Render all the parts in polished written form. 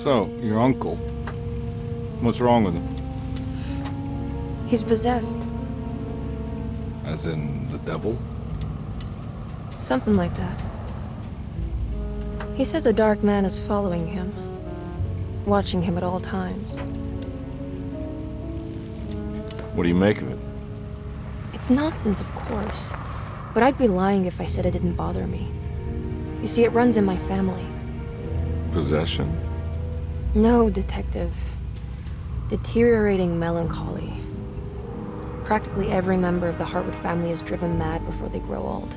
So, your uncle. What's wrong with him? He's possessed. As in the devil? Something like that. He says a dark man is following him, watching him at all times. What do you make of it? It's nonsense, of course, but I'd be lying if I said it didn't bother me. You see, it runs in my family. Possession? No, Detective. Deteriorating melancholy. Practically every member of the Hartwood family is driven mad before they grow old.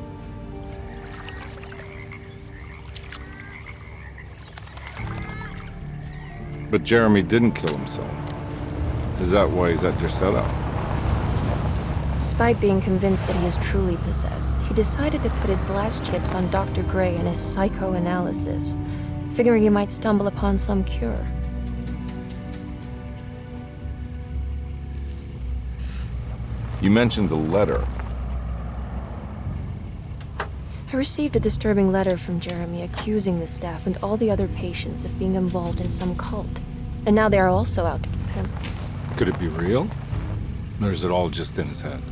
But Jeremy didn't kill himself. Is that why he's at Derceto? Despite being convinced that he is truly possessed, he decided to put his last chips on Dr. Gray and his psychoanalysis, figuring he might stumble upon some cure. You mentioned the letter. I received a disturbing letter from Jeremy accusing the staff and all the other patients of being involved in some cult. And now they are also out to get him. Could it be real? Or is it all just in his head?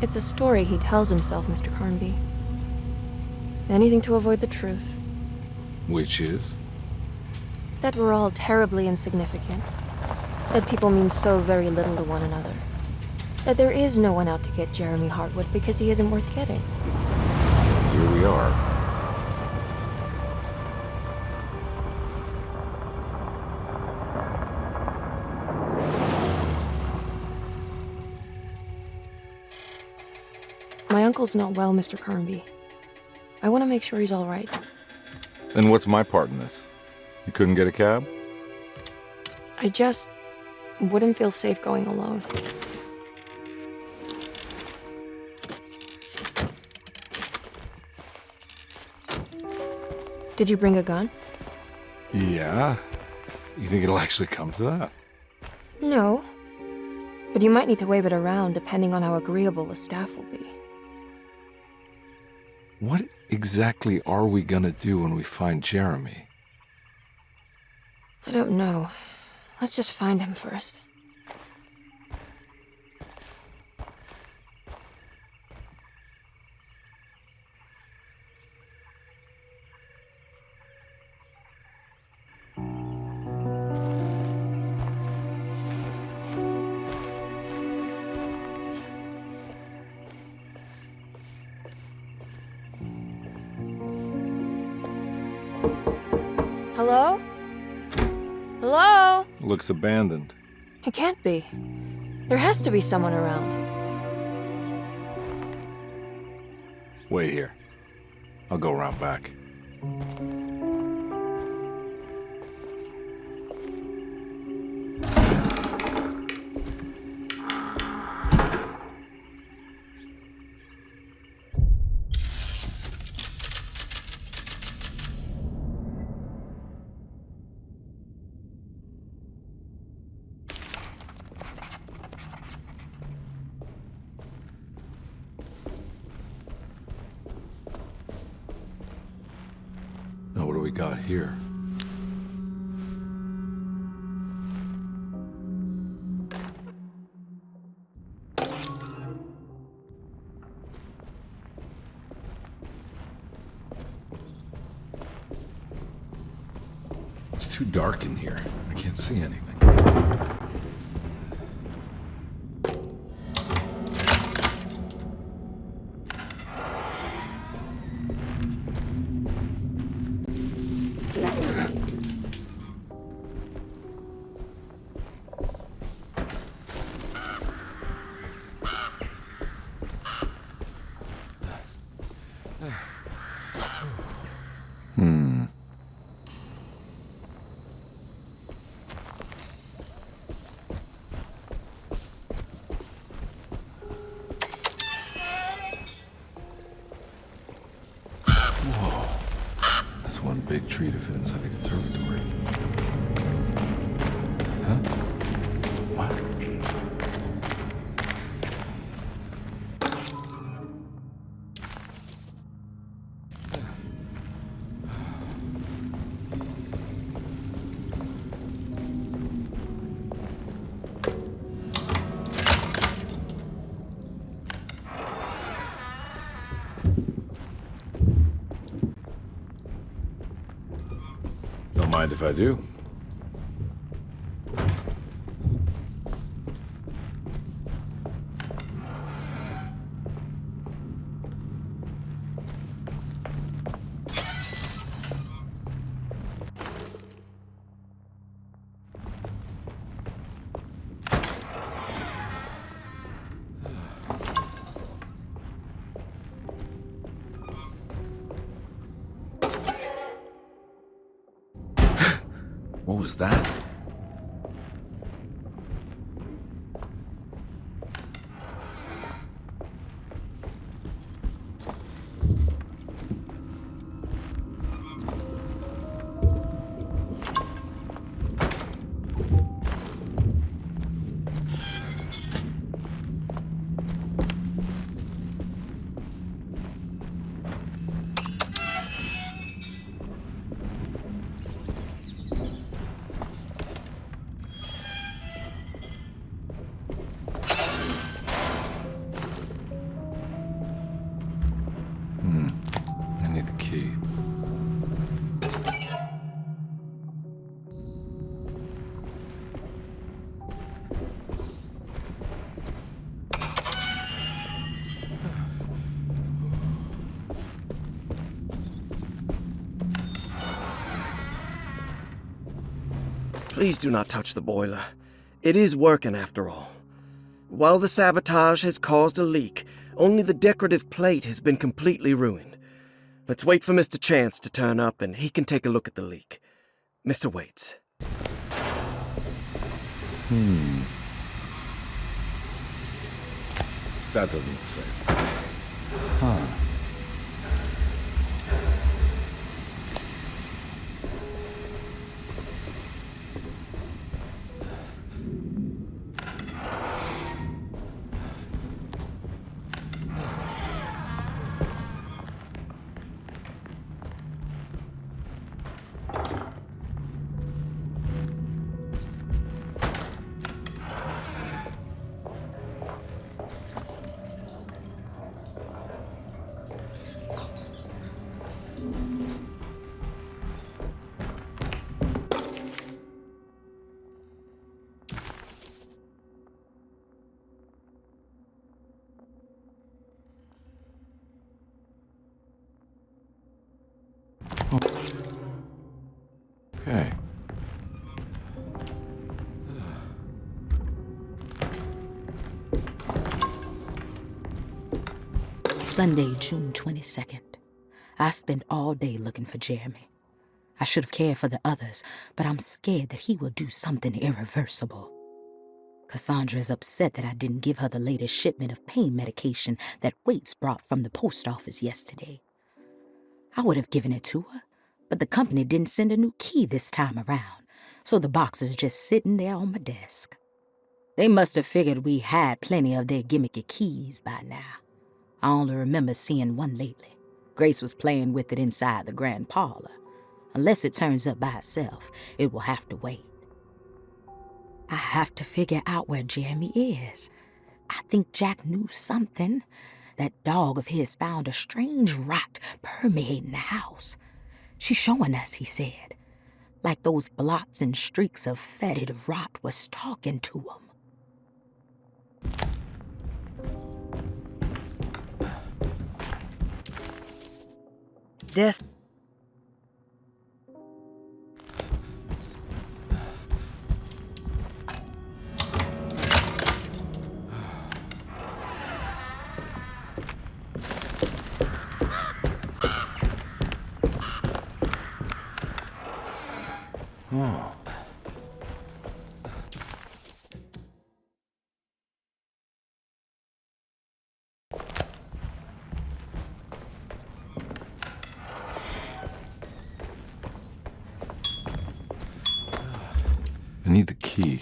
It's a story he tells himself, Mr. Carnby. Anything to avoid the truth. Which is? That we're all terribly insignificant. That people mean so very little to one another. That there is no one out to get Jeremy Hartwood because he isn't worth getting. Here we are. My uncle's not well, Mr. Carnby. I want to make sure he's all right. Then what's my part in this? You couldn't get a cab? I just wouldn't feel safe going alone. Did you bring a gun? Yeah. You think it'll actually come to that? No. But you might need to wave it around depending on how agreeable the staff will be. What exactly are we gonna do when we find Jeremy? I don't know. Let's just find him first. Hello? Hello? Looks abandoned. It can't be. There has to be someone around. Wait here. I'll go around back. Now what do we got here? It's too dark in here. I can't see anything. One big tree to fit inside a conservatory. Huh? What? Mind if I do? What was that? I need the key. Please do not touch the boiler. It is working after all. While the sabotage has caused a leak, only the decorative plate has been completely ruined. Let's wait for Mr. Chance to turn up and he can take a look at the leak. Mr. Waits. That doesn't look safe. Huh. Okay. Sunday, June 22nd. I spent all day looking for Jeremy. I should have cared for the others, but I'm scared that he will do something irreversible. Cassandra is upset that I didn't give her the latest shipment of pain medication that Waits brought from the post office yesterday. I would have given it to her, but the company didn't send a new key this time around, so the box is just sitting there on my desk. They must have figured we had plenty of their gimmicky keys by now. I only remember seeing one lately. Grace was playing with it inside the grand parlor. Unless it turns up by itself, it will have to wait. I have to figure out where Jeremy is. I think Jack knew something. That dog of his found a strange rot permeating the house. She's showing us, he said. Like those blots and streaks of fetid rot was talking to him. Death. Oh. I need the key.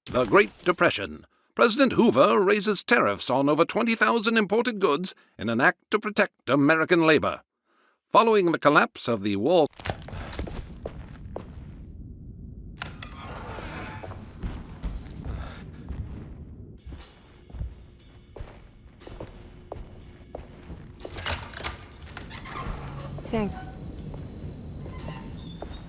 The Great Depression, President Hoover raises tariffs on over 20,000 imported goods in an act to protect American labor. Following the collapse of the Wall... Thanks.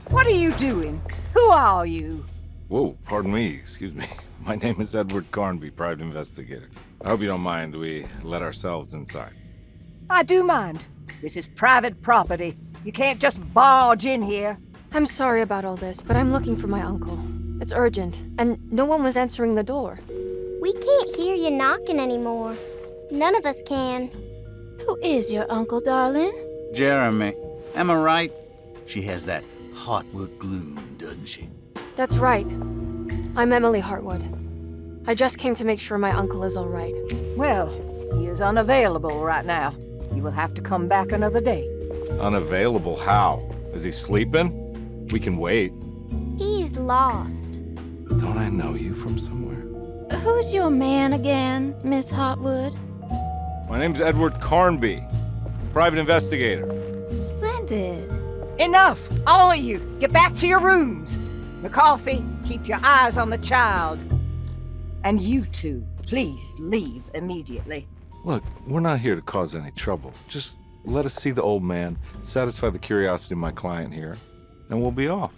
What are you doing? Who are you? Whoa, pardon me, excuse me. My name is Edward Carnby, private investigator. I hope you don't mind we let ourselves inside. I do mind. This is private property. You can't just barge in here. I'm sorry about all this, but I'm looking for my uncle. It's urgent, and no one was answering the door. We can't hear you knocking anymore. None of us can. Who is your uncle, darling? Jeremy. Am I right? She has that Hartwood gloom, doesn't she? That's right. I'm Emily Hartwood. I just came to make sure my uncle is all right. Well, he is unavailable right now. You will have to come back another day. Unavailable how? Is he sleeping? We can wait. He's lost. Don't I know you from somewhere? Who's your man again, Miss Hartwood? My name's Edward Carnby, private investigator. Splendid. Enough! All of you! Get back to your rooms! McCarthy, keep your eyes on the child. And you two, please leave immediately. Look, we're not here to cause any trouble. Just let us see the old man, satisfy the curiosity of my client here, and we'll be off.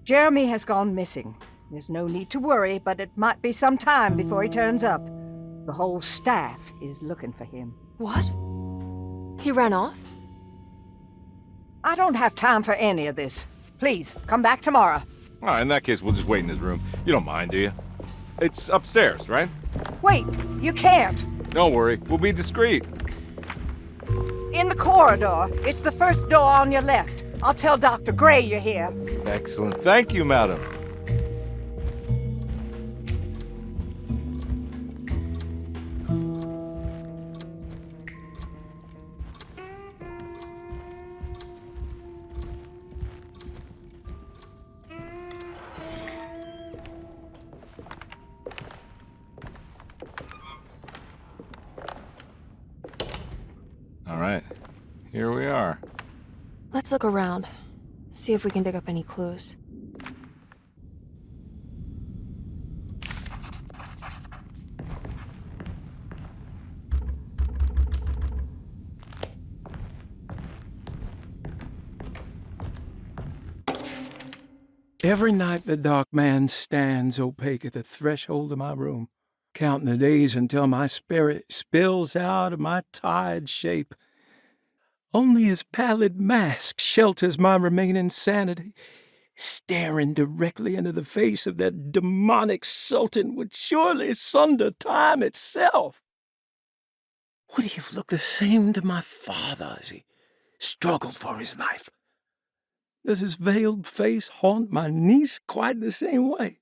Jeremy has gone missing. There's no need to worry, but it might be some time before he turns up. The whole staff is looking for him. What? He ran off? I don't have time for any of this. Please, come back tomorrow. All right, in that case, we'll just wait in his room. You don't mind, do you? It's upstairs, right? Wait, you can't. Don't worry, we'll be discreet. In the corridor. It's the first door on your left. I'll tell Dr. Gray you're here. Excellent. Thank you, madam. All right, here we are. Let's look around. See if we can dig up any clues. Every night the dark man stands opaque at the threshold of my room, counting the days until my spirit spills out of my tired shape. Only his pallid mask shelters my remaining sanity. Staring directly into the face of that demonic sultan would surely sunder time itself. Would he have looked the same to my father as he struggled for his life? Does his veiled face haunt my niece quite the same way?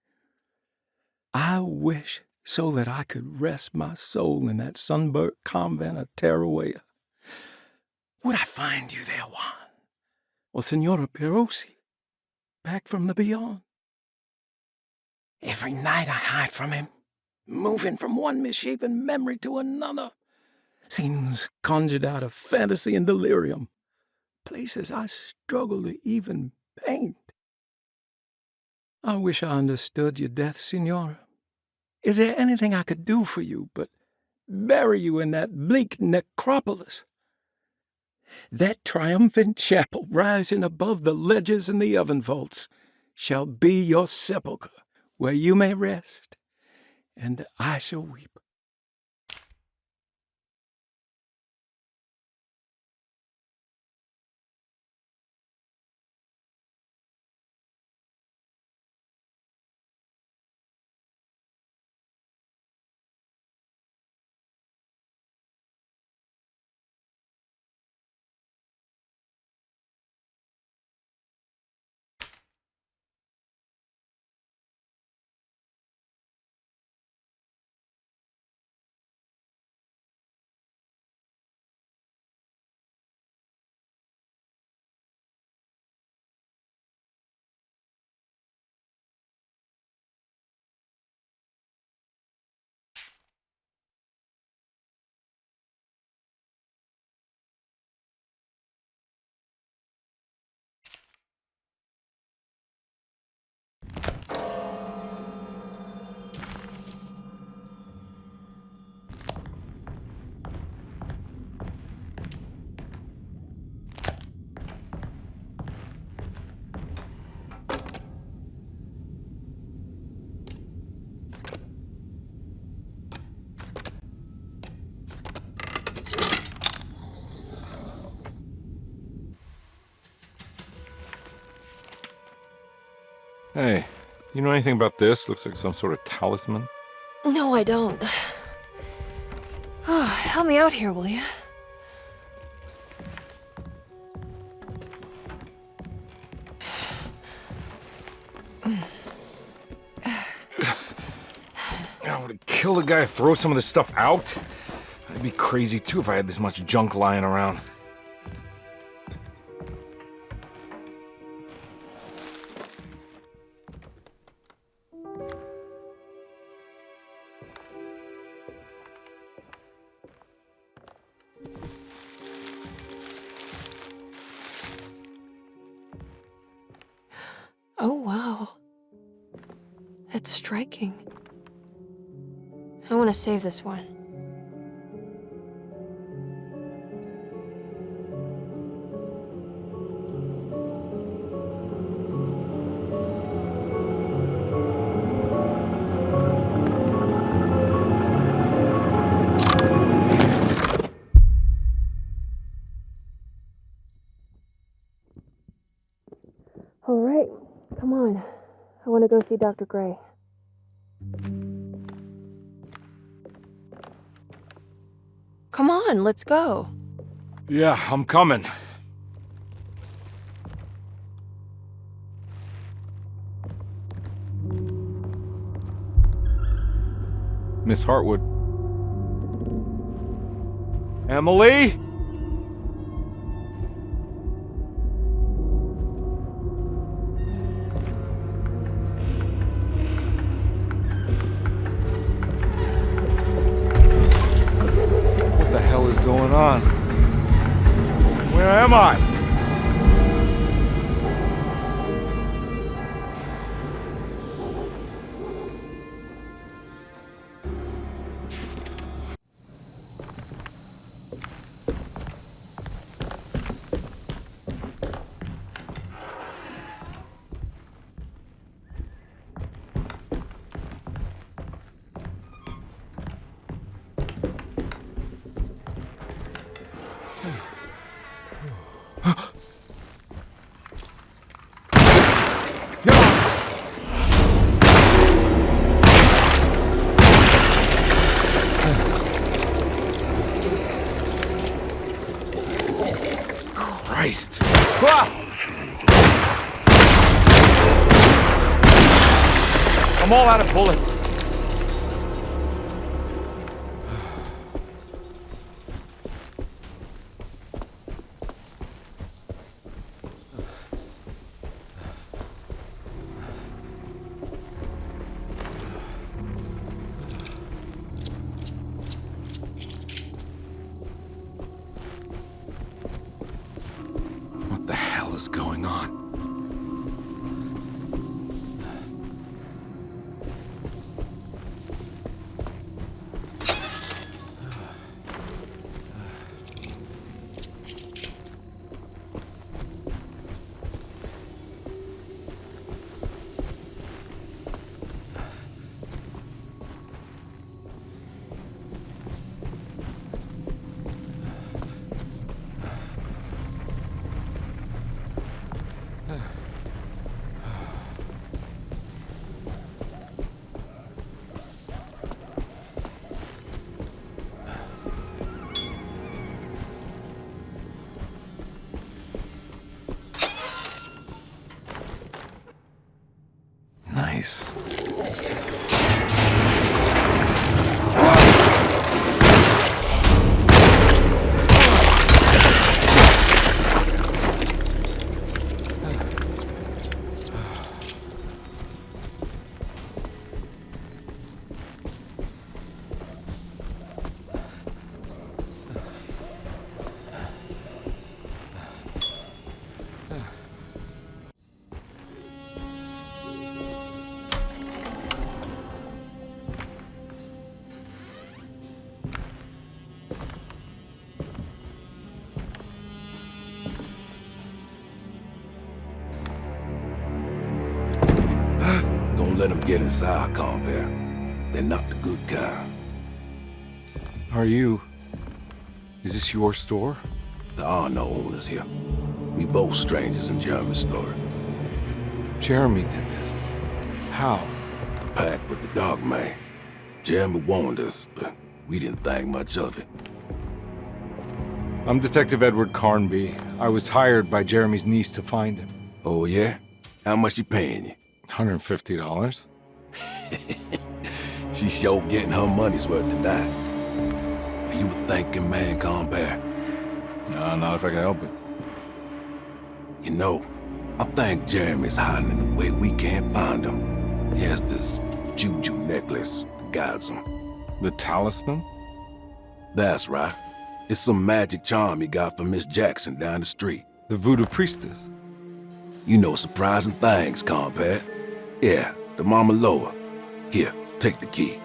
I wish so that I could rest my soul in that sunburnt convent of Teruel. Would I find you there, Juan? Or Senora Perosi, back from the beyond? Every night I hide from him, moving from one misshapen memory to another. Scenes conjured out of fantasy and delirium. Places I struggle to even paint. I wish I understood your death, Senora. Is there anything I could do for you but bury you in that bleak necropolis? That triumphant chapel rising above the ledges and the oven vaults shall be your sepulchre, where you may rest, and I shall weep. Hey, you know anything about this? Looks like some sort of talisman. No, I don't. Oh, help me out here, will you? I would have killed a guy to throw some of this stuff out. I'd be crazy too if I had this much junk lying around. Oh, wow. That's striking. I want to save this one. All right, come on. I want to go see Dr. Gray. Come on, let's go. Yeah, I'm coming. Miss Hartwood. Emily? What the hell is going on? Where am I? Christ. I'm all out of bullets. What the hell is going on? Nice. Don't let them get inside, Compare. They're not the good kind. Are you... Is this your store? There are no owners here. We both strangers in Jeremy's story. Jeremy did this. How? The pact with the dog man. Jeremy warned us, but we didn't think much of it. I'm Detective Edward Carnby. I was hired by Jeremy's niece to find him. Oh, yeah? How much she paying you? $150. She's sure getting her money's worth tonight. Are you a thinking man, compare? No, not if I can help it. You know, I think Jeremy's hiding in a way we can't find him. He has this juju necklace that guides him. The talisman? That's right. It's some magic charm he got from Miss Jackson down the street. The voodoo priestess? You know surprising things, compare. Yeah, the Mama Loa. Here, take the key.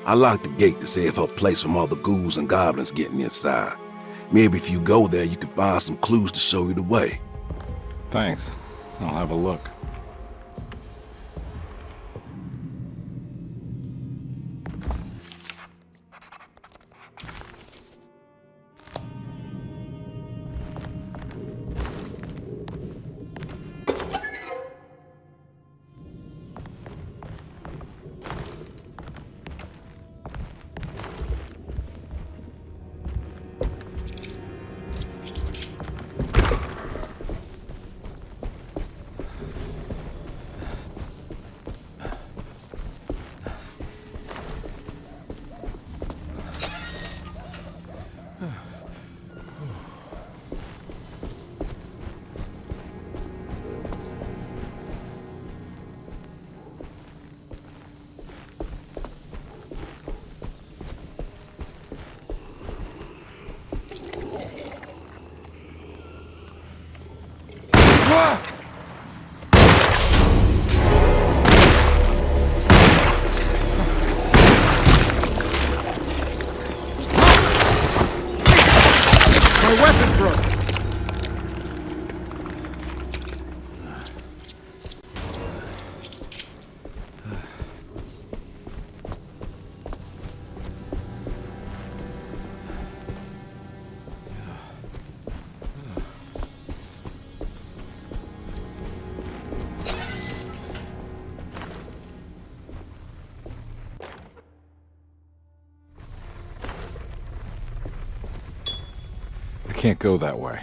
I locked the gate to save her place from all the ghouls and goblins getting inside. Maybe if you go there, you can find some clues to show you the way. Thanks. I'll have a look. My weapon broke! I can't go that way.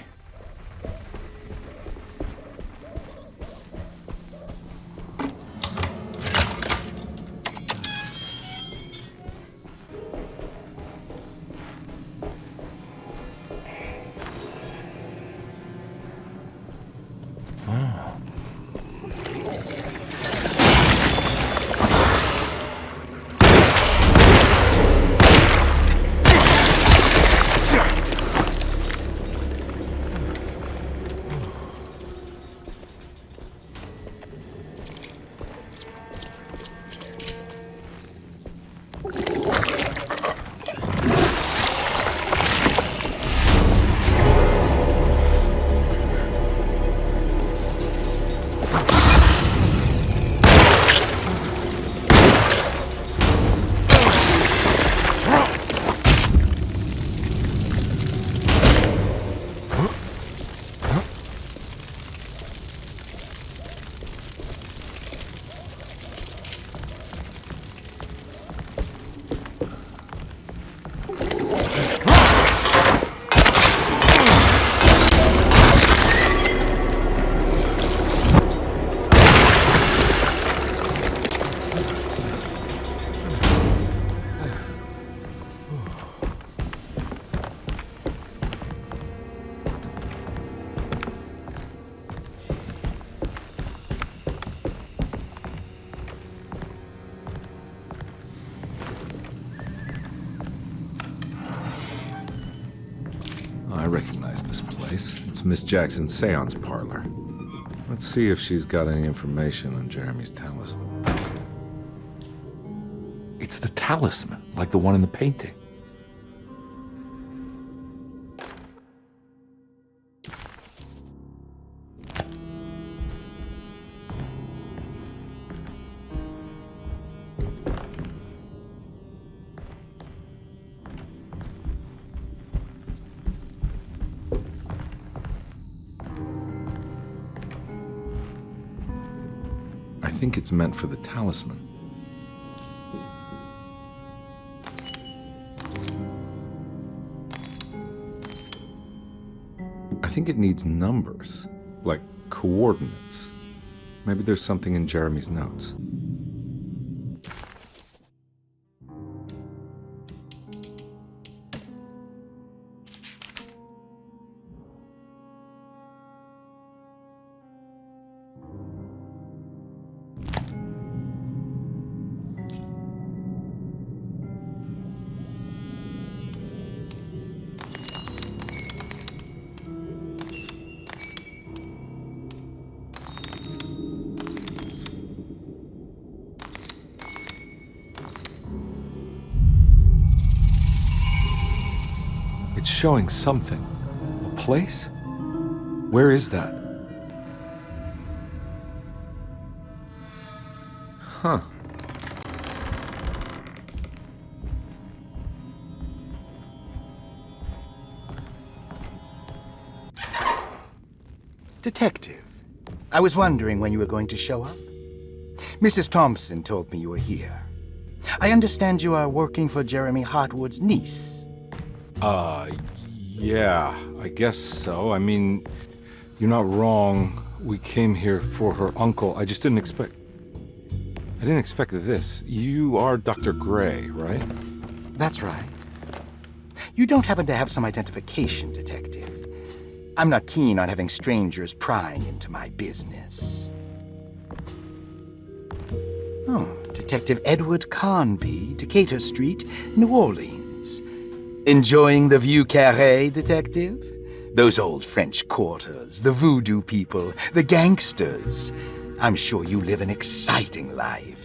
I recognize this place. It's Miss Jackson's seance parlor. Let's see if she's got any information on Jeremy's talisman. It's the talisman, like the one in the painting. I think it's meant for the talisman. I think it needs numbers, like coordinates. Maybe there's something in Jeremy's notes. It's showing something. A place? Where is that? Huh. Detective, I was wondering when you were going to show up. Mrs. Thompson told me you were here. I understand you are working for Jeremy Hartwood's niece. Yeah, I guess so. I mean, you're not wrong. We came here for her uncle. I just didn't expect... I didn't expect this. You are Dr. Gray, right? That's right. You don't happen to have some identification, Detective. I'm not keen on having strangers prying into my business. Oh, Detective Edward Carnby, Decatur Street, New Orleans. Enjoying the Vieux Carré, Detective? Those old French quarters, the voodoo people, the gangsters. I'm sure you live an exciting life.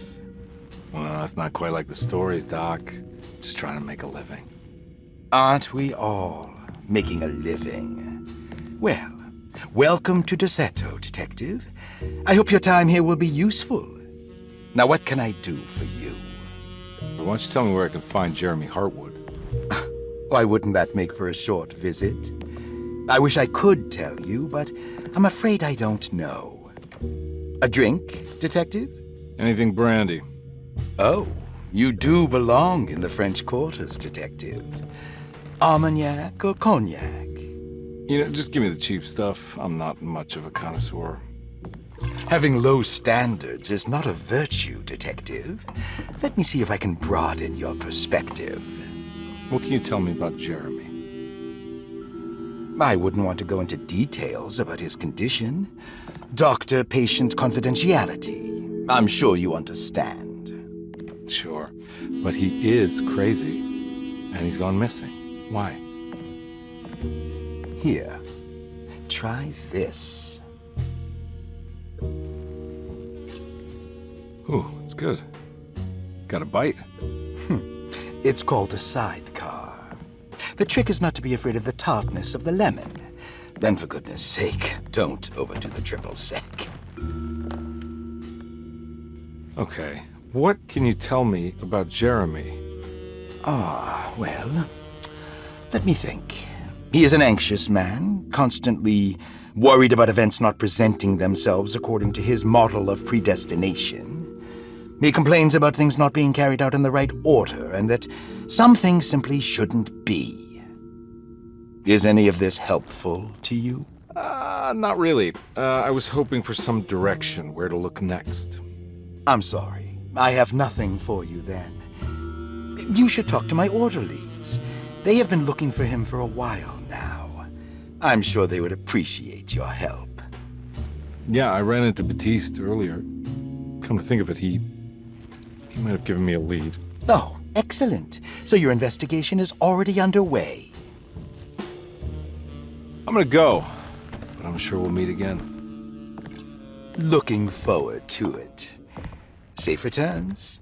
Well, it's not quite like the stories, Doc. Just trying to make a living. Aren't we all making a living? Well, welcome to Derceto, Detective. I hope your time here will be useful. Now, what can I do for you? Why don't you tell me where I can find Jeremy Hartwood? Why wouldn't that make for a short visit? I wish I could tell you, but I'm afraid I don't know. A drink, Detective? Anything brandy. Oh, you do belong in the French quarters, Detective. Armagnac or cognac? You know, just give me the cheap stuff. I'm not much of a connoisseur. Having low standards is not a virtue, Detective. Let me see if I can broaden your perspective. What can you tell me about Jeremy? I wouldn't want to go into details about his condition. Doctor-patient confidentiality. I'm sure you understand. Sure, but he is crazy, and he's gone missing. Why? Here, try this. Ooh, it's good. Got a bite? It's called a sidecar. The trick is not to be afraid of the tartness of the lemon. Then, for goodness sake, don't overdo the triple sec. Okay, what can you tell me about Jeremy? Well, let me think. He is an anxious man, constantly worried about events not presenting themselves according to his model of predestination. He complains about things not being carried out in the right order, and that some things simply shouldn't be. Is any of this helpful to you? Not really. I was hoping for some direction where to look next. I'm sorry. I have nothing for you then. You should talk to my orderlies. They have been looking for him for a while now. I'm sure they would appreciate your help. Yeah, I ran into Batiste earlier. Come to think of it, he might have given me a lead. Oh, excellent. So your investigation is already underway. I'm gonna go, but I'm sure we'll meet again. Looking forward to it. Safe returns.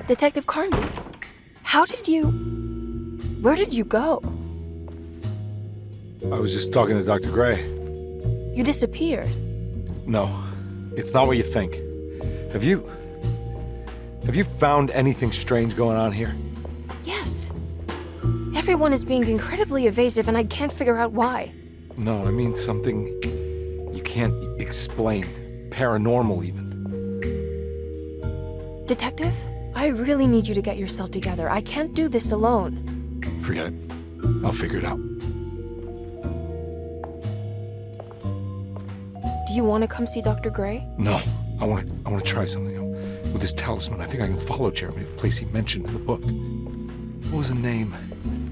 Detective Carnby, where did you go? I was just talking to Dr. Gray. You disappeared. No, it's not what you think. Have you found anything strange going on here? Yes. Everyone is being incredibly evasive, and I can't figure out why. No, I mean something you can't explain. Paranormal, even. Detective, I really need you to get yourself together. I can't do this alone. Forget it. I'll figure it out. Do you want to come see Dr. Gray? No, I want to try something. With this talisman, I think I can follow Jeremy to the place he mentioned in the book. What was the name?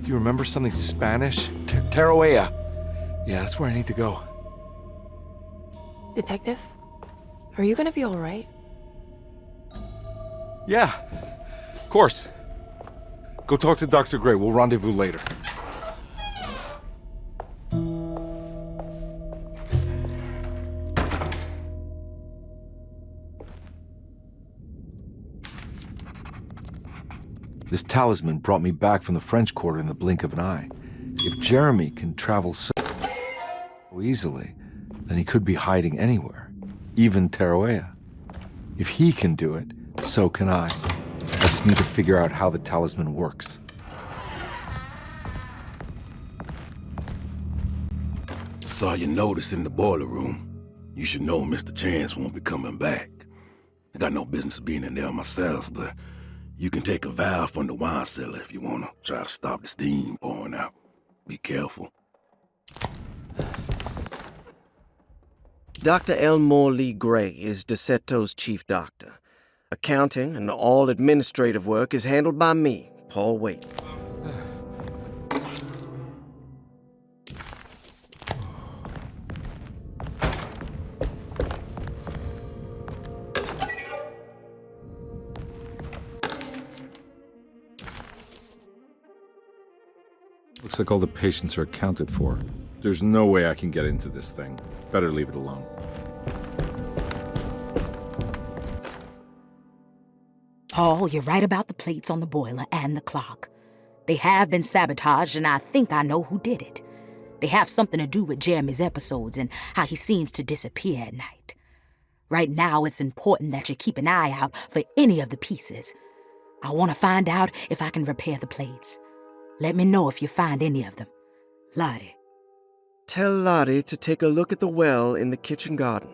Do you remember something Spanish? Tarawea. Yeah, that's where I need to go. Detective, are you gonna be all right? Yeah, of course. Go talk to Dr. Gray. We'll rendezvous later. This talisman brought me back from the French Quarter in the blink of an eye. If Jeremy can travel so easily, then he could be hiding anywhere, even Tarawea. If he can do it, so can I. I just need to figure out how the talisman works. Saw your notice in the boiler room. You should know Mr. Chance won't be coming back. I got no business being in there myself, but you can take a valve from the wine cellar if you want to try to stop the steam pouring out. Be careful. Dr. Elmore Lee Gray is Derceto's chief doctor. Accounting and all administrative work is handled by me, Paul Waite. Looks like all the patients are accounted for. There's no way I can get into this thing. Better leave it alone. Paul, you're right about the plates on the boiler and the clock. They have been sabotaged, and I think I know who did it. They have something to do with Jeremy's episodes and how he seems to disappear at night. Right now, it's important that you keep an eye out for any of the pieces. I want to find out if I can repair the plates. Let me know if you find any of them. Lottie. Tell Lottie to take a look at the well in the kitchen garden.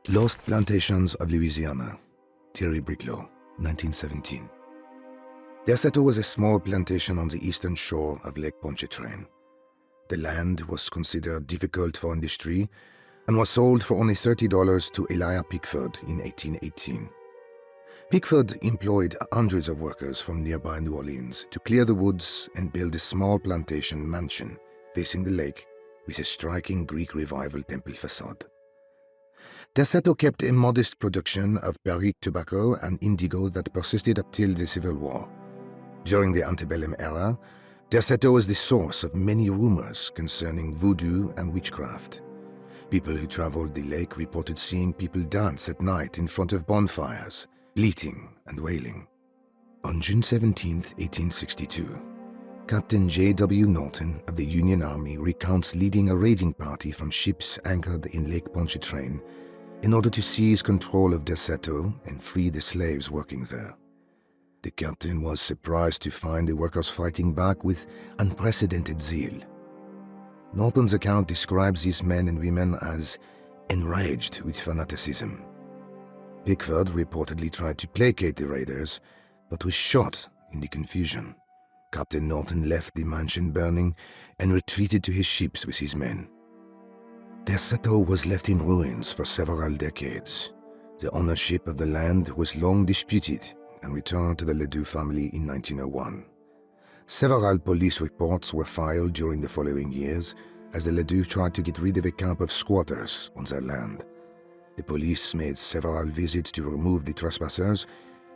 Lost Plantations of Louisiana, Thierry Briclot, 1917. Derceto was a small plantation on the eastern shore of Lake Pontchartrain. The land was considered difficult for industry and was sold for only $30 to Elijah Pickford in 1818. Pickford employed hundreds of workers from nearby New Orleans to clear the woods and build a small plantation mansion facing the lake with a striking Greek Revival temple facade. Derceto kept a modest production of barrique tobacco and indigo that persisted up till the Civil War. During the antebellum era, Derceto was the source of many rumors concerning voodoo and witchcraft. People who traveled the lake reported seeing people dance at night in front of bonfires, bleating and wailing. On June 17, 1862, Captain J.W. Norton of the Union Army recounts leading a raiding party from ships anchored in Lake Pontchartrain in order to seize control of Derceto and free the slaves working there. The captain was surprised to find the workers fighting back with unprecedented zeal. Norton's account describes these men and women as enraged with fanaticism. Pickford reportedly tried to placate the raiders, but was shot in the confusion. Captain Norton left the mansion burning and retreated to his ships with his men. Derceto was left in ruins for several decades. The ownership of the land was long disputed and returned to the Ledoux family in 1901. Several police reports were filed during the following years as the Ledoux tried to get rid of a camp of squatters on their land. The police made several visits to remove the trespassers,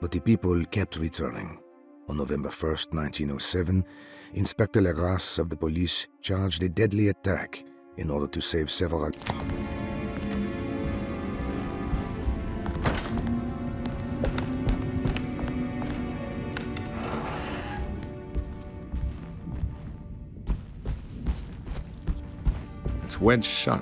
but the people kept returning. On November 1st, 1907, Inspector Legras of the police charged a deadly attack in order to save several... It's wedged shut.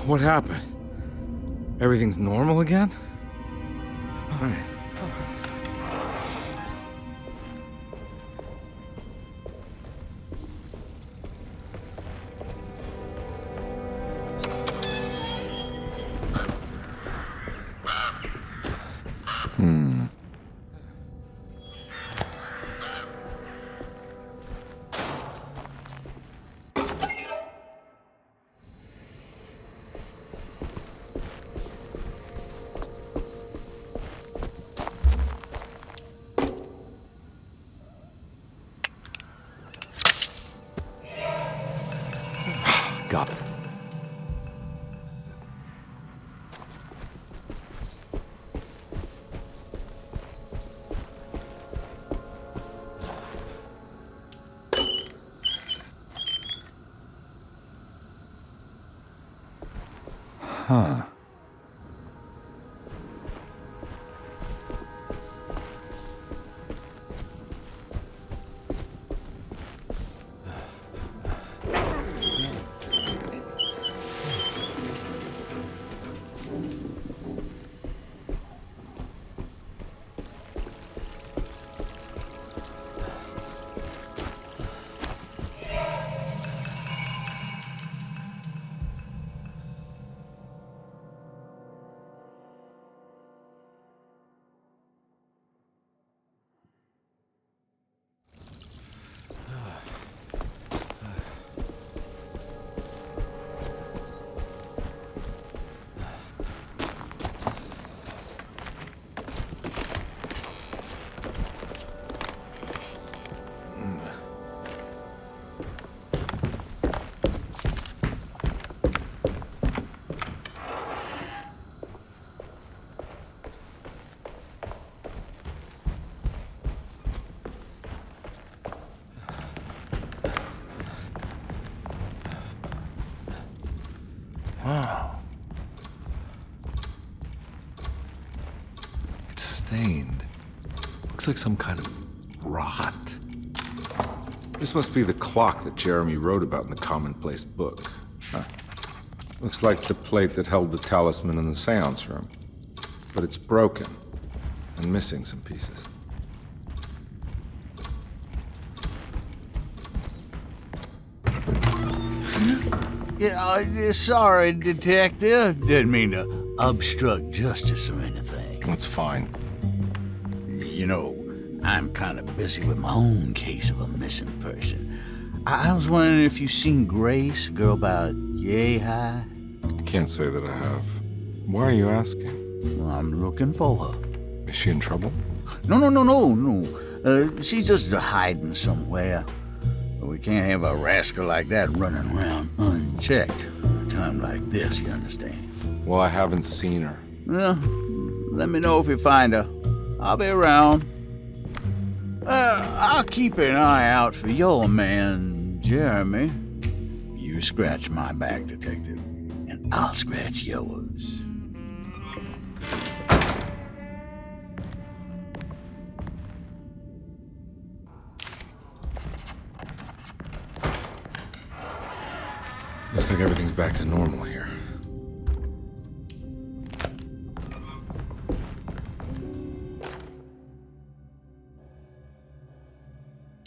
What happened? Everything's normal again? All right. Got it. Huh. Wow. It's stained. Looks like some kind of rot. This must be the clock that Jeremy wrote about in the commonplace book. Huh. Looks like the plate that held the talisman in the seance room. But it's broken and missing some pieces. Yeah, sorry, Detective. Didn't mean to obstruct justice or anything. That's fine. You know, I'm kind of busy with my own case of a missing person. I was wondering if you've seen Grace, a girl about yay high? I can't say that I have. Why are you asking? Well, I'm looking for her. Is she in trouble? No. She's just hiding somewhere. We can't have a rascal like that running around unchecked. time like this, you understand? Well, I haven't seen her. Well, let me know if you find her. I'll be around. I'll keep an eye out for your man, Jeremy. You scratch my back, detective, and I'll scratch yours. Looks like everything's back to normal here.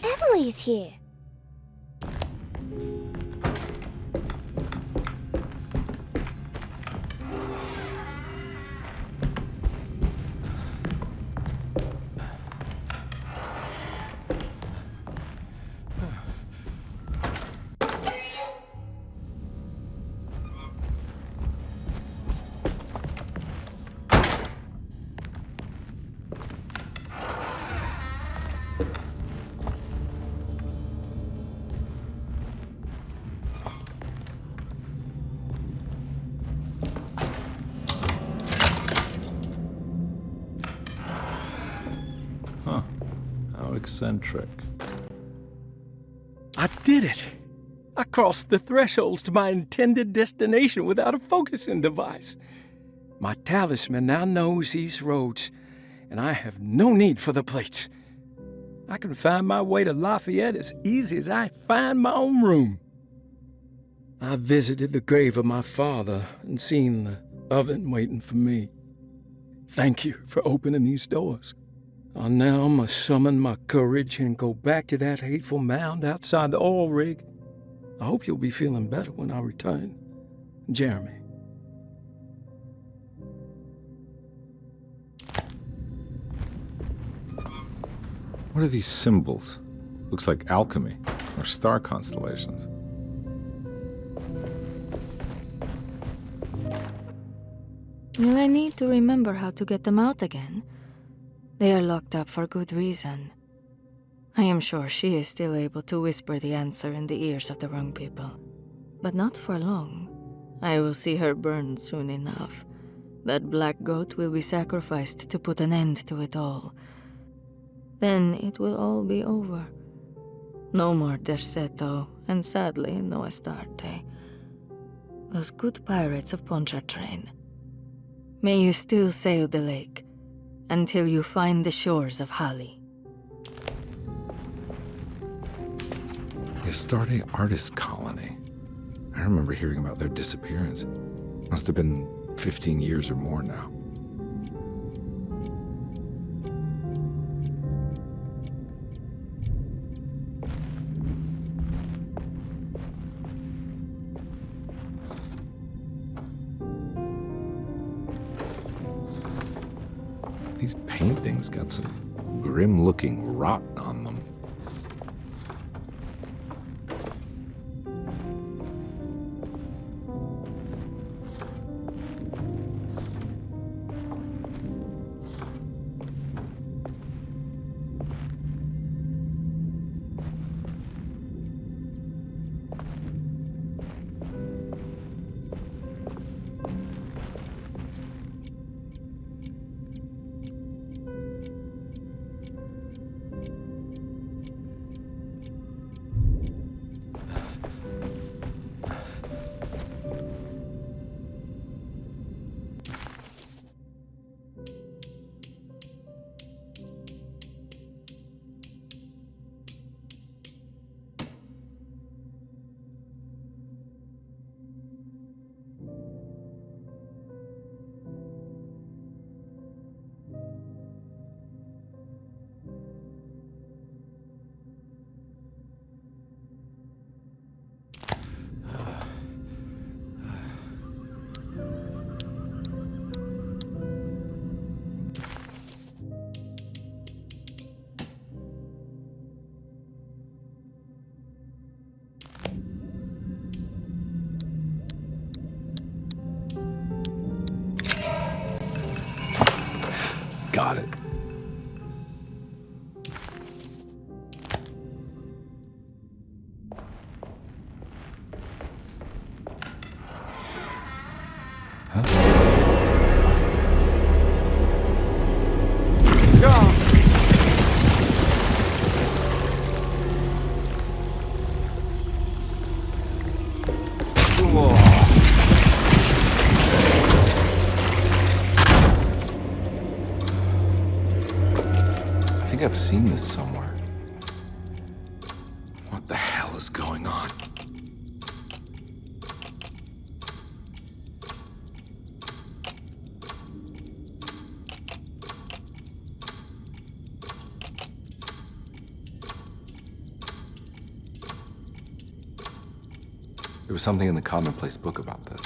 Emily's here. Eccentric. I did it! I crossed the thresholds to my intended destination without a focusing device. My talisman now knows these roads, and I have no need for the plates. I can find my way to Lafayette as easy as I find my own room. I visited the grave of my father and seen the oven waiting for me. Thank you for opening these doors. I now must summon my courage and go back to that hateful mound outside the oil rig. I hope you'll be feeling better when I return. Jeremy. What are these symbols? Looks like alchemy or star constellations. Will I need to remember how to get them out again? They are locked up for good reason. I am sure she is still able to whisper the answer in the ears of the wrong people. But not for long. I will see her burned soon enough. That black goat will be sacrificed to put an end to it all. Then it will all be over. No more Derceto, and sadly, no Astarte. Those good pirates of Pontchartrain. May you still sail the lake, until you find the shores of Hali. The Astarte Artist Colony. I remember hearing about their disappearance. Must have been 15 years or more now. These paintings got some grim-looking rot on them. Got it. think I've seen this somewhere. What the hell is going on? There was something in the commonplace book about this.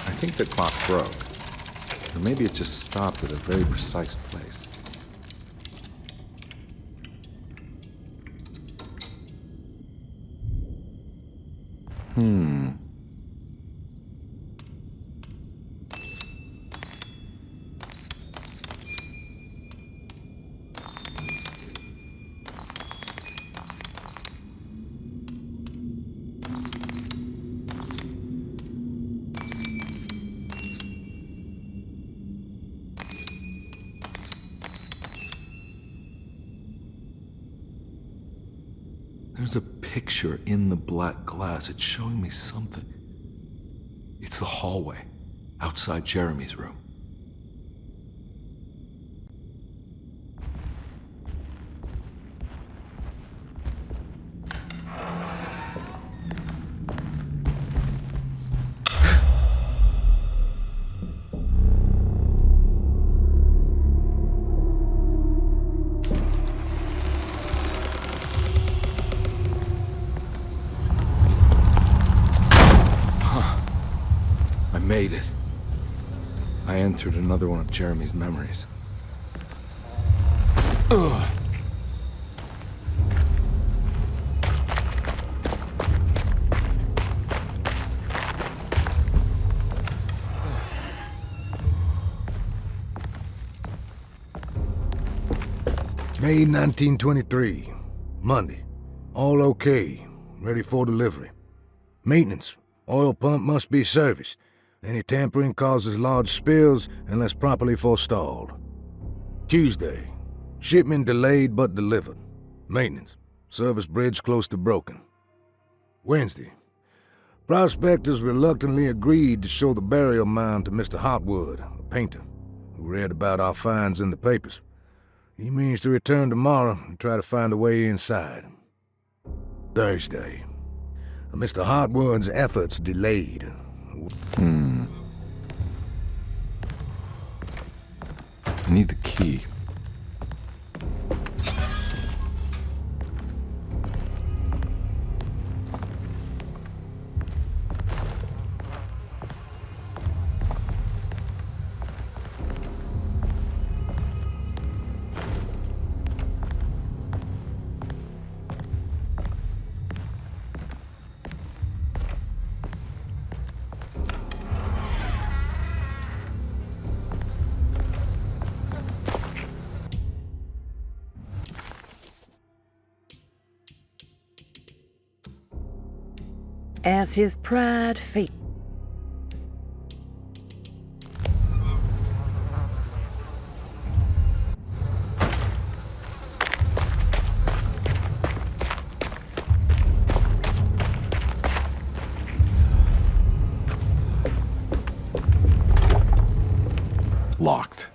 I think the clock broke. Or maybe it just stopped at a very precise place. There's a picture in the black glass. It's showing me something. It's the hallway outside Jeremy's room. Made it. I entered another one of Jeremy's memories. Ugh. May 1923, Monday. All okay, ready for delivery. Maintenance. Oil pump must be serviced. Any tampering causes large spills unless properly forestalled. Tuesday. Shipment delayed but delivered. Maintenance. Service bridge close to broken. Wednesday. Prospectors reluctantly agreed to show the burial mound to Mr. Hartwood, a painter, who read about our finds in the papers. He means to return tomorrow and try to find a way inside. Thursday. Mr. Hartwood's efforts delayed. I need the key. As his pride fate. Locked.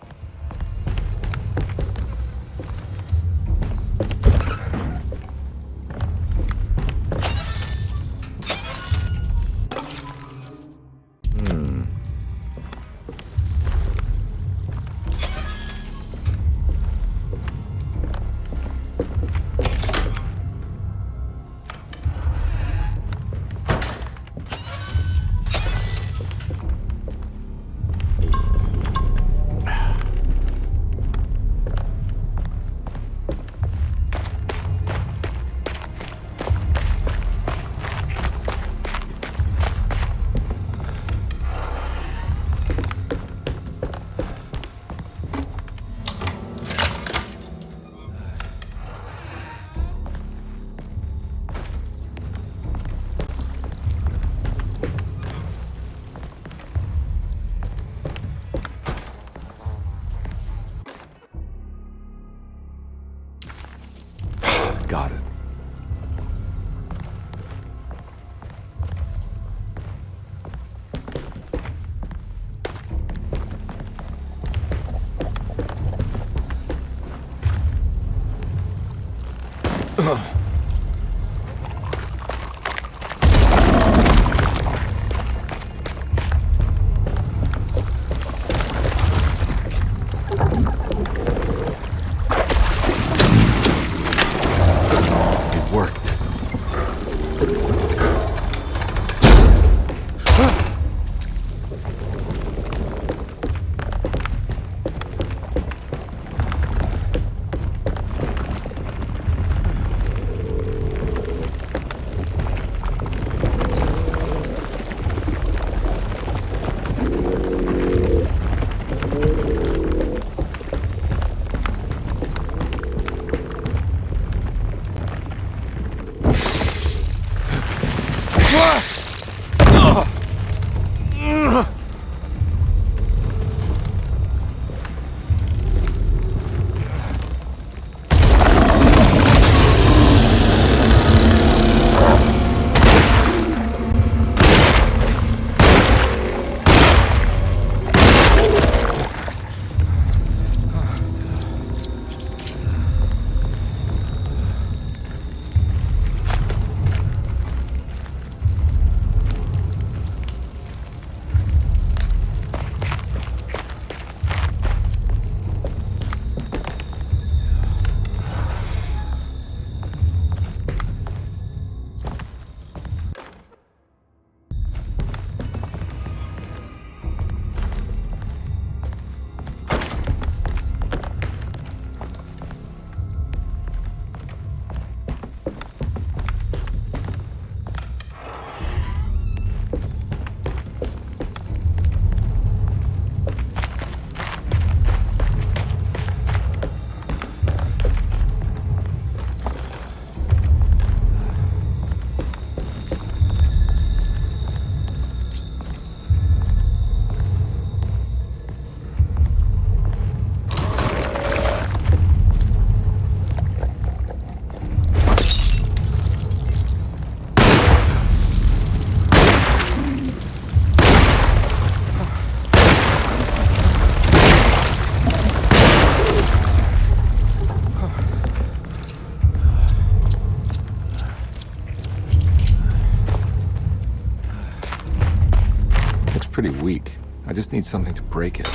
pretty weak. I just need something to break it.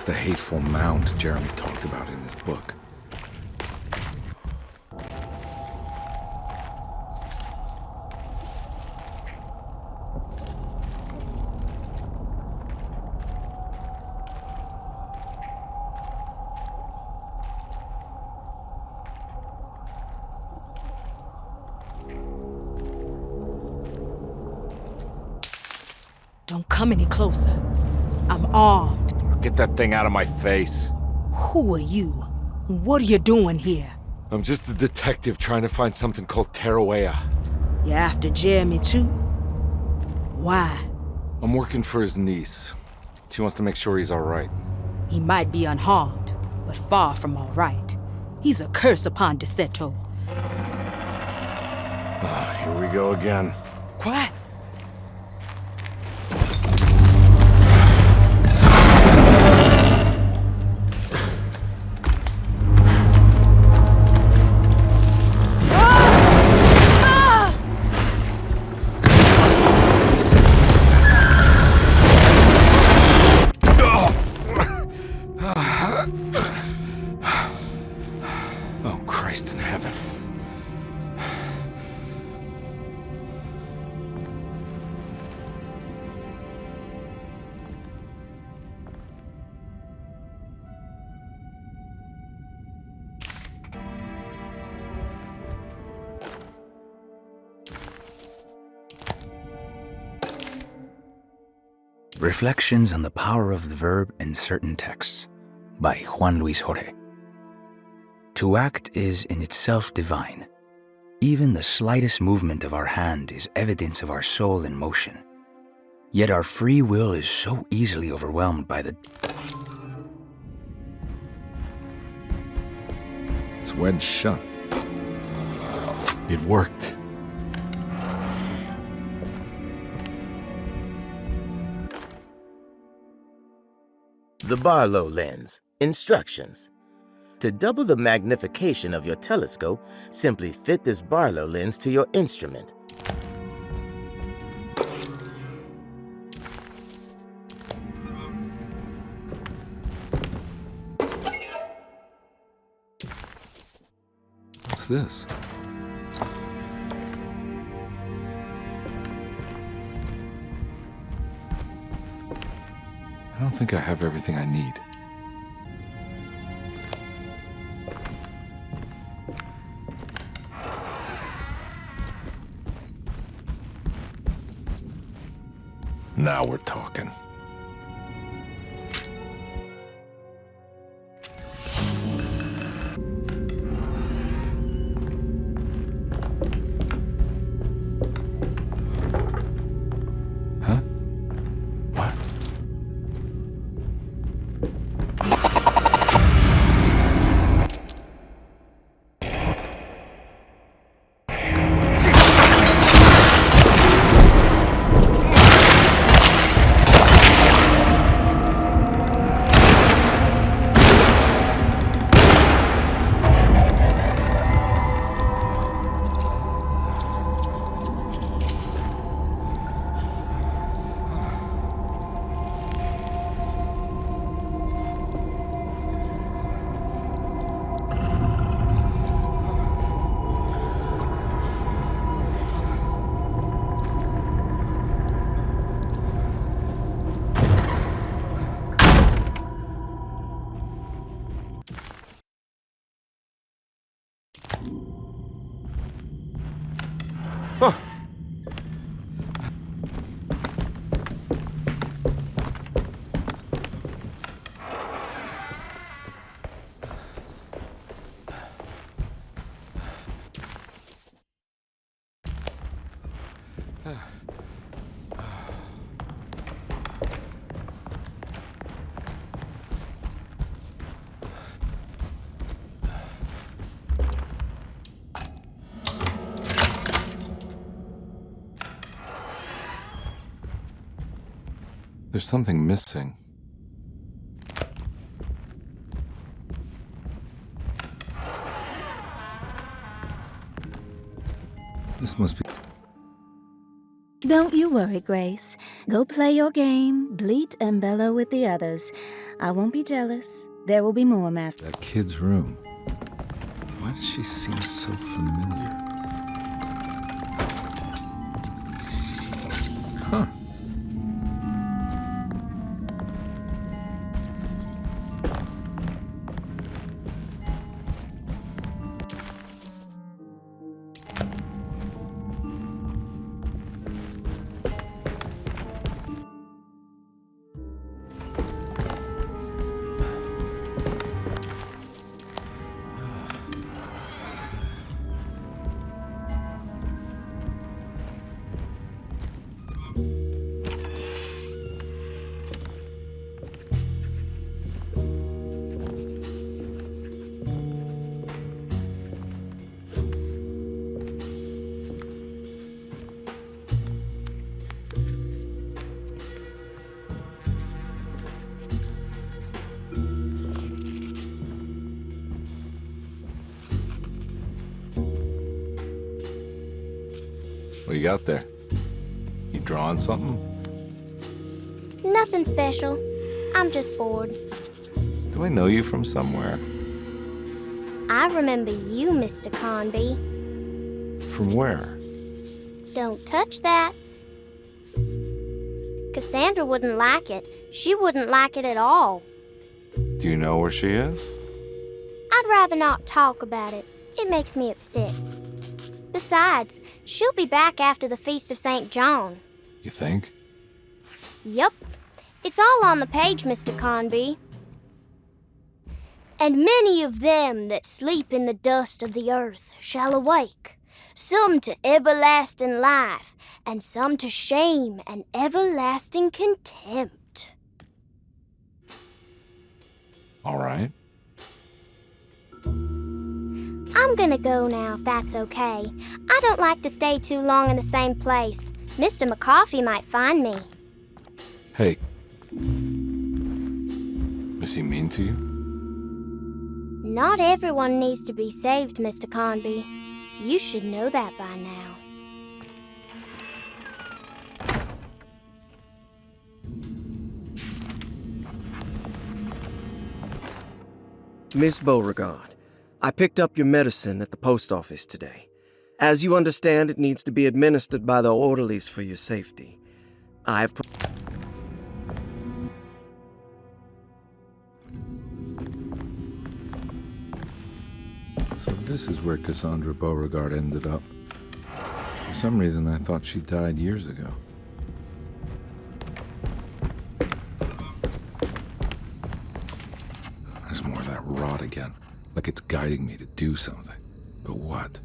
the hateful mound Jeremy talked about in his book. Don't come any closer. I'm armed. Get that thing out of my face. Who are you? What are you doing here? I'm just a detective trying to find something called Teruea. You're after Jeremy too? Why? I'm working for his niece. She wants to make sure he's alright. He might be unharmed, but far from alright. He's a curse upon Derceto. Here we go again. Quiet! Oh, Christ in heaven. Reflections on the Power of the Verb in Certain Texts by Juan Luis Jorge. To act is in itself divine. Even the slightest movement of our hand is evidence of our soul in motion. Yet our free will is so easily overwhelmed by the... It's wedged shut. It worked. The Barlow lens. Instructions. To double the magnification of your telescope, simply fit this Barlow lens to your instrument. What's this? I don't think I have everything I need. Now we're talking. Huh? What? There's something missing. This must be... Don't you worry, Grace. Go play your game, bleat and bellow with the others. I won't be jealous. There will be more, Master. That kid's room. Why does she seem so familiar? Huh. What you got there? You drawing something? Nothing special. I'm just bored. Do I know you from somewhere? I remember you, Mr. Carnby. From where? Don't touch that. Cassandra wouldn't like it. She wouldn't like it at all. Do you know where she is? I'd rather not talk about it. It makes me upset. Besides, she'll be back after the Feast of St. John. You think? Yup. It's all on the page, Mr. Carnby. And many of them that sleep in the dust of the earth shall awake, some to everlasting life, and some to shame and everlasting contempt. All right. I'm gonna go now, if that's okay. I don't like to stay too long in the same place. Mr. McCoffey might find me. Hey. Is he mean to you? Not everyone needs to be saved, Mr. Carnby. You should know that by now. Miss Beauregard, I picked up your medicine at the post office today. As you understand, it needs to be administered by the orderlies for your safety. I've... So this is where Cassandra Beauregard ended up. For some reason, I thought she died years ago. There's more of that rot again. Like it's guiding me to do something. But what?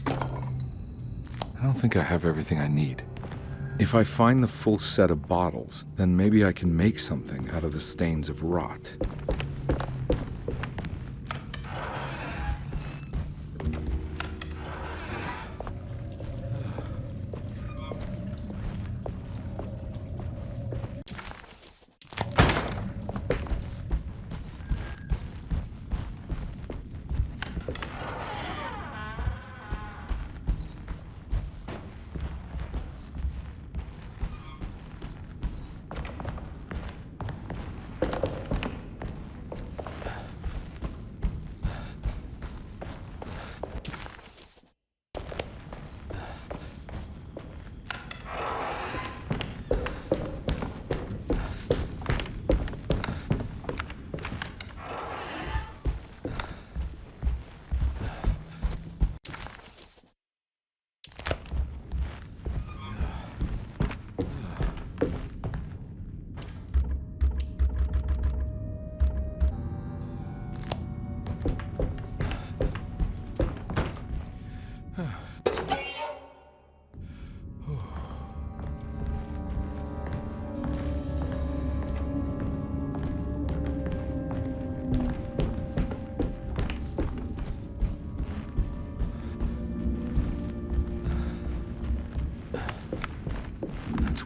I don't think I have everything I need. If I find the full set of bottles, then maybe I can make something out of the stains of rot.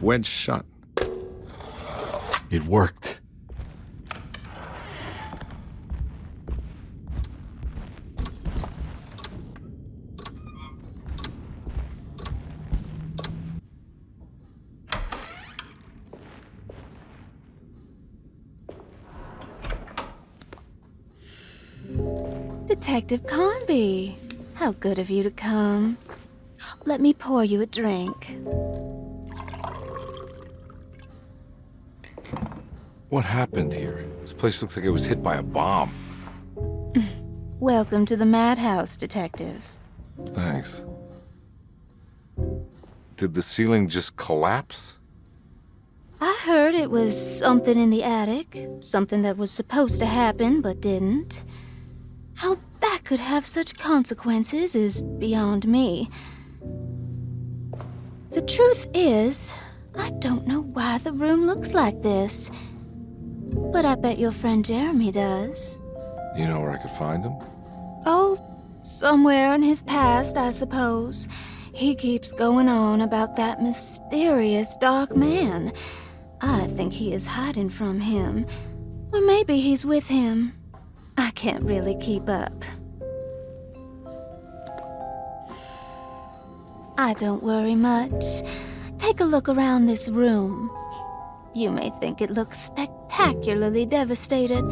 Wedged shut. It worked. Detective Carnby. How good of you to come. Let me pour you a drink. What happened here? This place looks like it was hit by a bomb. Welcome to the madhouse, Detective. Thanks. Did the ceiling just collapse? I heard it was something in the attic. Something that was supposed to happen but didn't. How that could have such consequences is beyond me. The truth is, I don't know why the room looks like this. But I bet your friend Jeremy does. You know where I could find him? Oh, somewhere in his past, I suppose. He keeps going on about that mysterious dark man. I think he is hiding from him. Or maybe he's with him. I can't really keep up. I don't worry much. Take a look around this room. You may think it looks spectacularly devastated,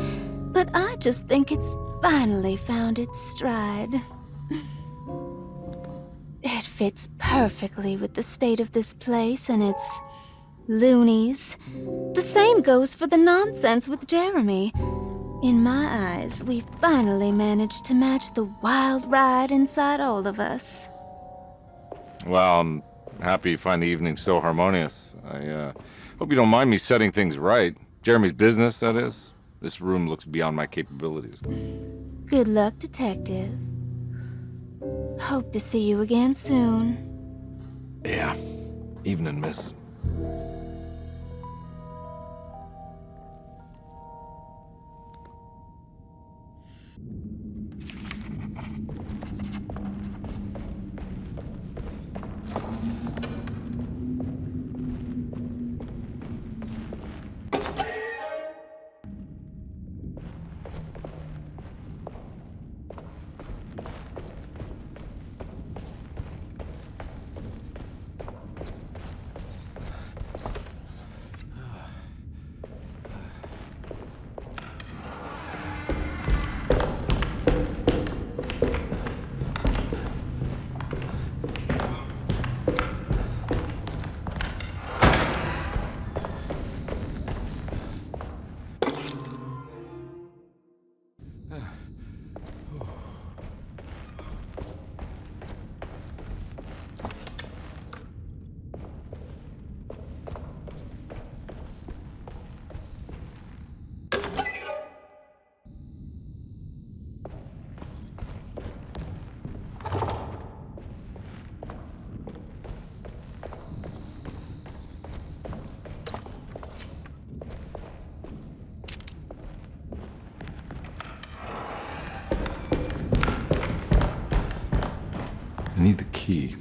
but I just think it's finally found its stride. It fits perfectly with the state of this place and its loonies. The same goes for the nonsense with Jeremy. In my eyes, we've finally managed to match the wild ride inside all of us. Well, I'm happy you find the evening so harmonious. I hope you don't mind me setting things right. Jeremy's business, that is. This room looks beyond my capabilities. Good luck, Detective. Hope to see you again soon. Yeah. Evening, miss. I need the key.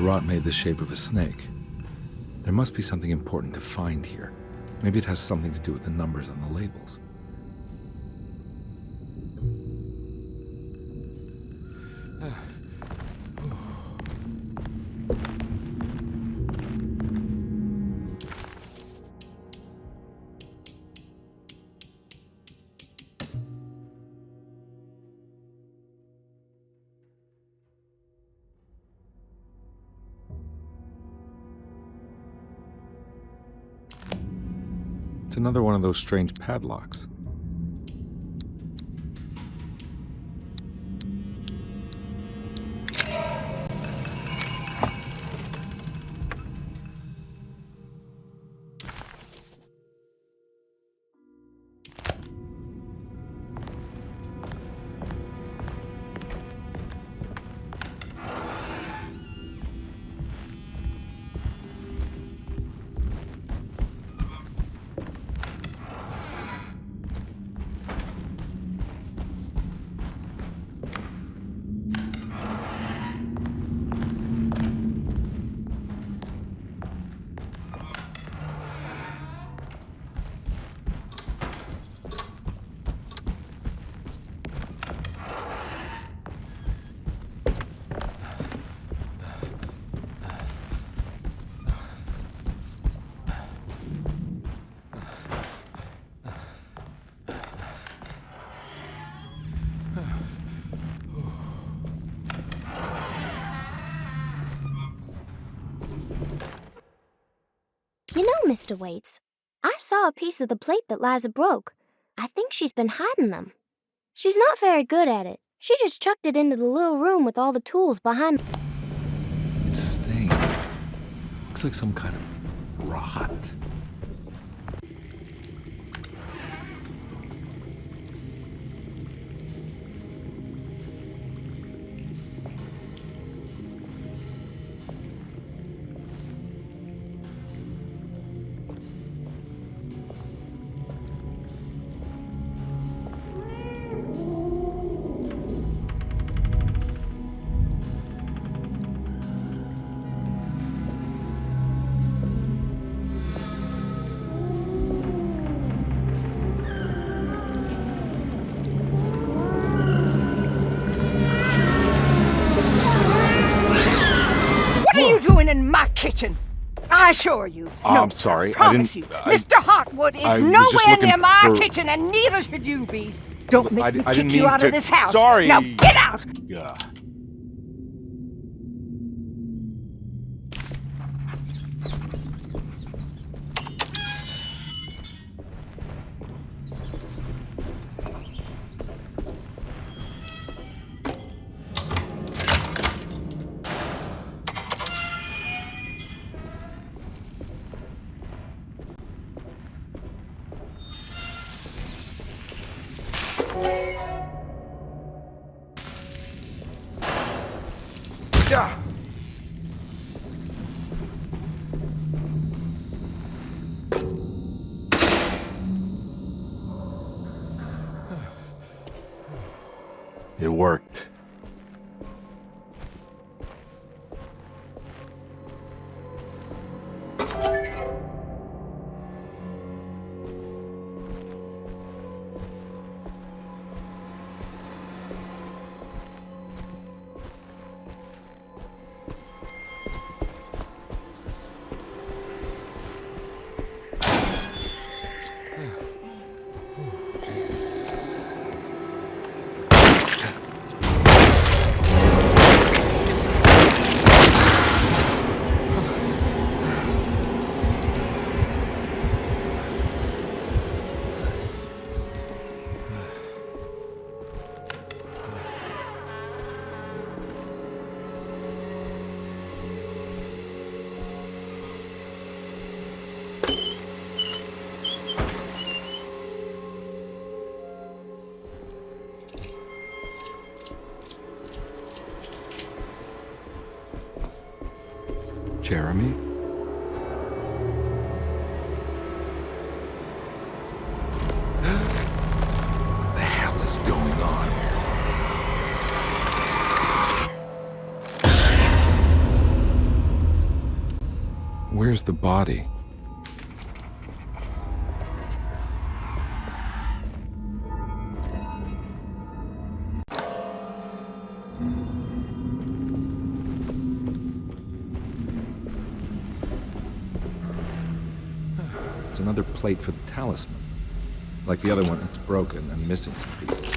rot made the shape of a snake. There must be something important to find here. Maybe it has something to do with the numbers on the labels. It's another one of those strange padlocks. You know, Mr. Waits, I saw a piece of the plate that Liza broke. I think she's been hiding them. She's not very good at it. She just chucked it into the little room with all the tools behind. It's stained. Looks like some kind of rot. In my kitchen. I assure you. No, I'm sorry. I promise you. Mr. Hartwood is nowhere near my kitchen, and neither should you be. Don't make me kick you out of this house. Sorry. Now get out. Yeah. It worked. Jeremy? What the hell is going on here? Where's the body? It's another plate for the talisman. Like the other one, it's broken and missing some pieces.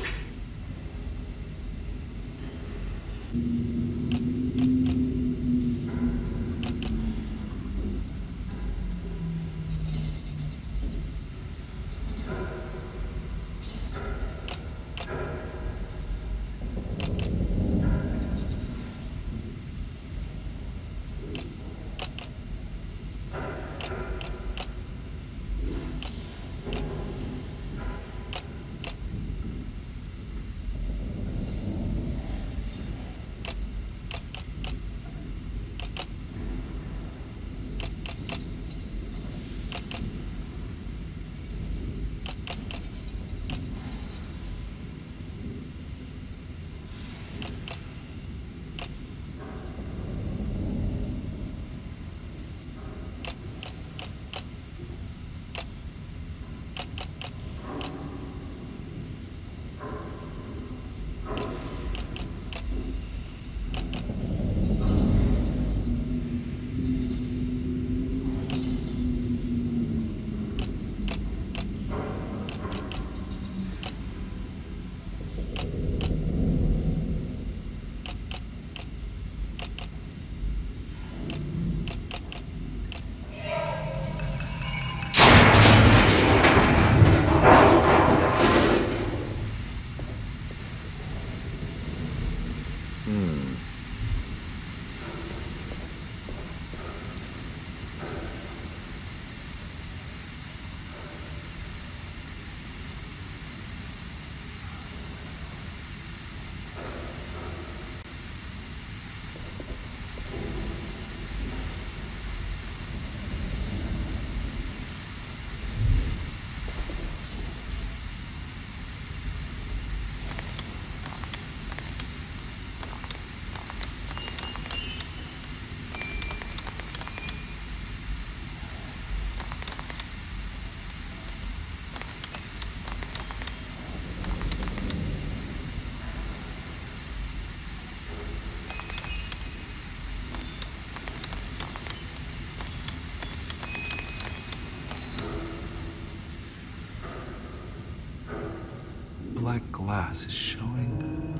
Black glass is showing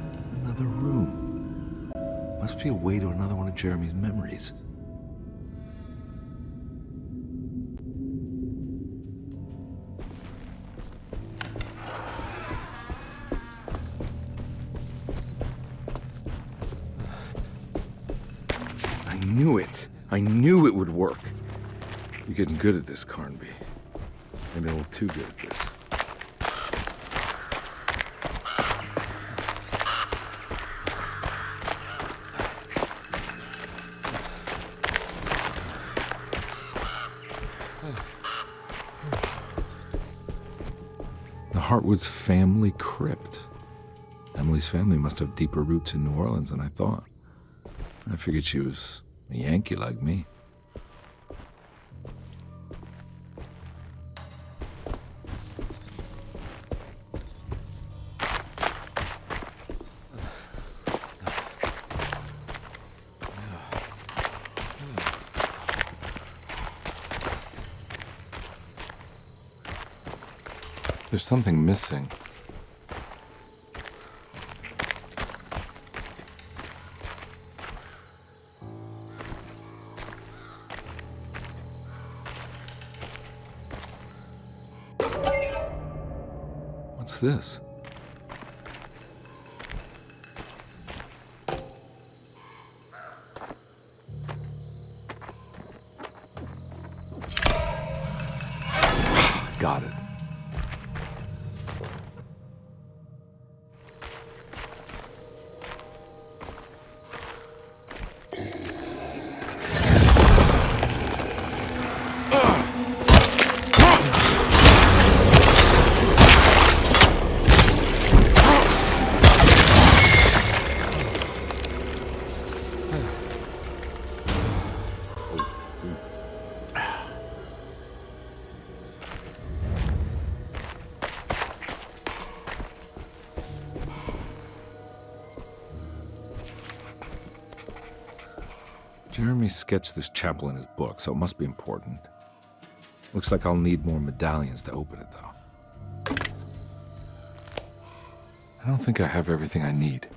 another room. Must be a way to another one of Jeremy's memories. I knew it. I knew it would work. You're getting good at this, Carnby. Maybe a little too good at this. Hartwood's family crypt. Emily's family must have deeper roots in New Orleans than I thought. I figured she was a Yankee like me. There's something missing. What's this? Got it. Jeremy sketched this chapel in his book, so it must be important. Looks like I'll need more medallions to open it, though. I don't think I have everything I need.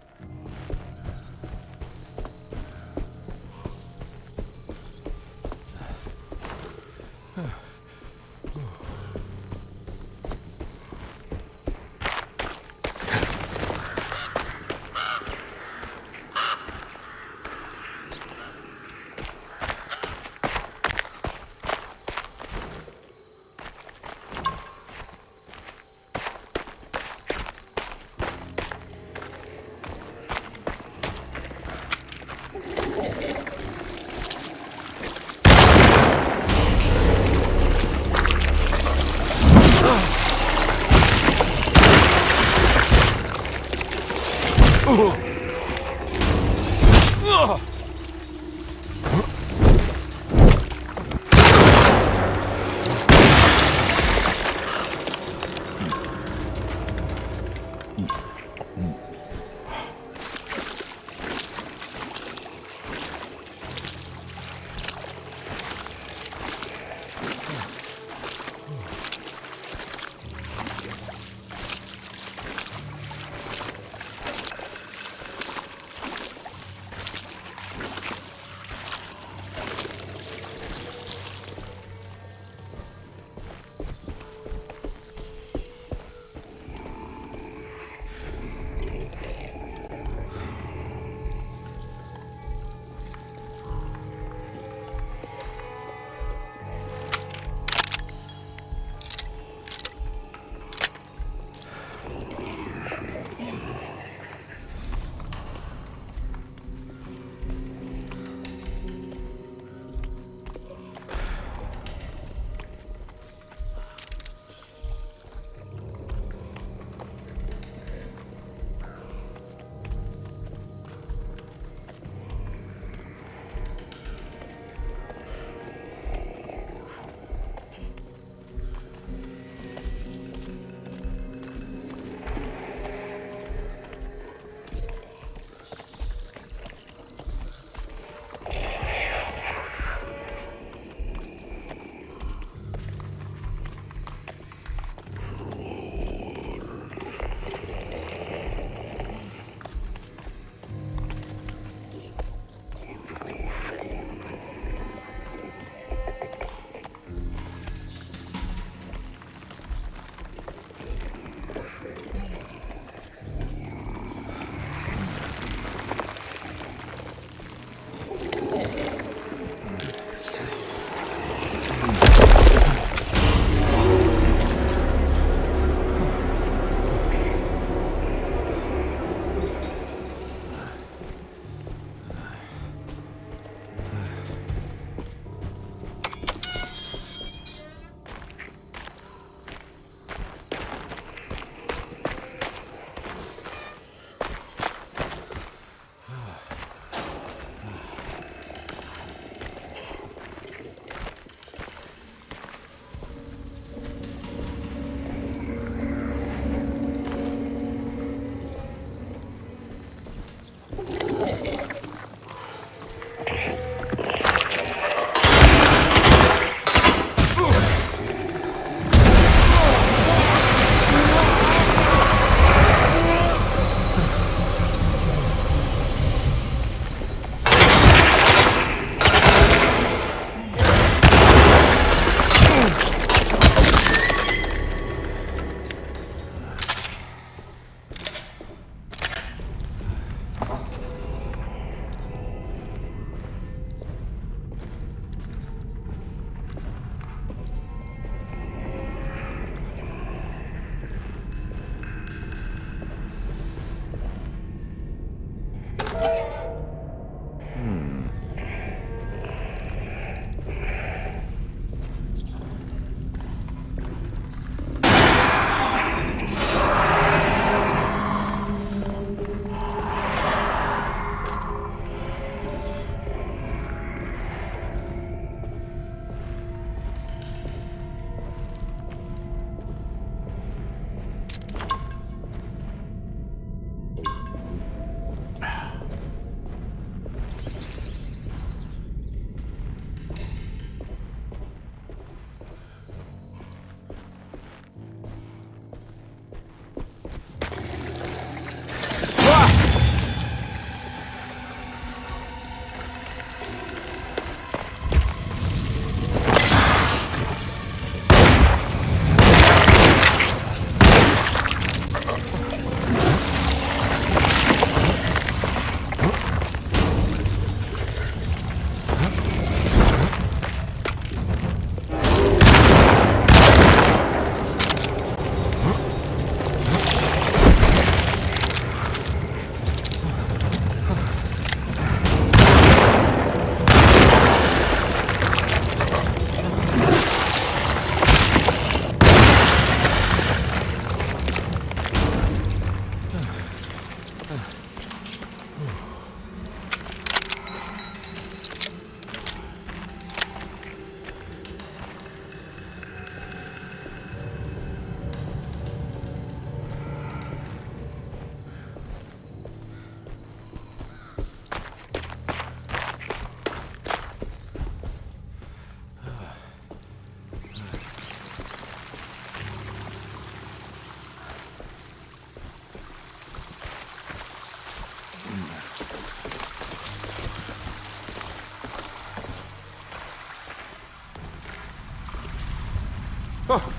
Oh.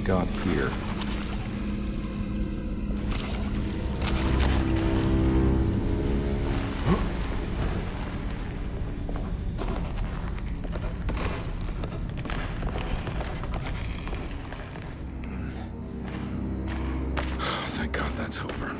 Got here. Thank God that's over.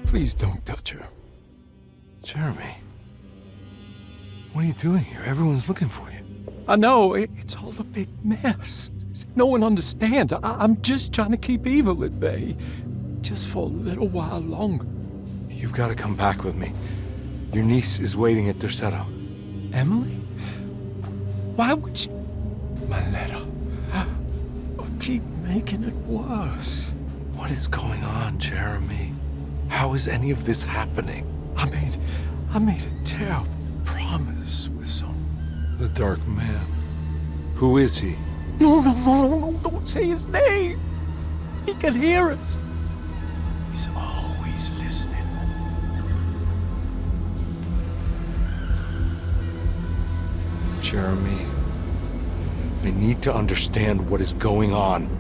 Please don't touch her. Jeremy. What are you doing here? Everyone's looking for you. I know, it's all a big mess. No one understands. I'm just trying to keep evil at bay. Just for a little while longer. You've got to come back with me. Your niece is waiting at Derceto. Emily? Why would you... My letter. Keep making it worse. What is going on, Jeremy? How is any of this happening? I made a terrible promise with someone. The Dark Man. Who is he? No, don't say his name. He can hear us. He's always listening. Jeremy, I need to understand what is going on.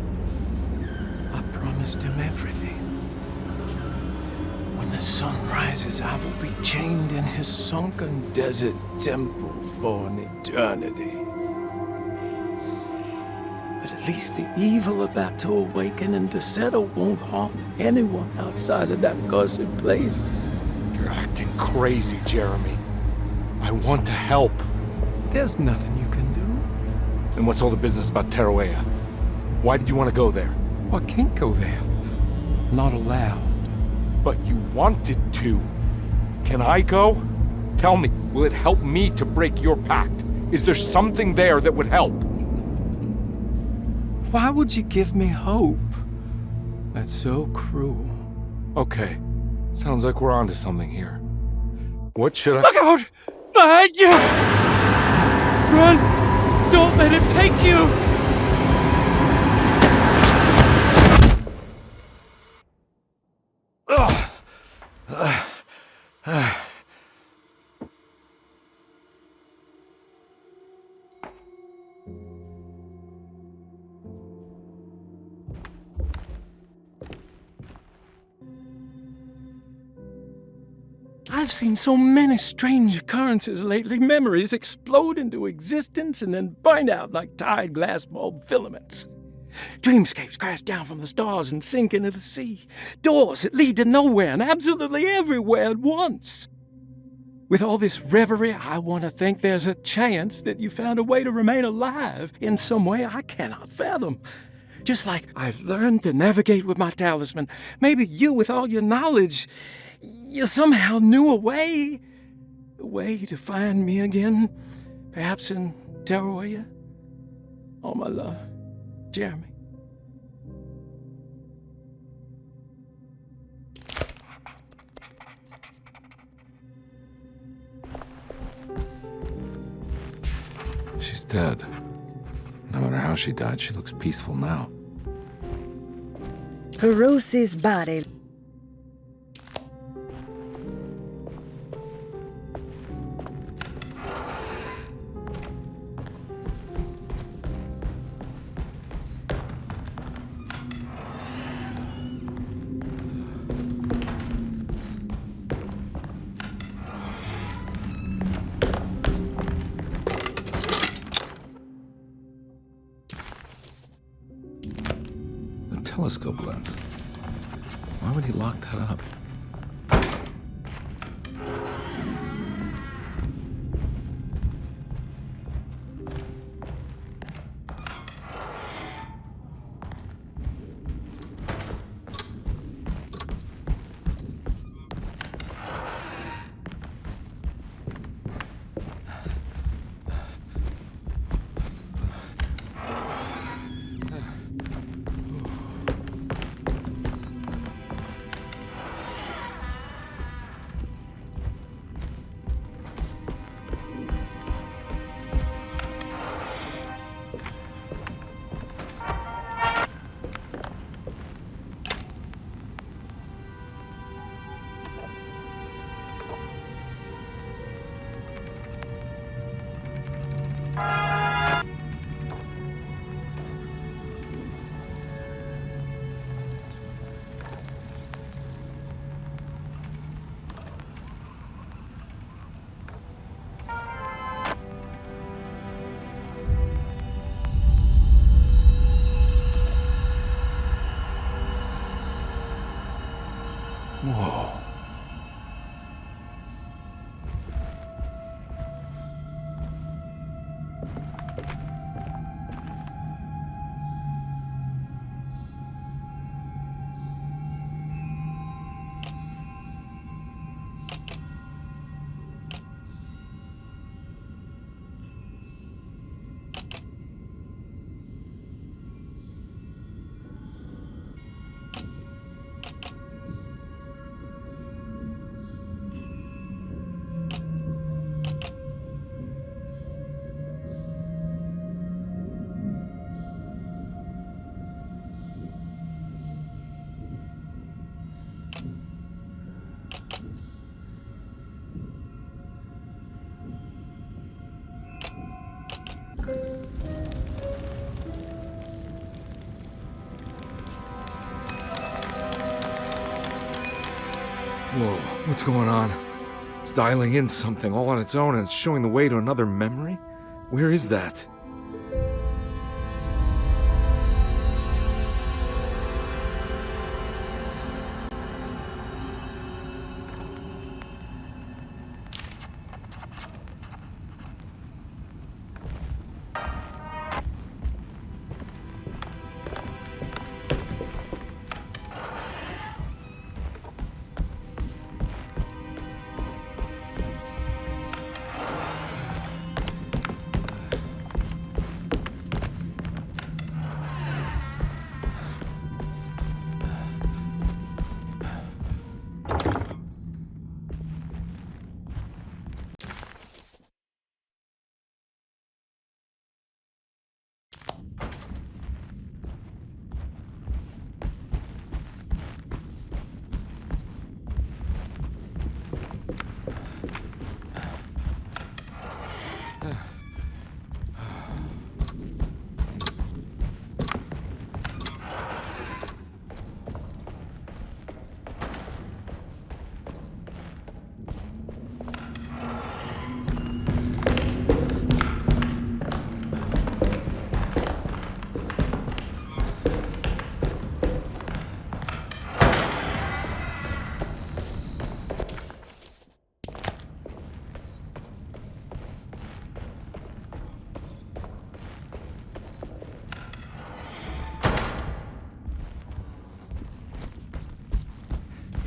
I promised him everything. When the sun rises, I will be chained in his sunken desert temple for an eternity. But at least the evil about to awaken in Derceto won't harm anyone outside of that cursed place. You're acting crazy, Jeremy. I want to help. There's nothing you can do. Then what's all the business about Teruea? Why did you want to go there? I can't go there. Not allowed. But you wanted to. Can I go? Tell me, will it help me to break your pact? Is there something there that would help? Why would you give me hope? That's so cruel. Okay, sounds like we're onto something here. What should I— Look out! Behind you! Run! Don't let it take you! I've seen so many strange occurrences lately. Memories explode into existence and then burn out like tired glass bulb filaments. Dreamscapes crash down from the stars and sink into the sea. Doors that lead to nowhere and absolutely everywhere at once. With all this reverie, I want to think there's a chance that you found a way to remain alive in some way I cannot fathom. Just like I've learned to navigate with my talisman, maybe you, with all your knowledge, you somehow knew a way to find me again, perhaps in Terroria. All my love, Jeremy. She's dead. No matter how she died, she looks peaceful now. Hirosi's body. Telescope lens. Why would he lock that up? Whoa. Whoa, what's going on? It's dialing in something all on its own and it's showing the way to another memory? Where is that?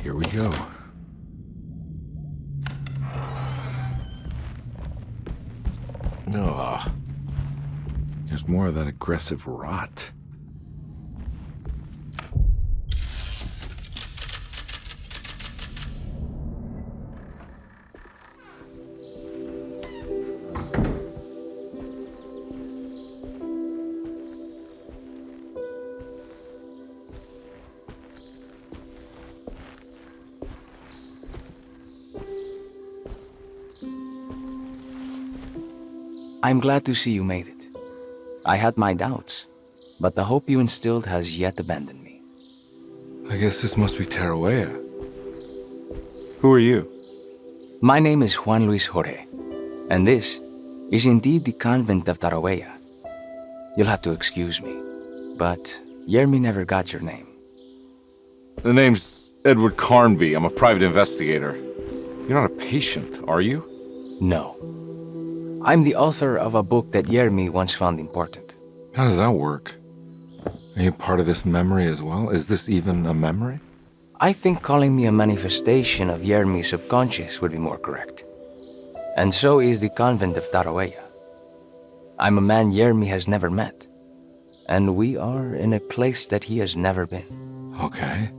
Here we go. Ugh. There's more of that aggressive rot. I'm glad to see you made it. I had my doubts, but the hope you instilled has yet abandoned me. I guess this must be Tarawea. Who are you? My name is Juan Luis Jorge, and this is indeed the convent of Tarawea. You'll have to excuse me, but Jeremy never got your name. The name's Edward Carnby. I'm a private investigator. You're not a patient, are you? No. I'm the author of a book that Jeremy once found important. How does that work? Are you part of this memory as well? Is this even a memory? I think calling me a manifestation of Jeremy's subconscious would be more correct. And so is the convent of Tarawea. I'm a man Jeremy has never met, and we are in a place that he has never been. Okay.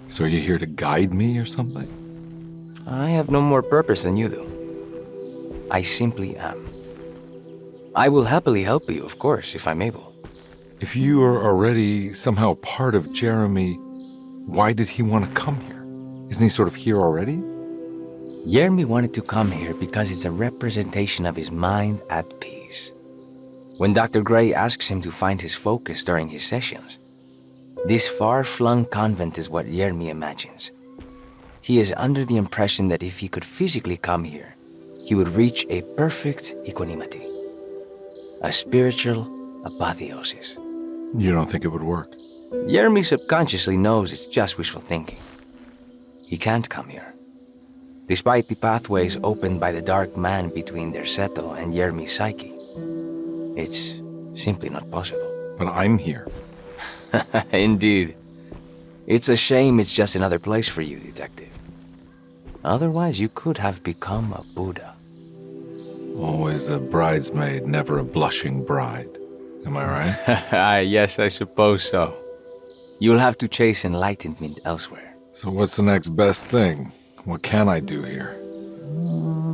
So are you here to guide me or something? I have no more purpose than you do. I simply am. I will happily help you, of course, if I'm able. If you are already somehow part of Jeremy, why did he want to come here? Isn't he sort of here already? Jeremy wanted to come here because it's a representation of his mind at peace. When Dr. Gray asks him to find his focus during his sessions, this far-flung convent is what Jeremy imagines. He is under the impression that if he could physically come here, he would reach a perfect equanimity, a spiritual apotheosis. You don't think it would work? Jeremy subconsciously knows it's just wishful thinking. He can't come here. Despite the pathways opened by the dark man between Derceto and Jeremy's psyche, it's simply not possible. But I'm here. Indeed. It's a shame it's just another place for you, Detective. Otherwise, you could have become a Buddha. Always a bridesmaid, never a blushing bride. Am I right? Yes, I suppose so. You'll have to chase enlightenment elsewhere. So what's the next best thing? What can I do here?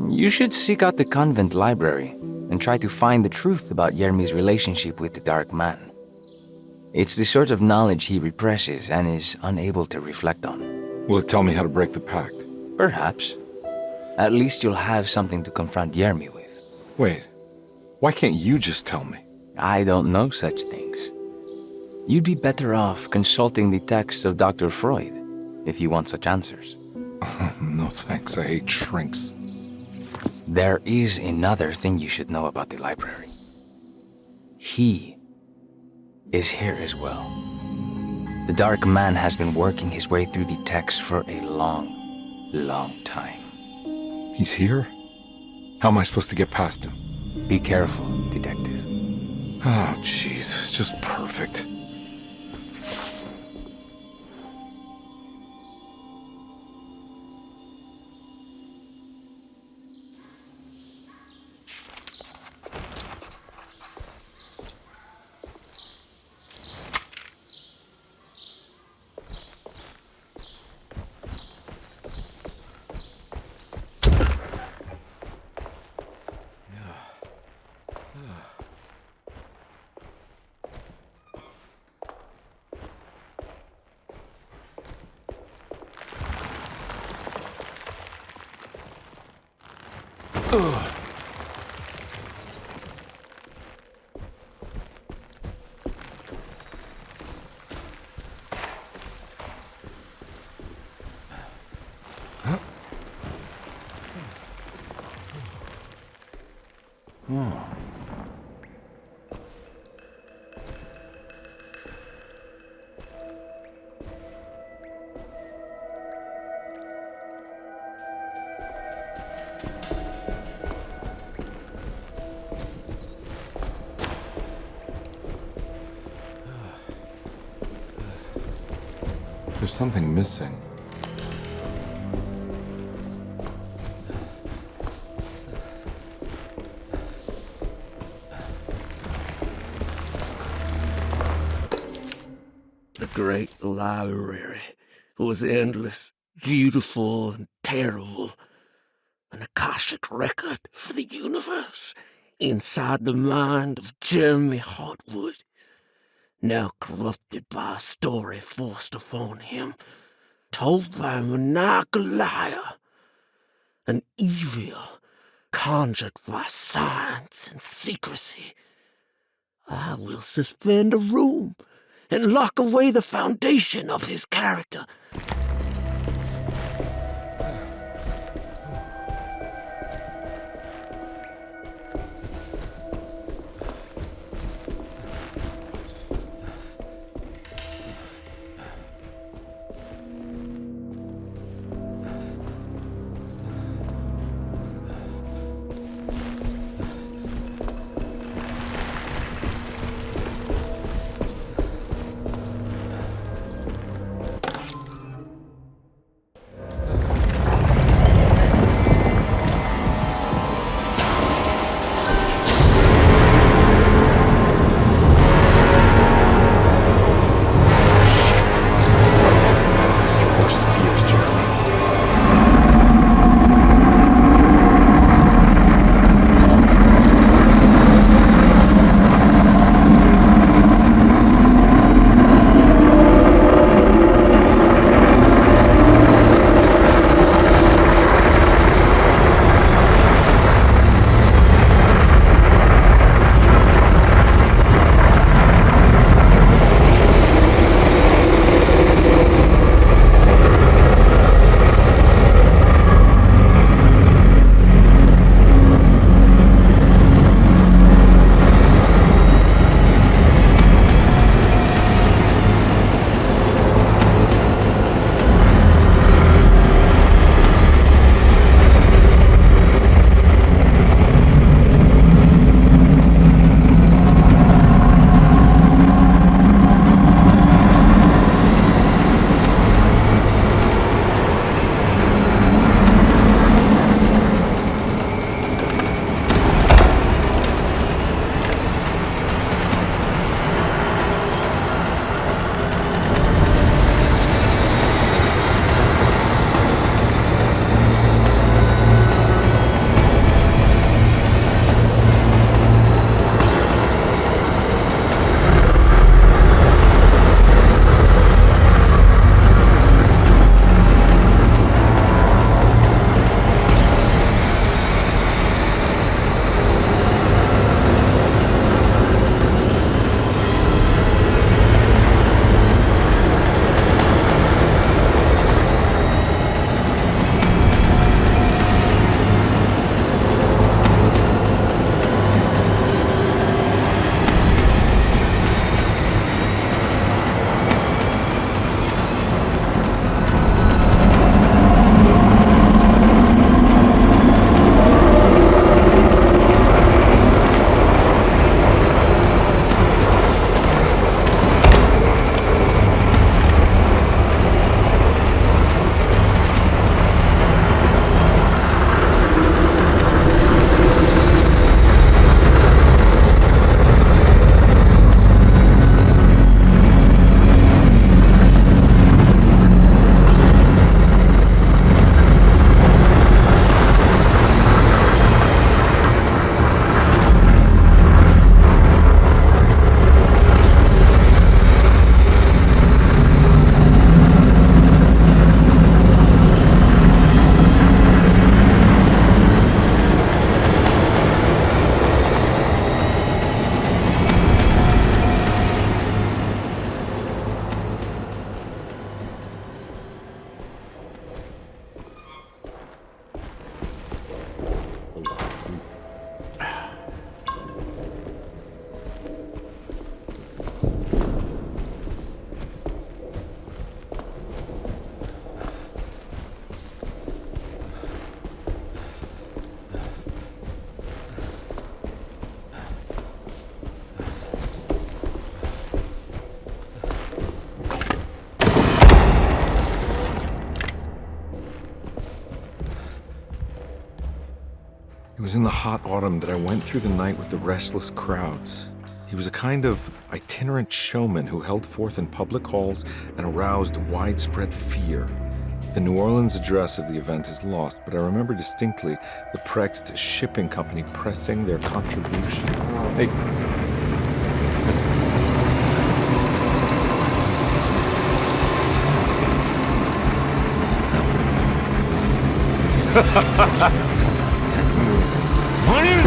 You should seek out the convent library and try to find the truth about Jeremy's relationship with the Dark Man. It's the sort of knowledge he represses and is unable to reflect on. Will it tell me how to break the pact? Perhaps. At least you'll have something to confront Jeremy with. Wait, why can't you just tell me? I don't know such things. You'd be better off consulting the texts of Dr. Freud if you want such answers. No thanks, I hate shrinks. There is another thing you should know about the library. He is here as well. The Dark Man has been working his way through the text for a long time. He's here? How am I supposed to get past him? Be careful, Detective. Oh, jeez, just perfect. Oh. There's something missing. The great library was endless, beautiful, and terrible. An Akashic record for the universe inside the mind of Jeremy Hartwood, now corrupted by a story forced upon him, told by a maniacal liar, an evil conjured by science and secrecy. I will suspend a room and lock away the foundation of his character. was in the hot autumn that I went through the night with the restless crowds. He was a kind of itinerant showman who held forth in public halls and aroused widespread fear. The New Orleans address of the event is lost, but I remember distinctly the Prext Shipping Company pressing their contribution. Hey. My name is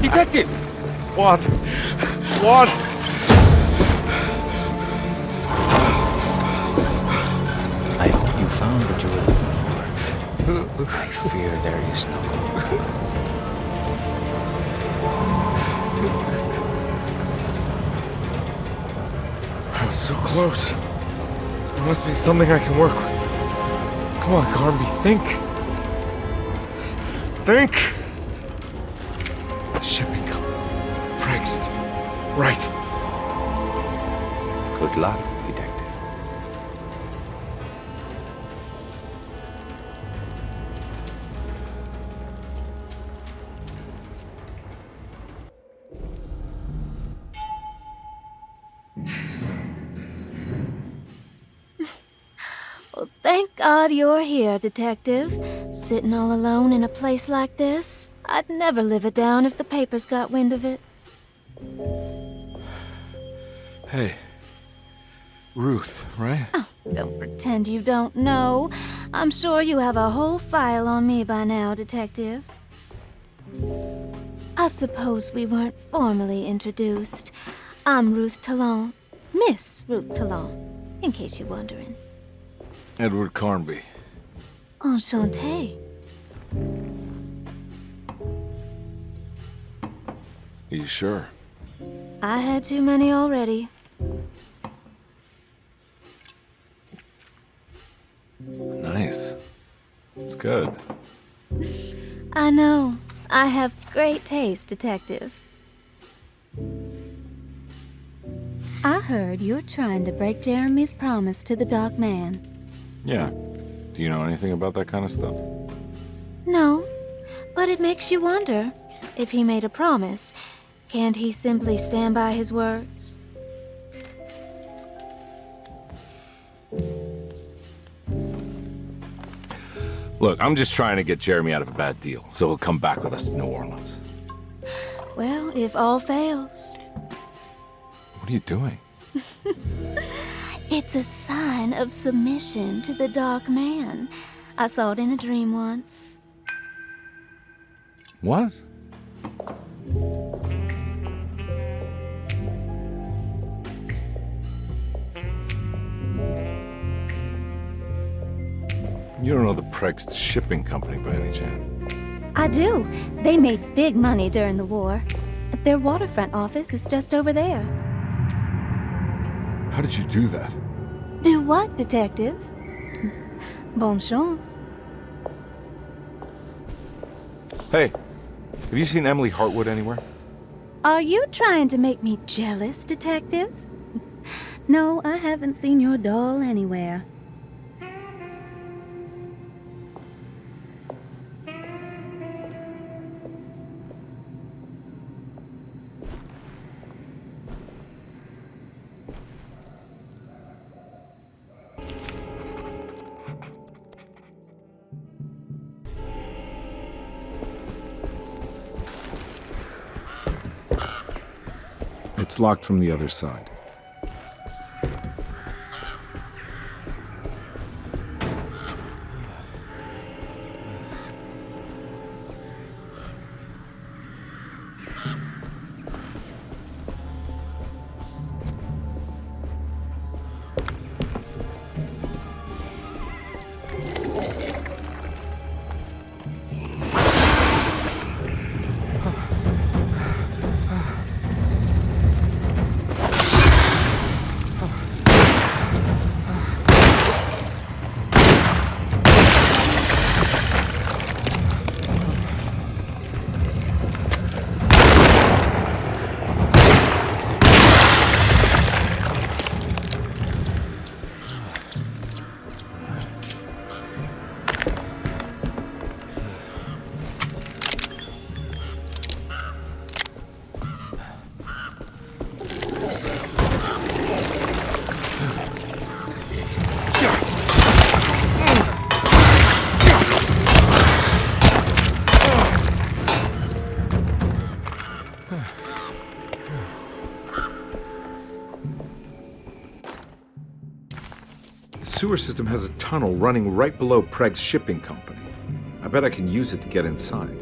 Detective! What? What? I hope you found what you were looking for. I fear there is no hope. I was so close. There must be something I can work with. Come on, Carnby, think. Think. Shipping company. Prext. Right. Good luck, detective. Well, thank God you're here, Detective. Sitting all alone in a place like this? I'd never live it down if the papers got wind of it. Hey. Ruth, right? Oh, don't pretend you don't know. I'm sure you have a whole file on me by now, Detective. I suppose we weren't formally introduced. I'm Ruth Talon. Miss Ruth Talon, in case you're wondering. Edward Carnby. Enchanté. Are you sure? I had too many already. Nice. It's good. I know. I have great taste, Detective. I heard you're trying to break Jeremy's promise to the Dark Man. Yeah. Do you know anything about that kind of stuff? No, but it makes you wonder. If he made a promise, can't he simply stand by his words? Look, I'm just trying to get Jeremy out of a bad deal, so he'll come back with us to New Orleans. Well, if all fails. What are you doing? It's a sign of submission to the Dark Man. I saw it in a dream once. What? You don't know the Prext Shipping Company by any chance? I do. They made big money during the war. Their waterfront office is just over there. How did you do that? Do what, Detective? Bonne chance. Hey, have you seen Emily Hartwood anywhere? Are you trying to make me jealous, Detective? No, I haven't seen your doll anywhere. It's locked from the other side. sewer system has a tunnel running right below Preg's shipping company. I bet I can use it to get inside.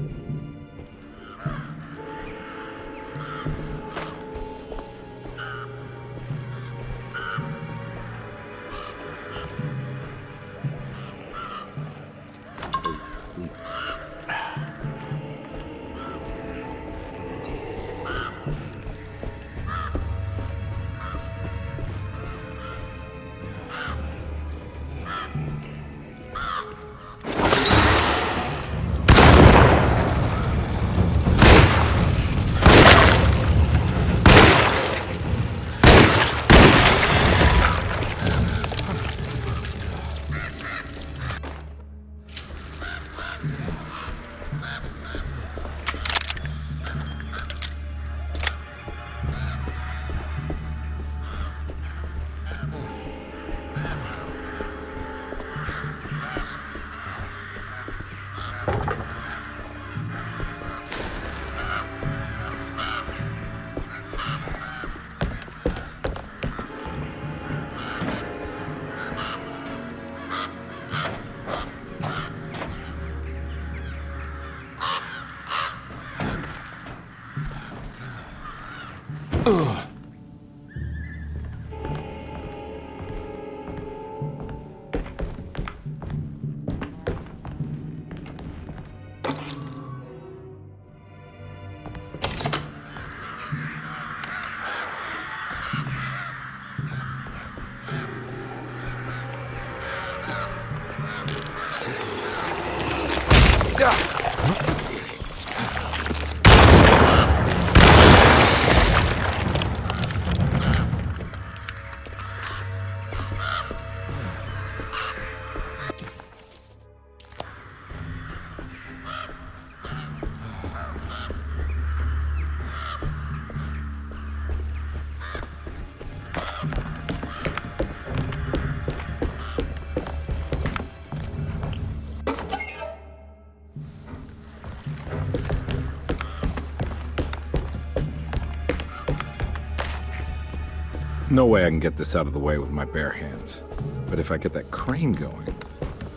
No way I can get this out of the way with my bare hands. But if I get that crane going,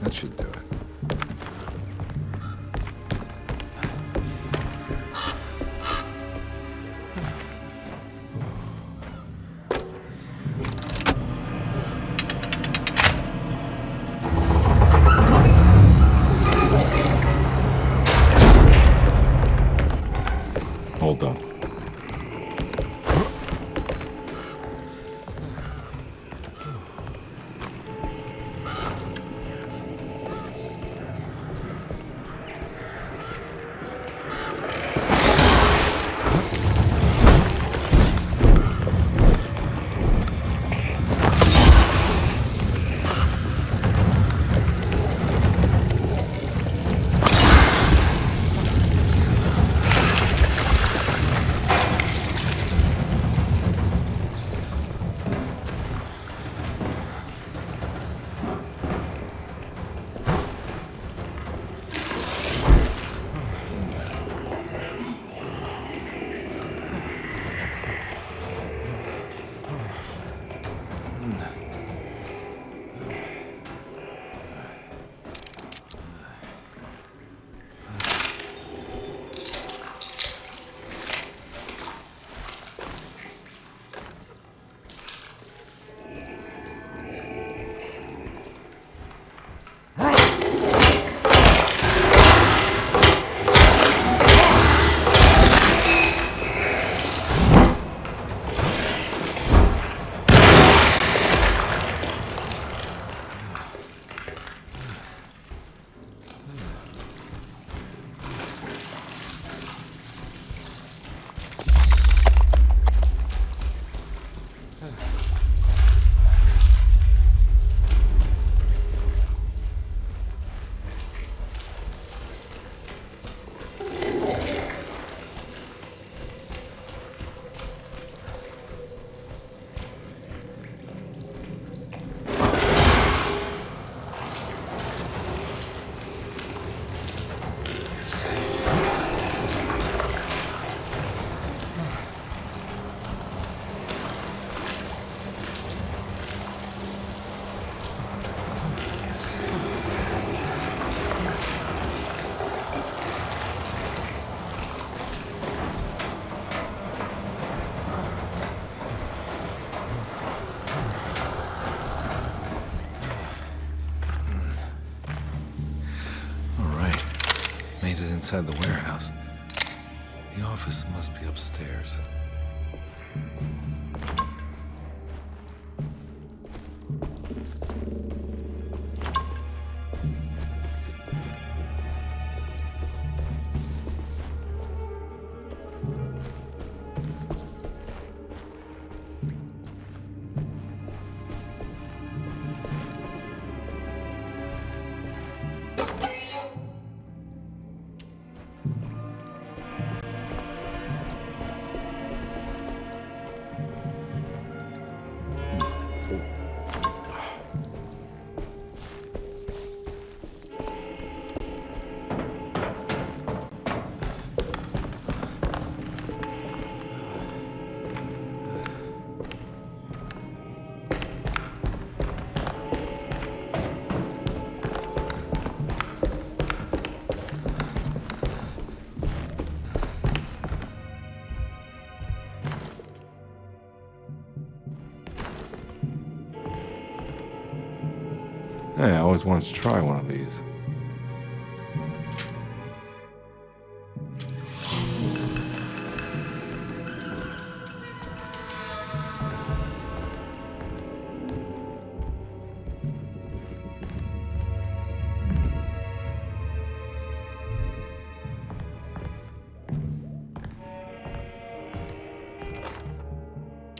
that should do it. Hold on. inside the warehouse. The office must be upstairs. Hey, I always wanted to try one of these.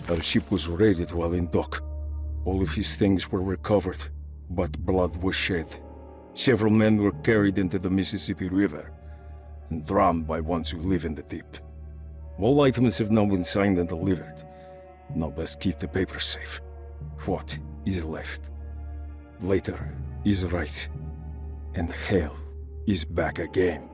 Our ship was raided while in dock. All of his things were recovered, but blood was shed. Several men were carried into the Mississippi River and drowned by ones who live in the deep. All items have now been signed and delivered. Now best keep the papers safe. What is left? Later is right, and hell is back again.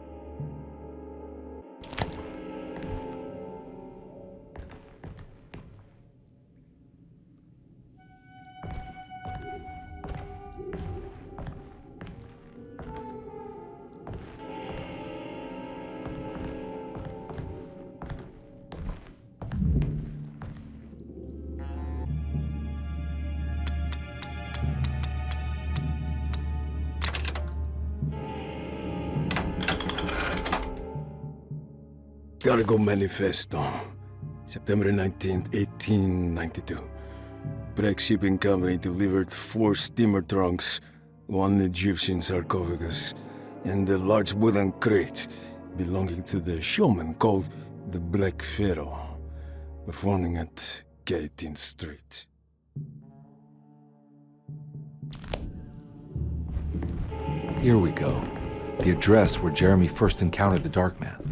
Cargo Manifesto, September 19th, 1892. Break Shipping Company delivered 4 steamer trunks, 1 Egyptian sarcophagus, and a large wooden crate belonging to the showman called the Black Pharaoh, performing at 18th Street. Here we go. The address where Jeremy first encountered the Dark Man.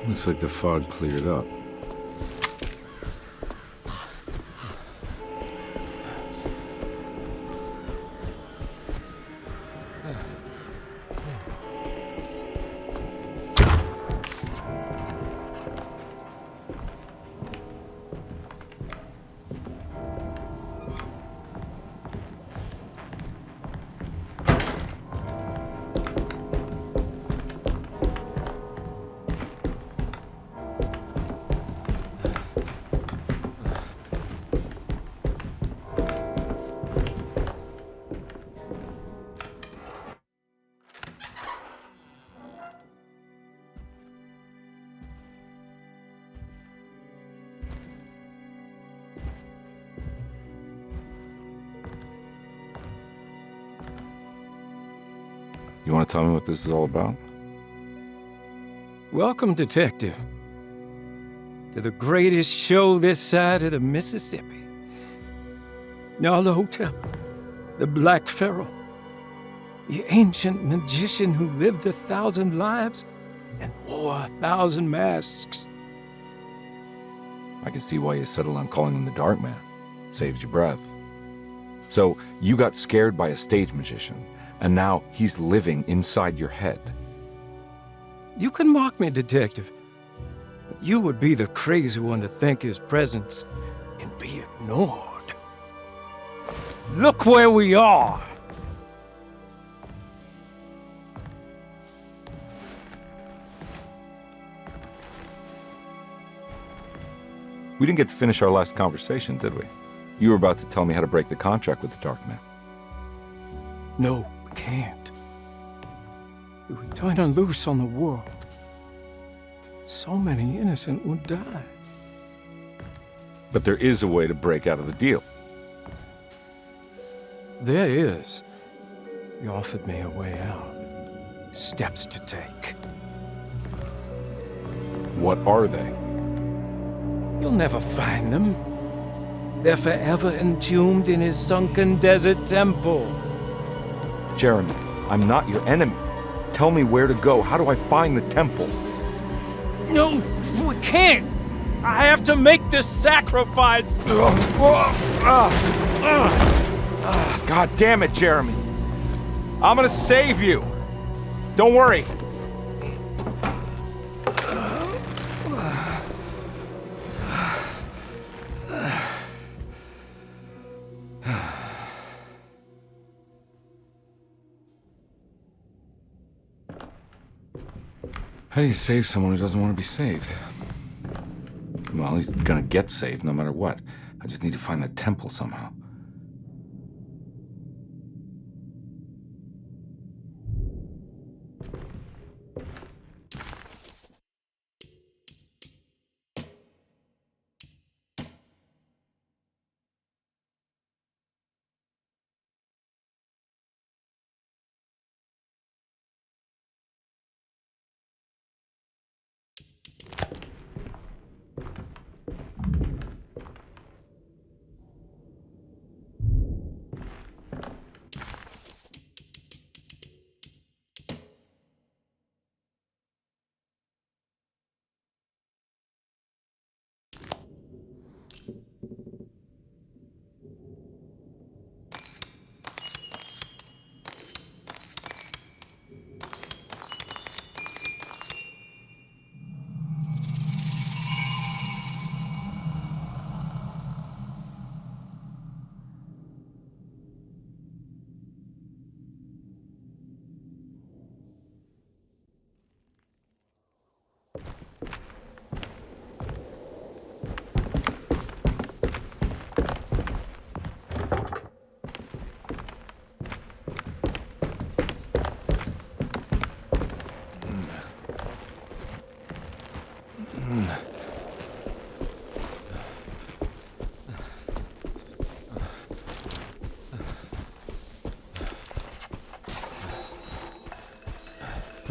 Looks like the fog cleared up. You want to tell me what this is all about? Welcome, Detective, to the greatest show this side of the Mississippi. Nyarlathotep, the Black Pharaoh, the ancient magician who lived 1,000 lives and wore 1,000 masks. I can see why you settled on calling him the Dark Man. Saves your breath. So, you got scared by a stage magician, and now he's living inside your head. You can mock me, Detective, but you would be the crazy one to think his presence can be ignored. Look where we are! We didn't get to finish our last conversation, did we? You were about to tell me how to break the contract with the Dark Man. No, we can't. If we turn her loose on the world, so many innocent would die. But there is a way to break out of the deal. There is. You offered me a way out. Steps to take. What are they? You'll never find them. They're forever entombed in his sunken desert temple. Jeremy, I'm not your enemy. Tell me where to go. How do I find the temple? No, we can't. I have to make this sacrifice. God damn it, Jeremy. I'm gonna save you. Don't worry. How do you save someone who doesn't want to be saved? Well, he's gonna get saved no matter what. I just need to find the temple somehow.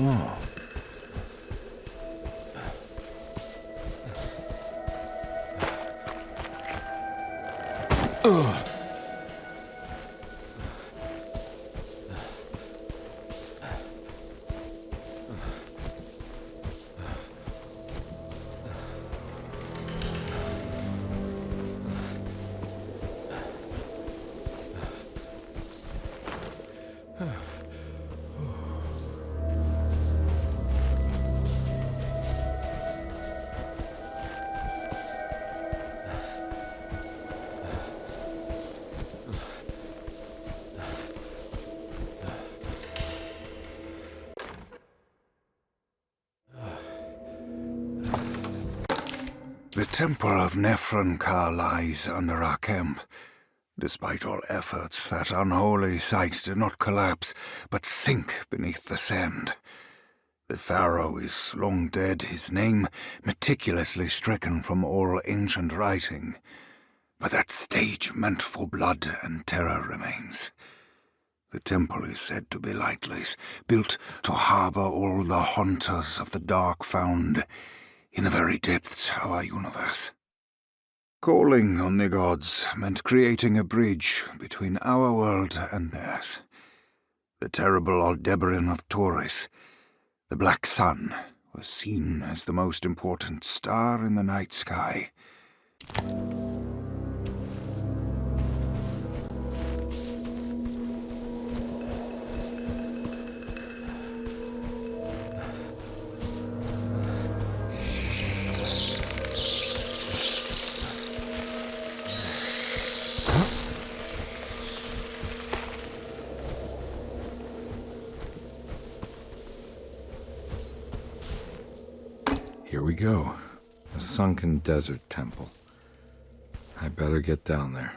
Oh. Ugh. The temple of Nephron-Ka lies under our camp. Despite all efforts, that unholy site did not collapse, but sink beneath the sand. The pharaoh is long dead, his name meticulously stricken from all ancient writing. But that stage meant for blood and terror remains. The temple is said to be lightless, built to harbor all the haunters of the dark found in the very depths of our universe. Calling on the gods meant creating a bridge between our world and theirs. The terrible Aldebaran of Taurus, the Black Sun, was seen as the most important star in the night sky. Here we go. A sunken desert temple. I better get down there.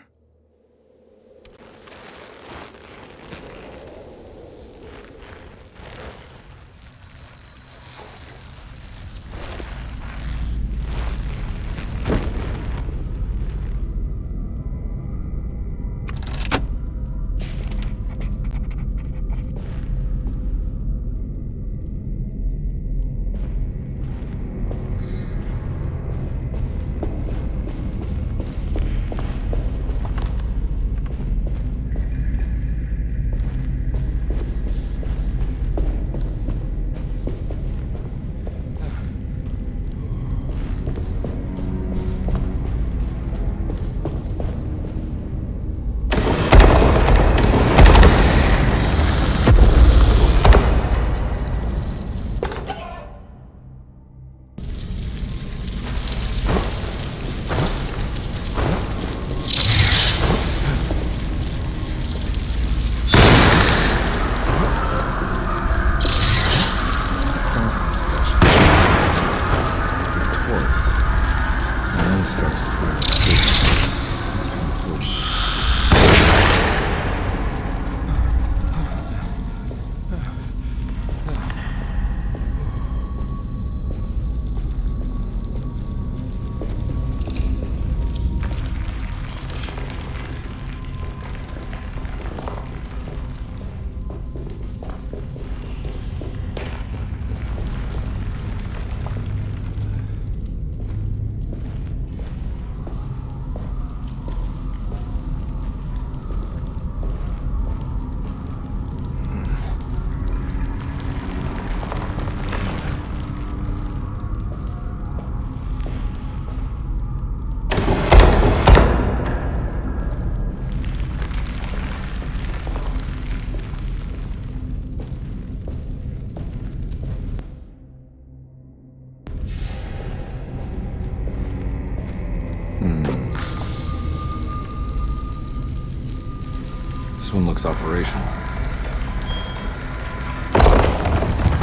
This one looks operational.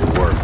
Good work.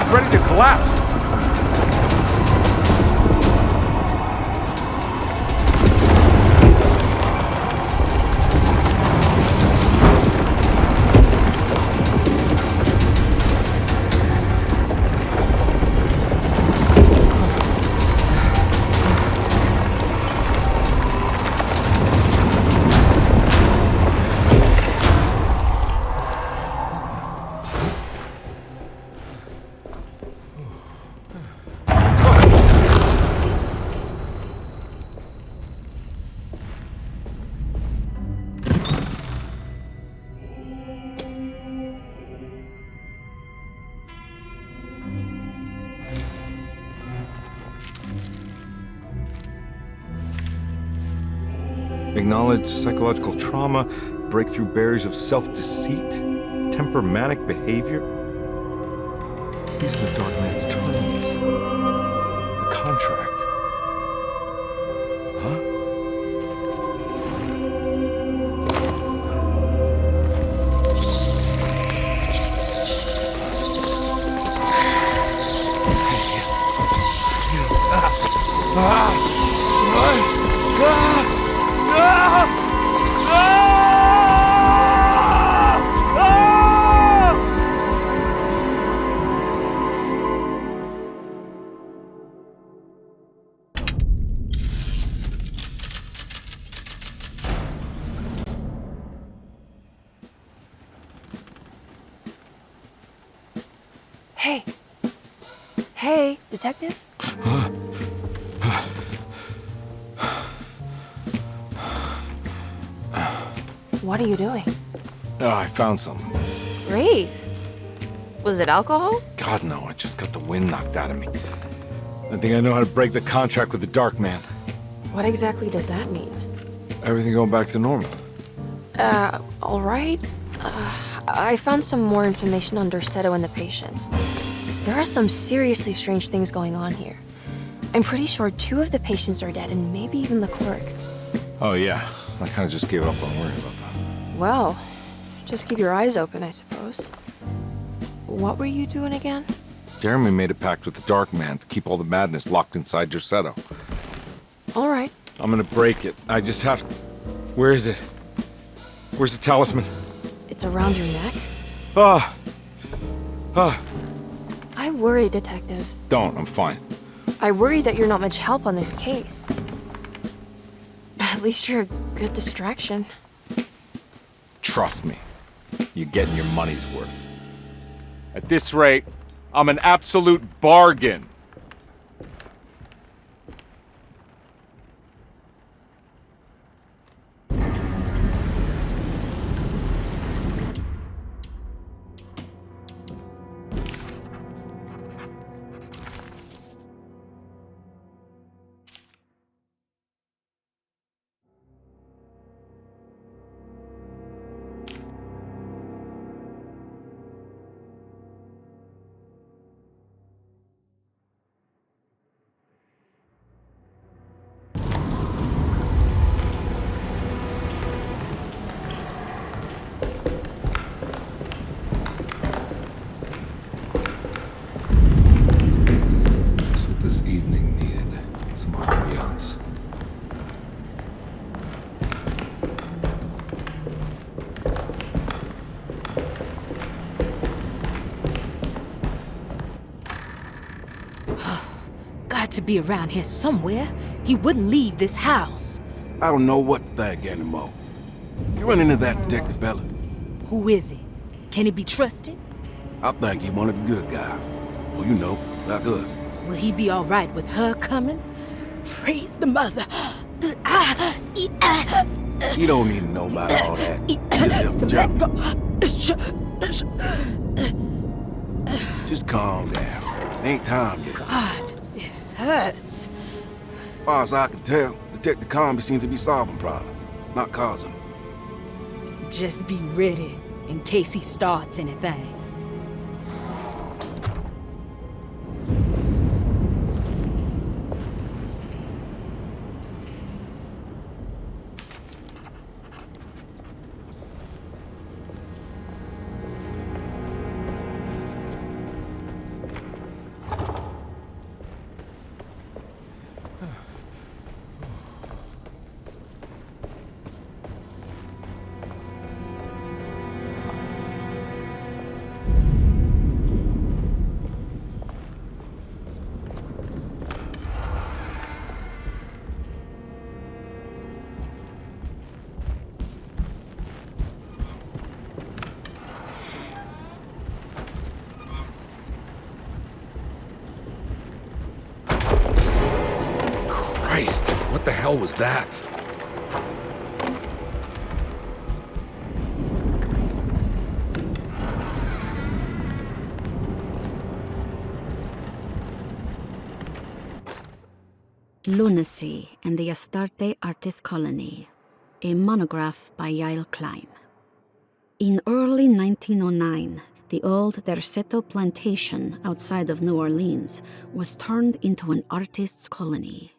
was ready to collapse. Acknowledge psychological trauma, break through barriers of self-deceit, temperamental behavior. These are the Dark Man's terms. The contract. Huh? Hey. Hey, detective? What are you doing? Oh, I found something. Great. Was it alcohol? God, no, I just got the wind knocked out of me. I think I know how to break the contract with the Dark Man. What exactly does that mean? Everything going back to normal. All right. I found some more information on Derceto and the patients. There are some seriously strange things going on here. I'm pretty sure 2 of the patients are dead, and maybe even the clerk. Oh, yeah. I kind of just gave up on worrying about that. Well, just keep your eyes open, I suppose. What were you doing again? Jeremy made a pact with the Dark Man to keep all the madness locked inside Derceto. All right. I'm gonna break it. I just have to... Where is it? Where's the talisman? It's around your neck? I worry, Detective. Don't, I'm fine. I worry that you're not much help on this case. At least you're a good distraction. Trust me. You're getting your money's worth. At this rate, I'm an absolute bargain. Got to be around here somewhere. He wouldn't leave this house. I don't know what to think anymore. You run into that detective fella? Who is he? Can he be trusted? I think he one of the good guys. Well, you know, like us. Will he be all right with her coming? Praise the mother. You don't need to know about all that. Just calm down. Ain't time yet. God, it hurts. As far as I can tell, Detective Carnby seems to be solving problems, not causing them. Just be ready in case he starts anything. the hell was that? Lunacy and the Astarte Artist Colony, a monograph by Yael Klein. In early 1909, the old Derceto plantation outside of New Orleans was turned into an artist's colony.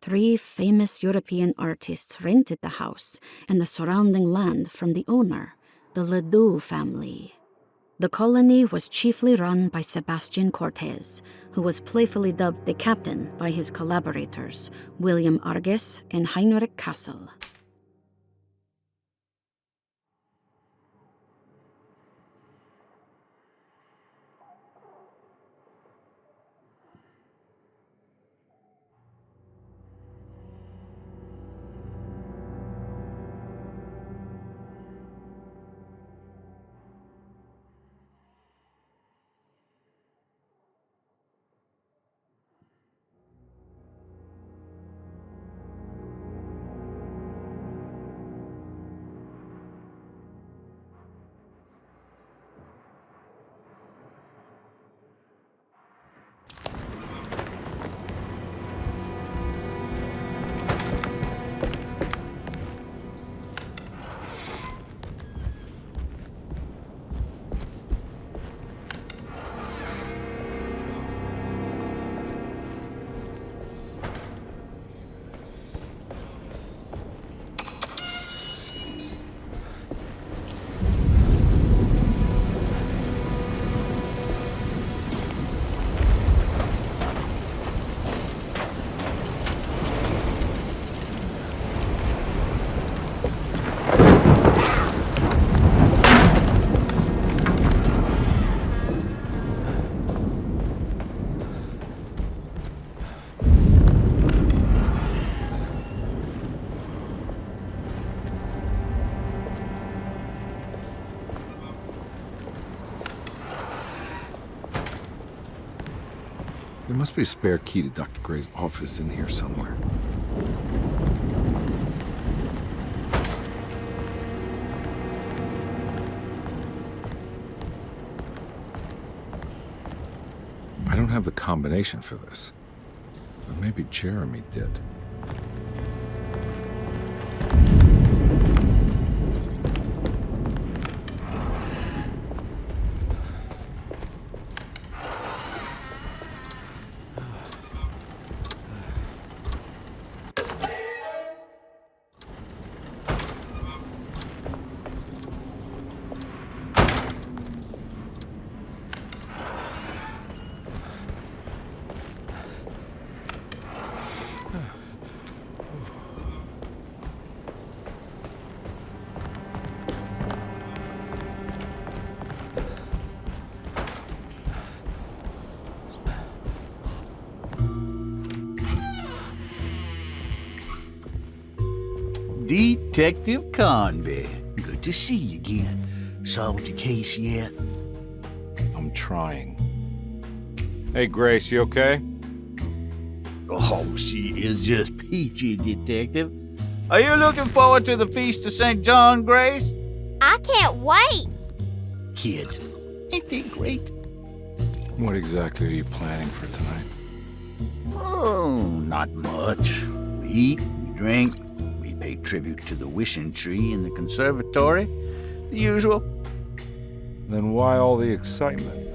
3 famous European artists rented the house and the surrounding land from the owner, the Ledoux family. The colony was chiefly run by Sebastian Cortez, who was playfully dubbed the captain by his collaborators, William Arges and Heinrich Kassel. There must be a spare key to Dr. Gray's office in here somewhere. I don't have the combination for this, but maybe Jeremy did. Detective Carnby. Good to see you again. Solved your case yet? I'm trying. Hey, Grace, you okay? Oh, she is just peachy, Detective. Are you looking forward to the Feast of St. John, Grace? I can't wait. Kids, ain't they great? What exactly are you planning for tonight? Oh, not much. We eat, we drink, we pay tribute to the wishing tree in the conservatory. The usual. Then why all the excitement?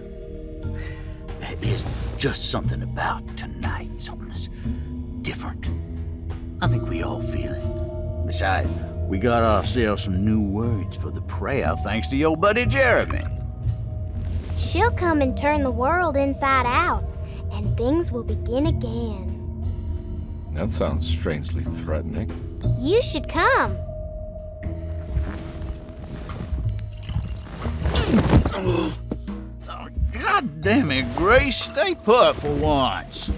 There is just something about tonight. Something's different. I think we all feel it. Besides, we got ourselves some new words for the prayer thanks to your buddy Jeremy. She'll come and turn the world inside out, and things will begin again. That sounds strangely threatening. You should come. God damn it, Grace. Stay put for once.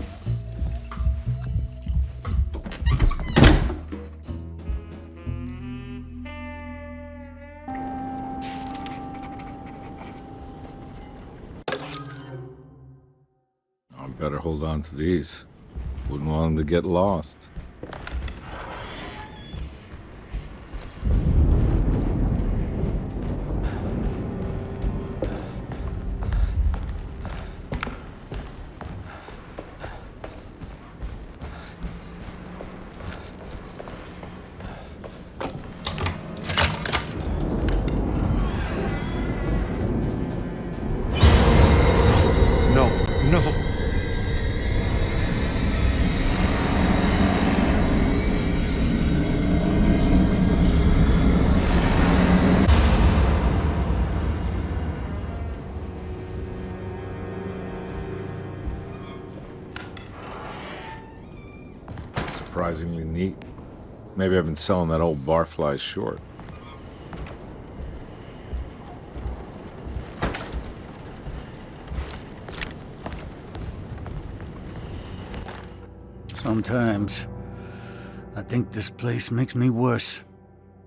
I better hold on to these. Wouldn't want them to get lost. surprisingly neat. Maybe I've been selling that old barfly short. Sometimes I think this place makes me worse.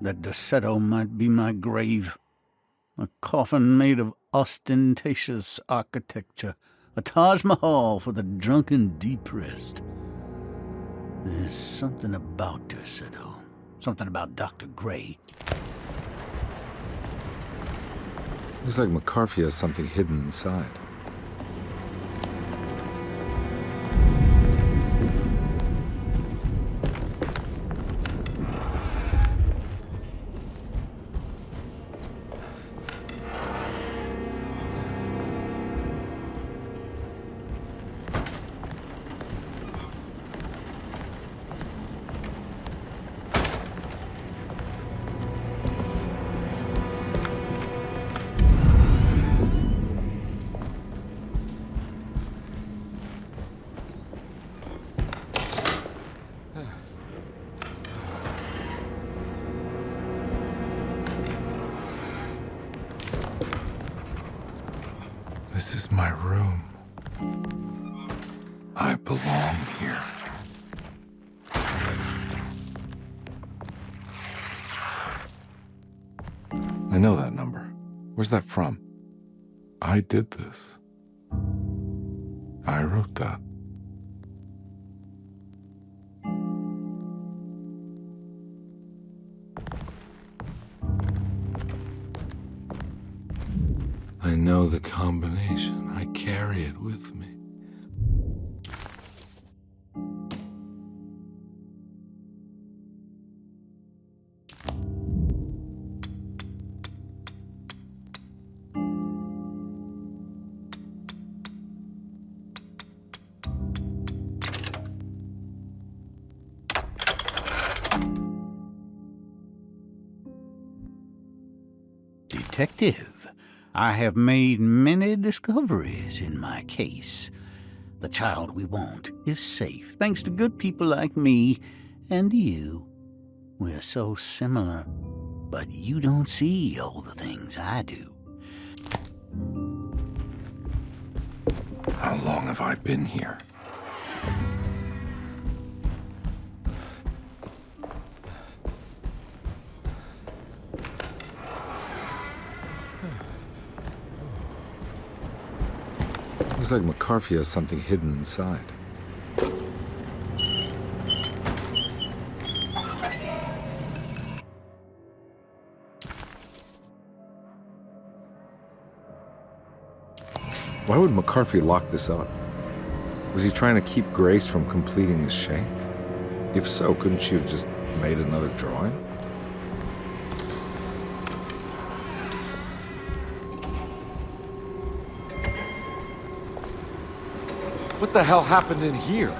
That Derceto might be my grave. A coffin made of ostentatious architecture. A Taj Mahal for the drunken depressed. There's something about Derceto. Something about Dr. Gray. Looks like McCarthy has something hidden inside. This is my room. I belong here. I know that number. Where's that from? I did this. I wrote that. I know the combination. I carry it with me. Detective, I have made many discoveries in my case. The child we want is safe, thanks to good people like me and you. We're so similar, but you don't see all the things I do. How long have I been here? Looks like McCarthy has something hidden inside. Why would McCarthy lock this up? Was he trying to keep Grace from completing the shape? If so, couldn't she have just made another drawing? What the hell happened in here?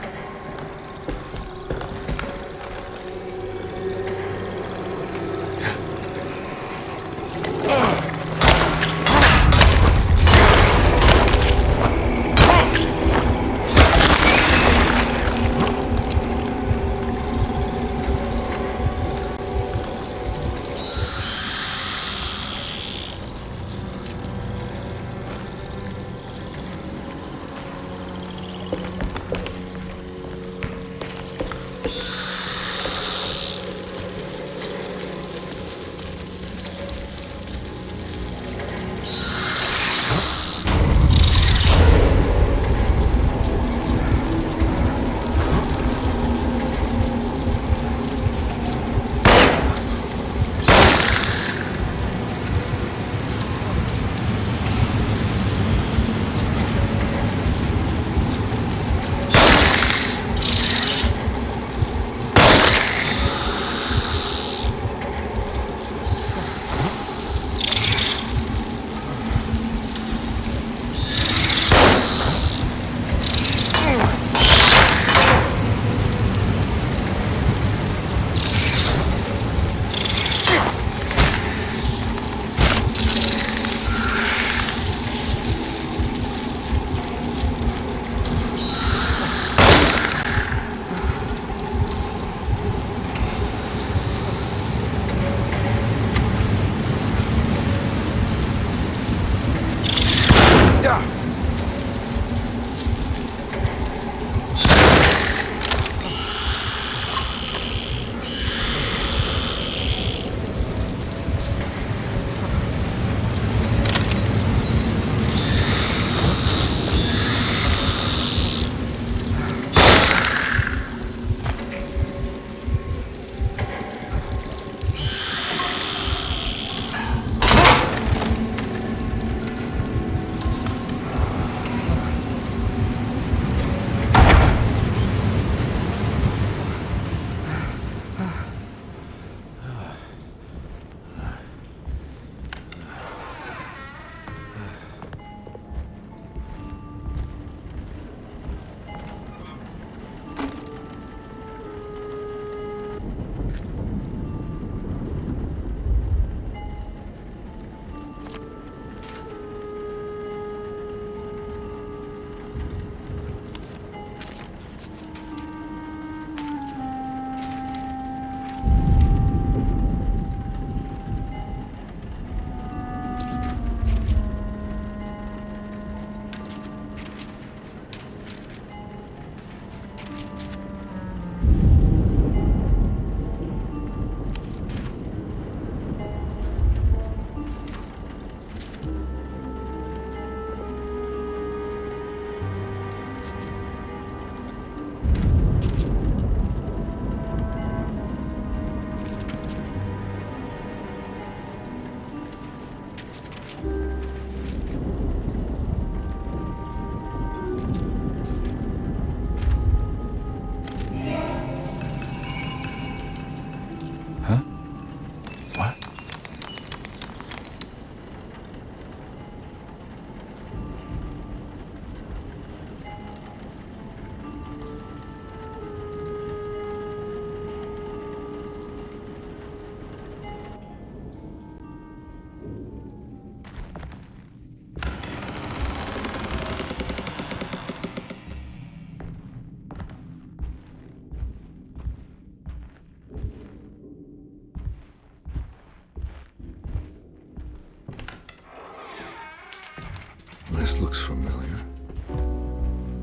This looks familiar.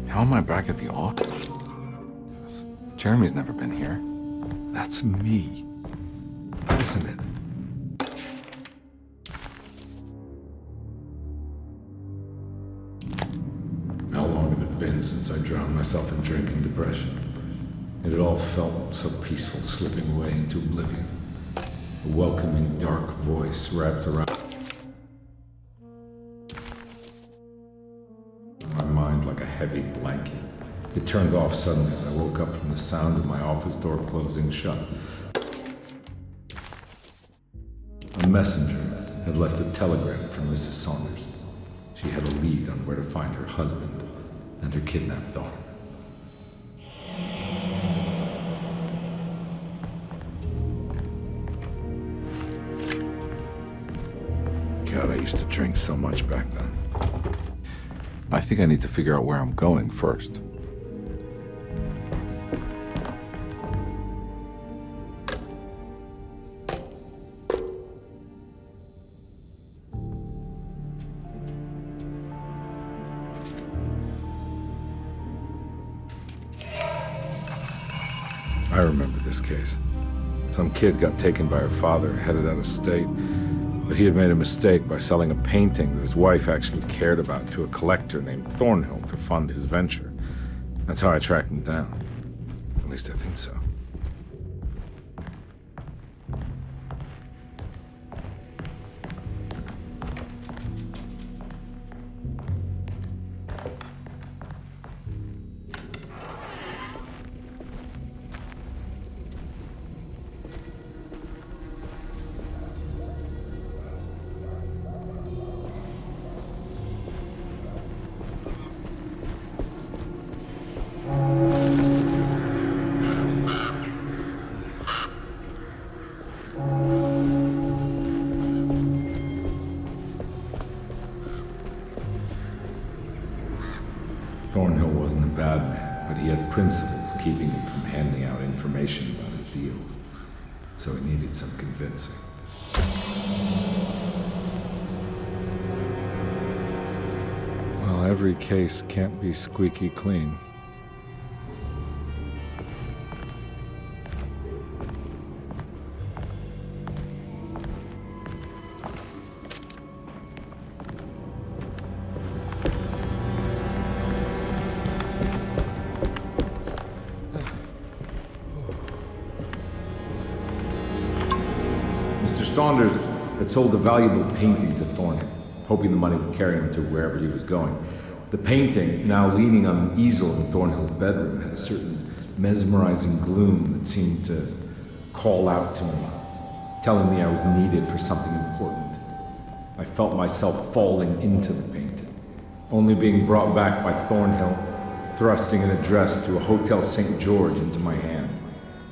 How am I back at the office? Jeremy's never been here. That's me, isn't it? How long had it been since I drowned myself in drinking depression? It had all felt so peaceful, slipping away into oblivion. A welcoming, dark voice wrapped around my mind like a heavy blanket. It turned off suddenly as I woke up from the sound of my office door closing shut. A messenger had left a telegram from Mrs. Saunders. She had a lead on where to find her husband and her kidnapped daughter. God, I used to drink so much back then. I think I need to figure out where I'm going first. I remember this case. Some kid got taken by her father, headed out of state, but he had made a mistake by selling a painting that his wife actually cared about to a collector named Thornhill to fund his venture. That's how I tracked him down. At least I think so. Thornhill wasn't a bad man, but he had principles keeping him from handing out information about his deals. So he needed some convincing. Well, every case can't be squeaky clean. Saunders had sold a valuable painting to Thornhill, hoping the money would carry him to wherever he was going. The painting, now leaning on an easel in Thornhill's bedroom, had a certain mesmerizing gloom that seemed to call out to me, telling me I was needed for something important. I felt myself falling into the painting, only being brought back by Thornhill, thrusting an address to a Hotel St. George into my hand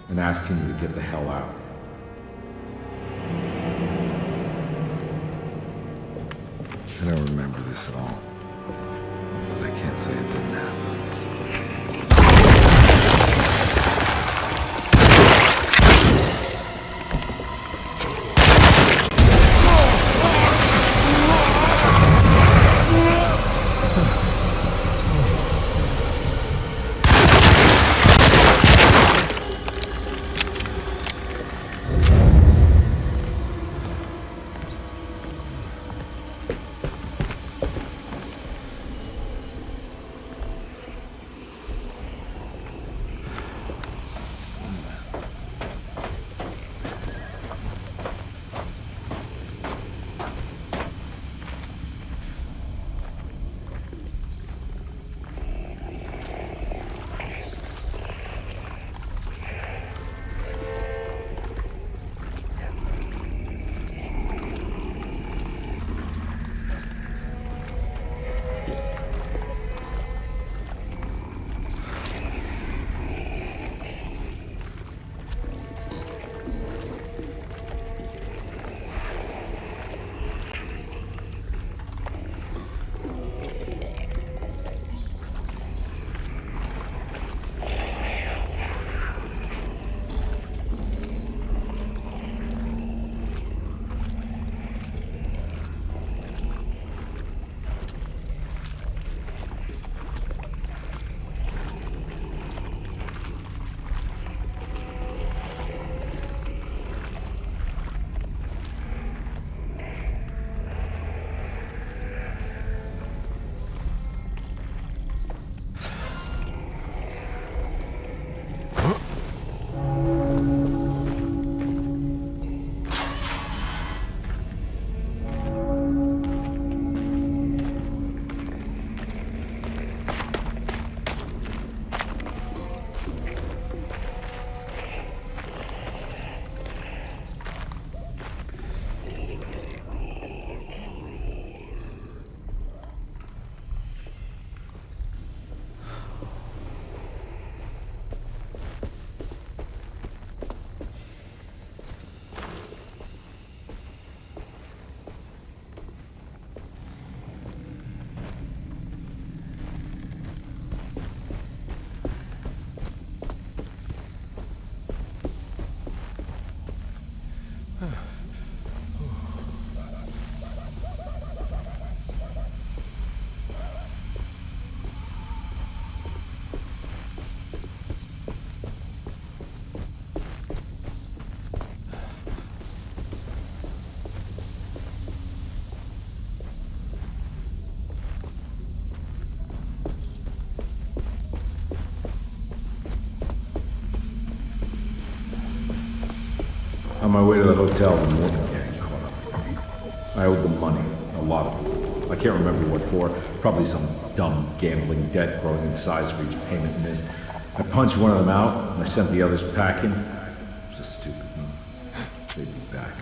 and asking me to get the hell out. I don't remember this at all, but I can't say it didn't happen. On my way to the hotel, the morning gang caught up with me. I owed them money, a lot of it. I can't remember what for. Probably some dumb gambling debt growing in size for each payment missed. I punched one of them out, and I sent the others packing. It was a stupid move. They'd be back.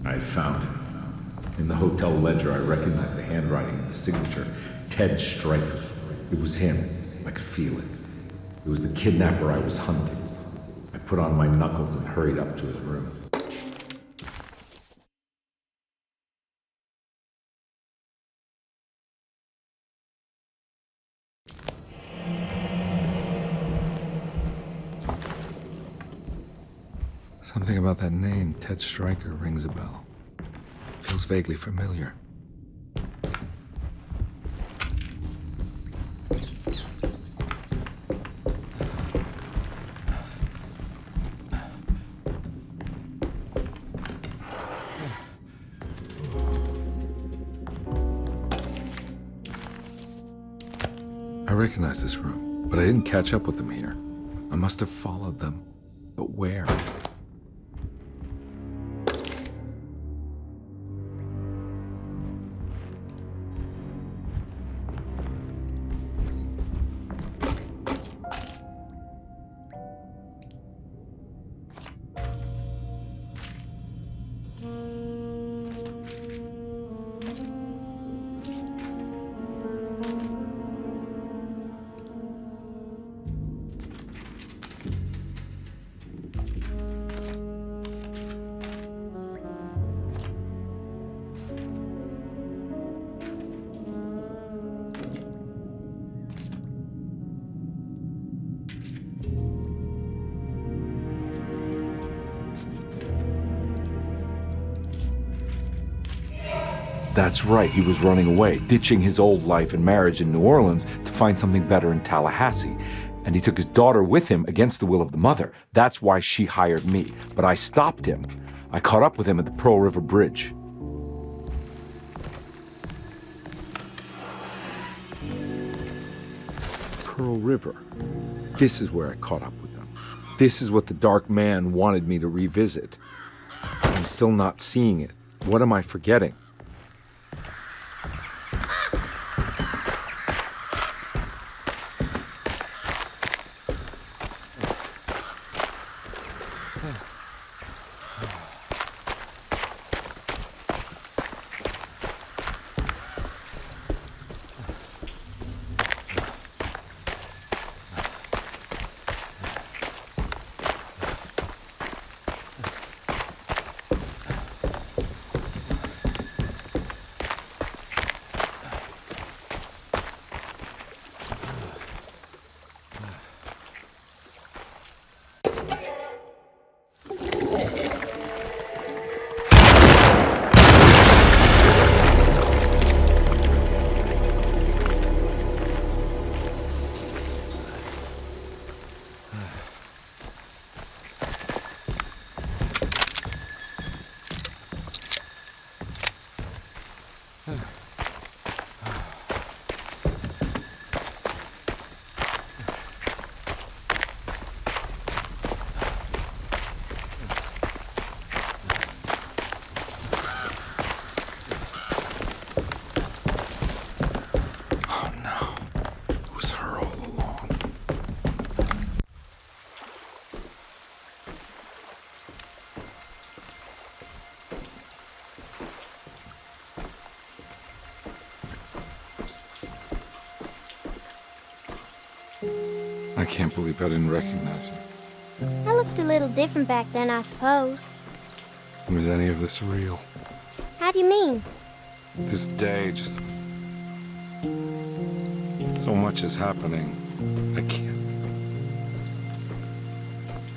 I found him. In the hotel ledger, I recognized the handwriting of the signature, Ted Stryker. It was him. I could feel it. It was the kidnapper I was hunting. I put on my knuckles and hurried up to his room. Something about that name, Ted Stryker, rings a bell. Feels vaguely familiar. I recognize this room, but I didn't catch up with them here. I must have followed them. But where? That's right, he was running away, ditching his old life and marriage in New Orleans to find something better in Tallahassee. And he took his daughter with him against the will of the mother. That's why she hired me. But I stopped him. I caught up with him at the Pearl River Bridge. Pearl River. This is where I caught up with them. This is what the Dark Man wanted me to revisit. I'm still not seeing it. What am I forgetting? I can't believe I didn't recognize you. I looked a little different back then, I suppose. Was any of this real? How do you mean? This day, just... so much is happening. I can't...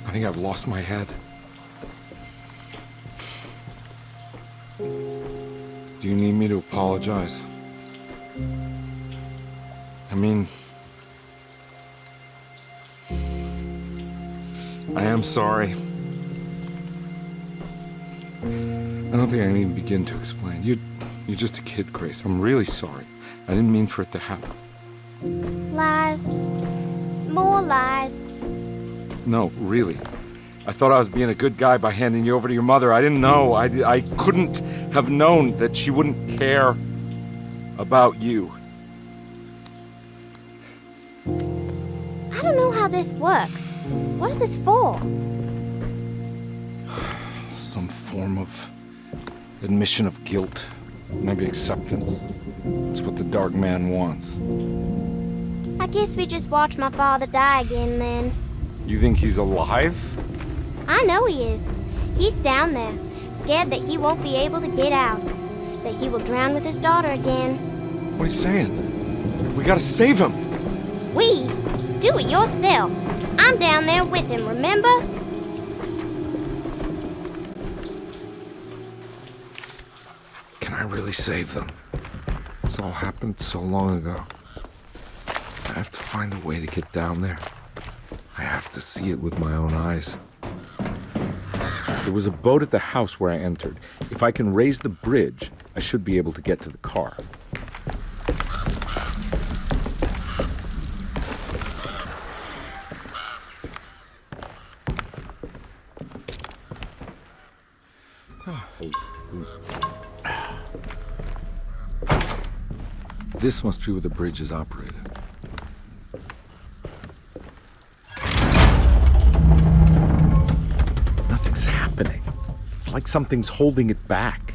I think I've lost my head. Do you need me to apologize? I mean... I am sorry. I don't think I can even begin to explain. You're just a kid, Grace. I'm really sorry. I didn't mean for it to happen. Lies. More lies. No, really. I thought I was being a good guy by handing you over to your mother. I didn't know. I couldn't have known that she wouldn't care about you. I don't know how this works. What is this for? Some form of admission of guilt. Maybe acceptance. It's what the Dark Man wants. I guess we just watched my father die again then. You think he's alive? I know he is. He's down there, scared that he won't be able to get out. That he will drown with his daughter again. What are you saying? We gotta save him! We? Do it yourself. I'm down there with him, remember? Can I really save them? This all happened so long ago. I have to find a way to get down there. I have to see it with my own eyes. There was a boat at the house where I entered. If I can raise the bridge, I should be able to get to the car. This must be where the bridge is operated. Nothing's happening. It's like something's holding it back.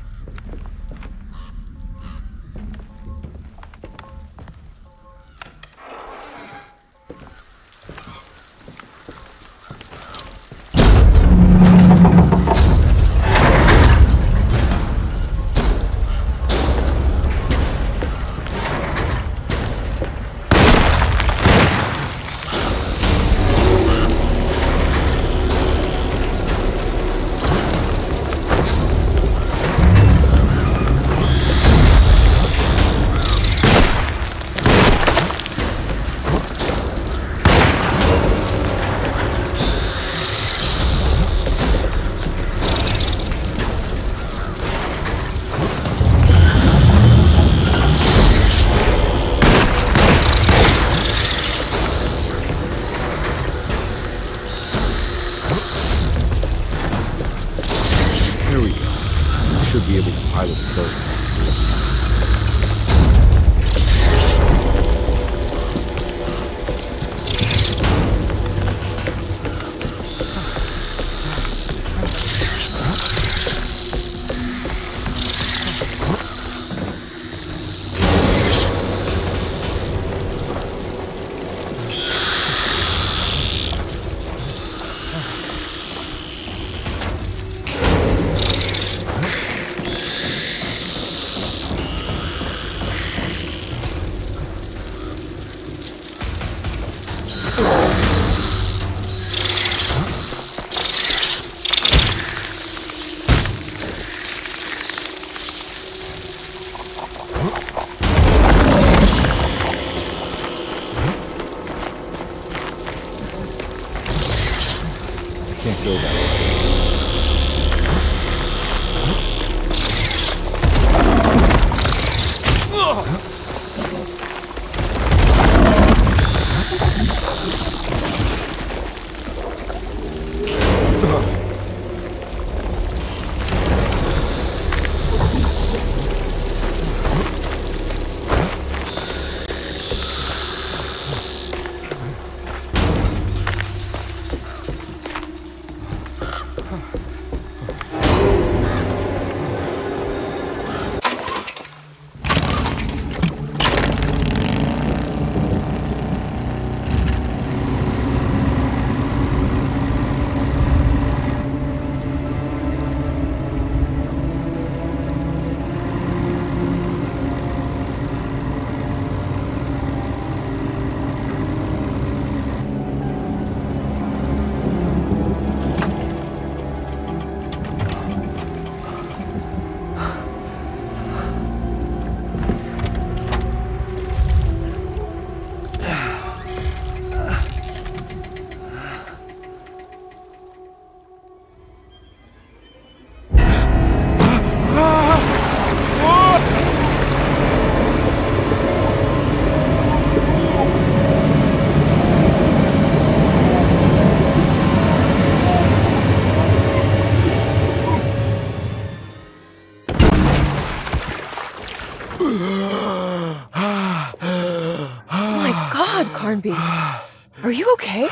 Carnby. Are you okay?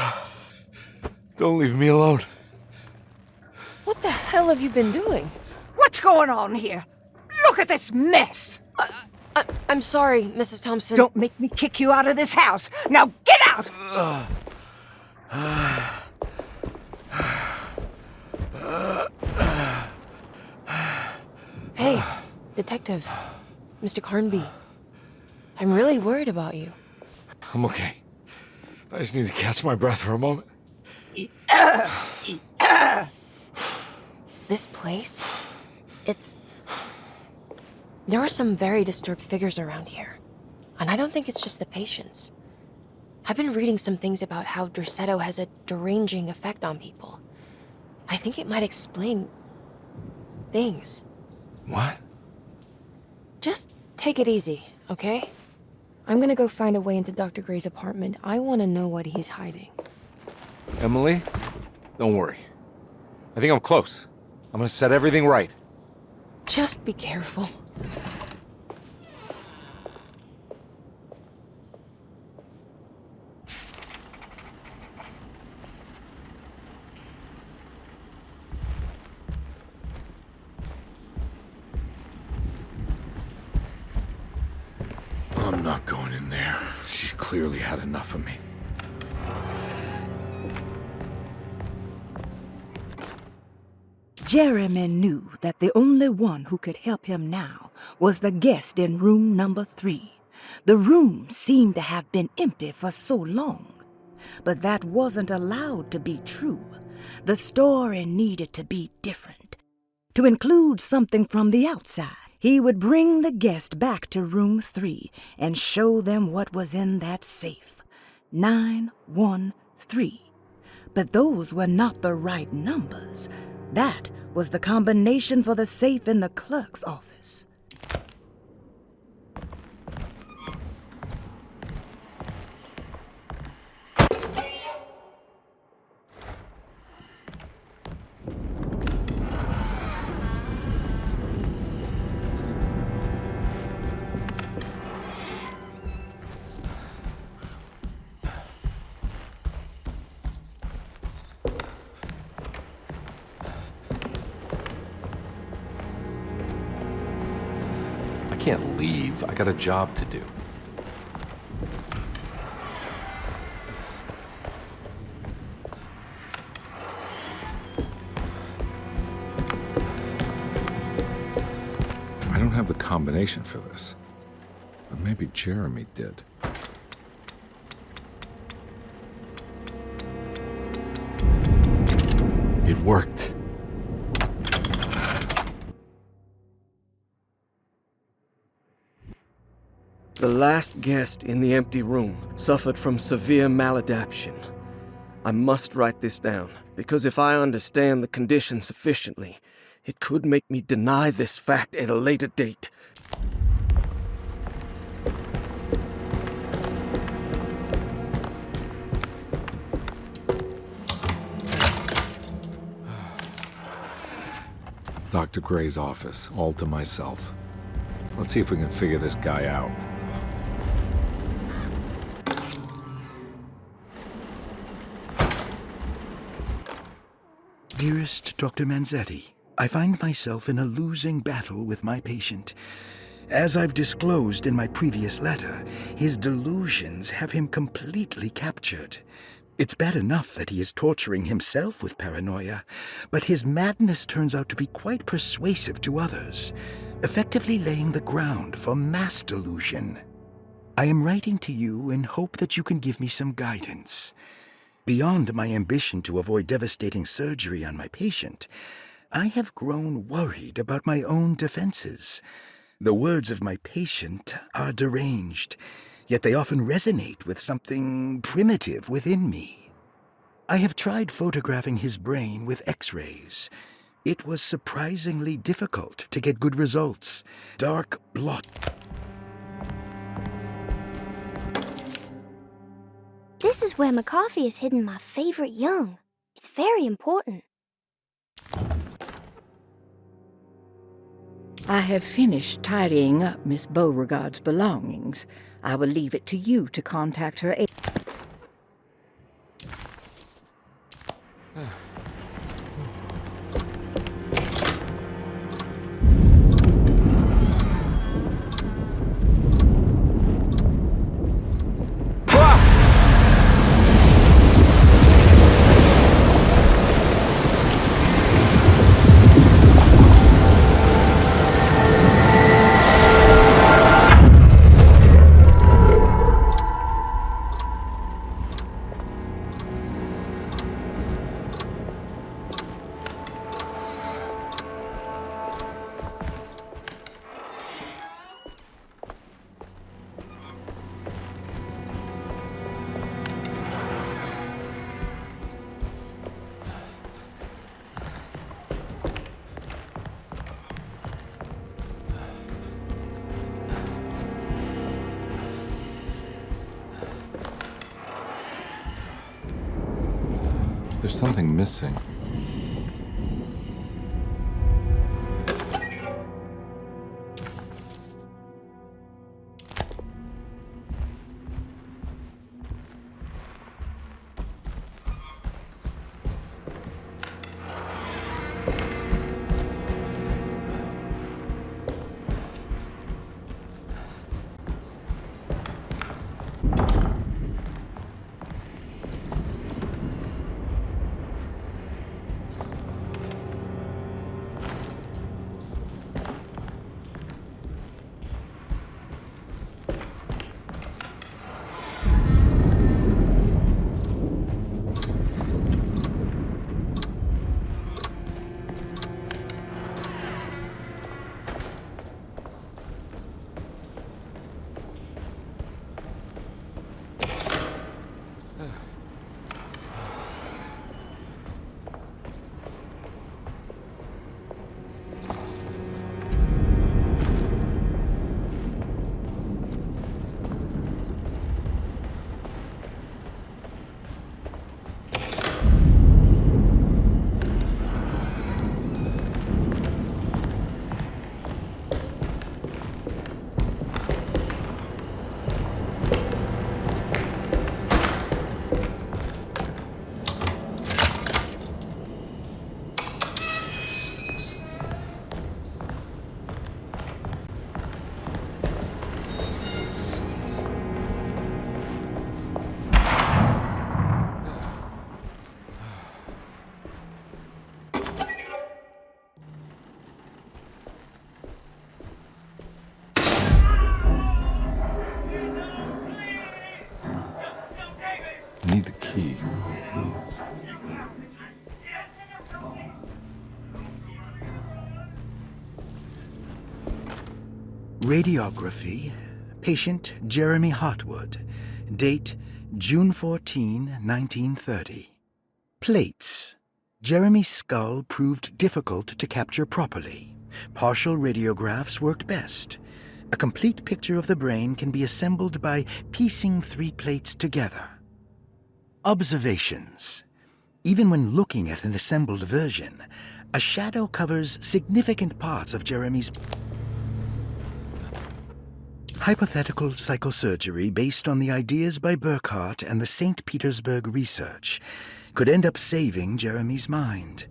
Don't leave me alone. What the hell have you been doing? What's going on here? Look at this mess! I'm sorry, Mrs. Thompson. Don't make me kick you out of this house. Now get out! Hey, Detective. Mr. Carnby. I'm really worried about you. I'm okay. I just need to catch my breath for a moment. This place? There are some very disturbed figures around here. And I don't think it's just the patients. I've been reading some things about how Derceto has a deranging effect on people. I think it might explain things. What? Just take it easy, okay? I'm gonna go find a way into Dr. Gray's apartment. I want to know what he's hiding. Emily, don't worry. I think I'm close. I'm gonna set everything right. Just be careful. I'm not going in there. She's clearly had enough of me. Jeremy knew that the only one who could help him now was the guest in room number 3. The room seemed to have been empty for so long. But that wasn't allowed to be true. The story needed to be different. To include something from the outside, he would bring the guest back to room 3 and show them what was in that safe. 913. But those were not the right numbers. That was the combination for the safe in the clerk's office. I can't leave. I got a job to do. I don't have the combination for this. But maybe Jeremy did. It worked. The last guest in the empty room suffered from severe maladaptation. I must write this down, because if I understand the condition sufficiently, it could make me deny this fact at a later date. Dr. Gray's office, all to myself. Let's see if we can figure this guy out. Dearest Dr. Manzetti, I find myself in a losing battle with my patient. As I've disclosed in my previous letter, his delusions have him completely captured. It's bad enough that he is torturing himself with paranoia, but his madness turns out to be quite persuasive to others, effectively laying the ground for mass delusion. I am writing to you in hope that you can give me some guidance. Beyond my ambition to avoid devastating surgery on my patient, I have grown worried about my own defenses. The words of my patient are deranged, yet they often resonate with something primitive within me. I have tried photographing his brain with X-rays. It was surprisingly difficult to get good results. Dark blot. This is where McCarthy has hidden my favorite young. It's very important. I have finished tidying up Miss Beauregard's belongings. I will leave it to you to contact her. There's something missing. I need the key. Radiography. Patient Jeremy Hartwood. Date June 14, 1930. Plates. Jeremy's skull proved difficult to capture properly. Partial radiographs worked best. A complete picture of the brain can be assembled by piecing 3 plates together. Observations. Even when looking at an assembled version, a shadow covers significant parts of Jeremy's. Hypothetical psychosurgery based on the ideas by Burckhardt and the St. Petersburg research could end up saving Jeremy's mind.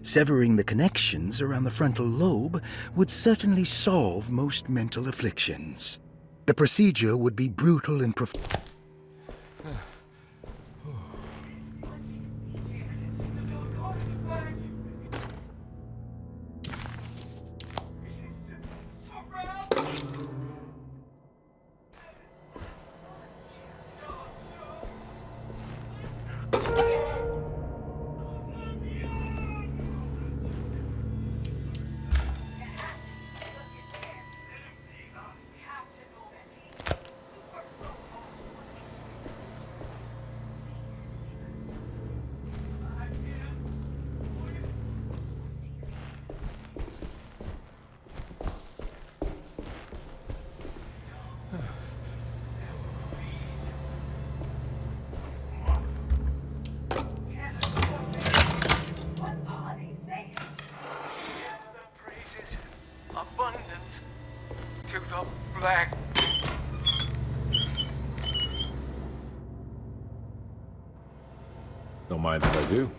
Severing the connections around the frontal lobe would certainly solve most mental afflictions. The procedure would be brutal and profound. Don't mind if I do.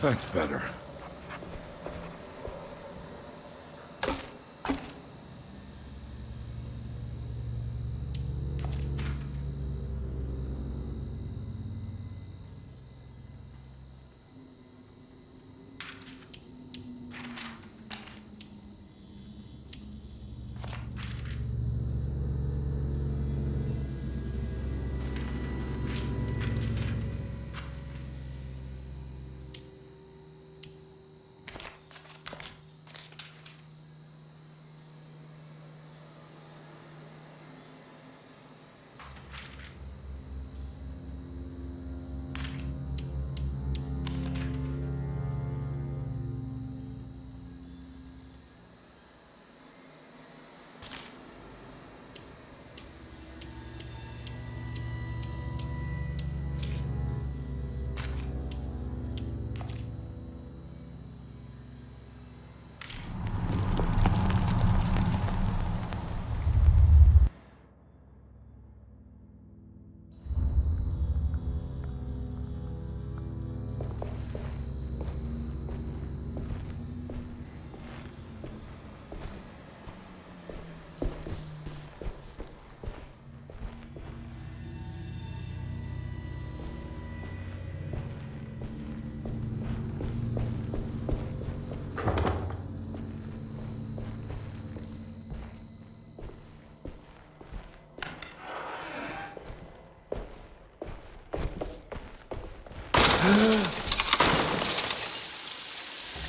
That's better.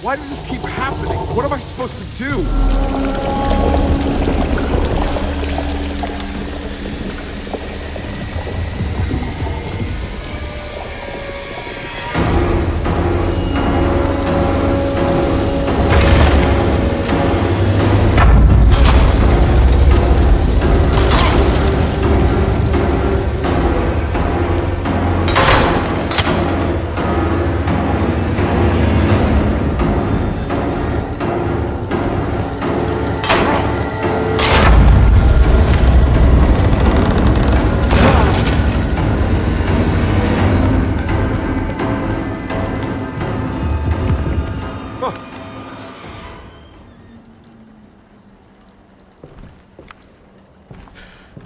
Why does this keep happening? What am I supposed to do?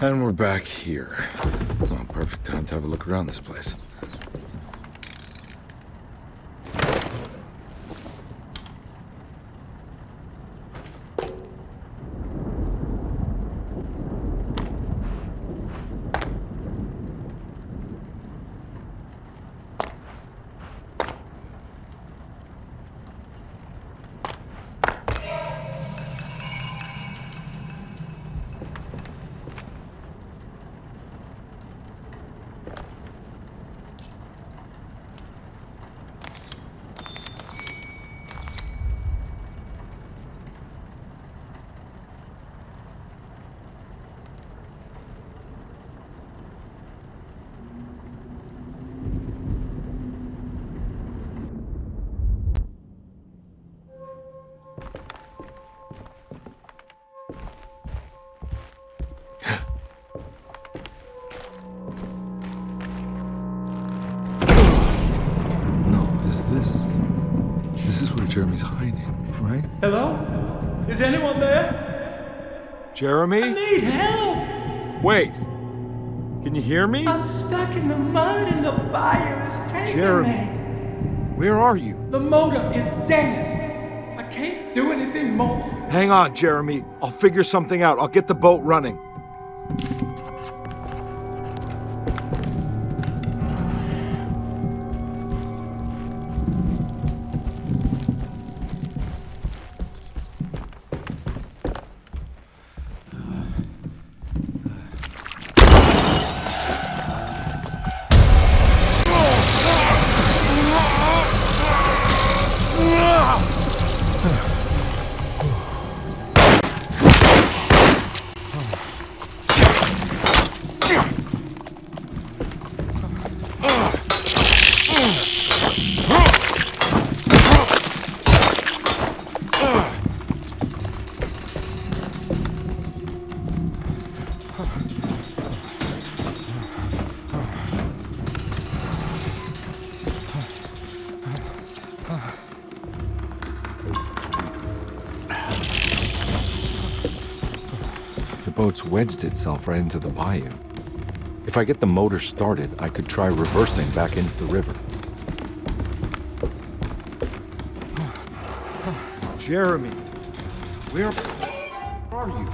And we're back here. Well, perfect time to have a look around this place. This is where Jeremy's hiding, right? Hello? Is anyone there? Jeremy? I need help! Wait! Can you hear me? I'm stuck in the mud and the fire is taking Jeremy, me. where are you? The motor is dead. I can't do anything more. Hang on, Jeremy. I'll figure something out. I'll get the boat running. The boat's wedged itself right into the bayou. If I get the motor started, I could try reversing back into the river. Jeremy, where are you?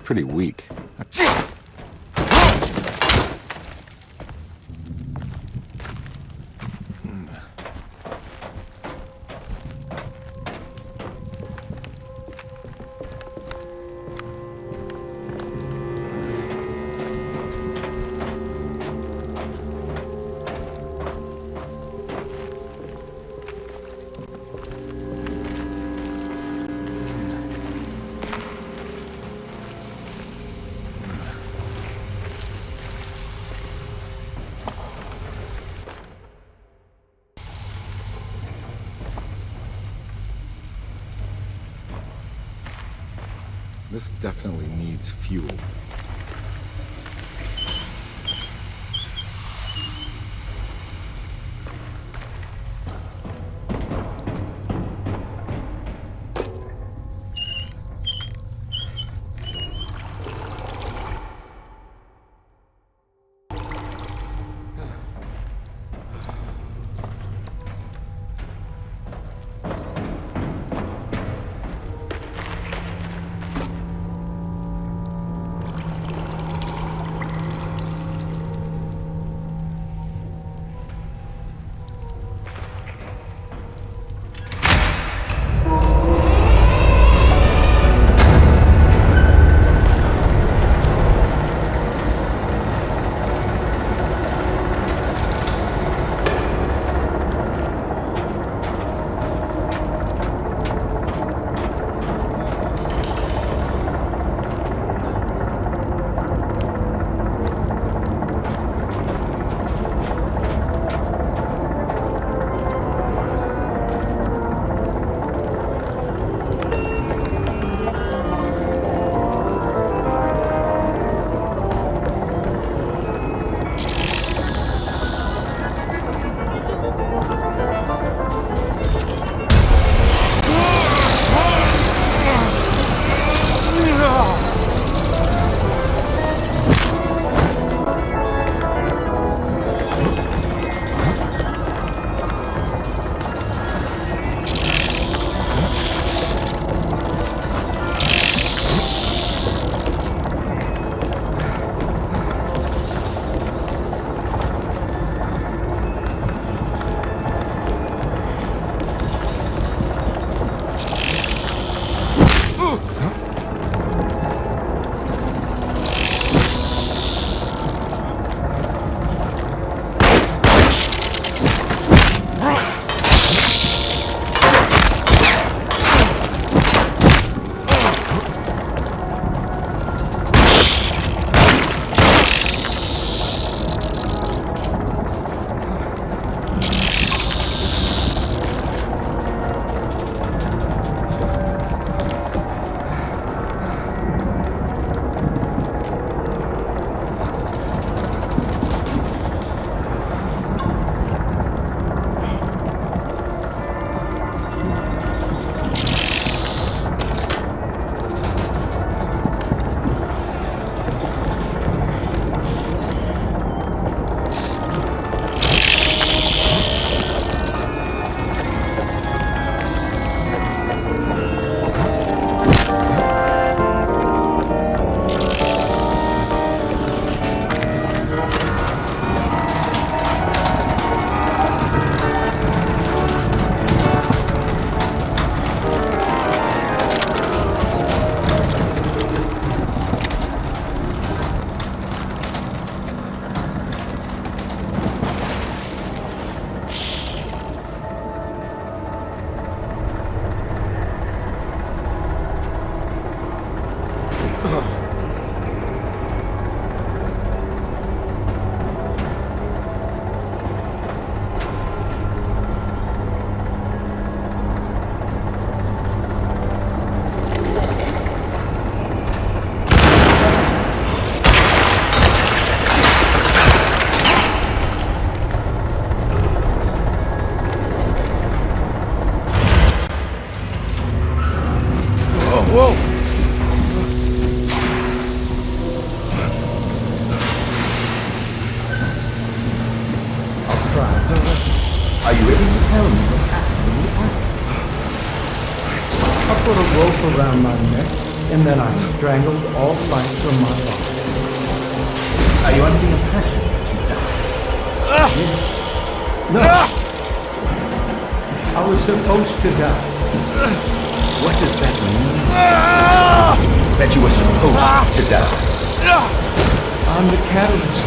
Pretty weak. This definitely needs fuel. Are you able to tell me what happened in the attic? I put a rope around my neck, and then I strangled all life from my body. Are you under the impression that you died? Yes. No. I was supposed to die. What does that mean? That you were supposed to die? I'm the catalyst.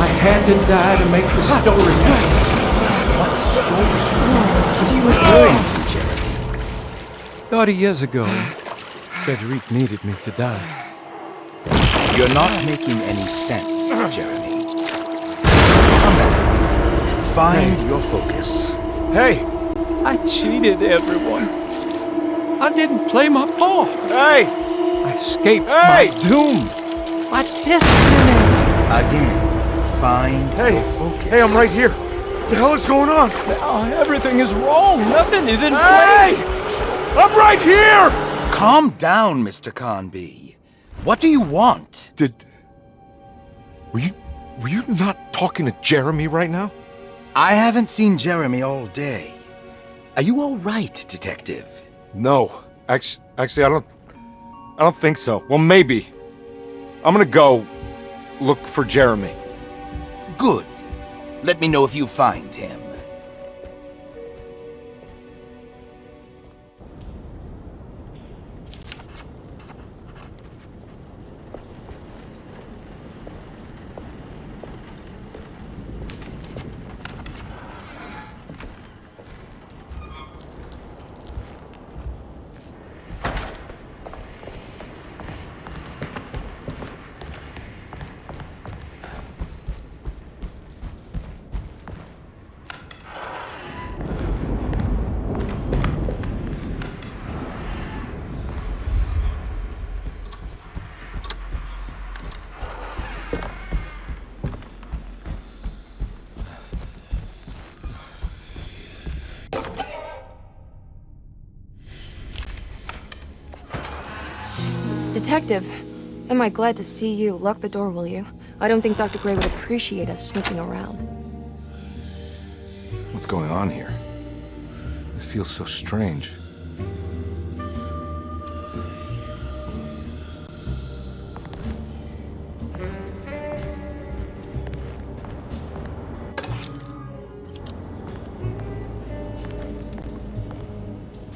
I had to die to make the story happen. What story? What are you referring to, Jeremy? 30 years ago, Frederic needed me to die. You're not making any sense, Jeremy. Come back. Find your focus. Hey! I cheated everyone. I didn't play my part. Hey! I escaped my doom. What destiny? Again, find your focus. Hey, I'm right here. What the hell is going on? Everything is wrong. Nothing is in Hey! place. I'm right here! Calm down, Mr. Carnby. What do you want? Were you not talking to Jeremy right now? I haven't seen Jeremy all day. Are you all right, Detective? No. Actually, I don't think so. Well, maybe. I'm gonna go look for Jeremy. Good. Let me know if you find him. Detective, am I glad to see you. Lock the door, will you? I don't think Dr. Gray would appreciate us snooping around. What's going on here? This feels so strange.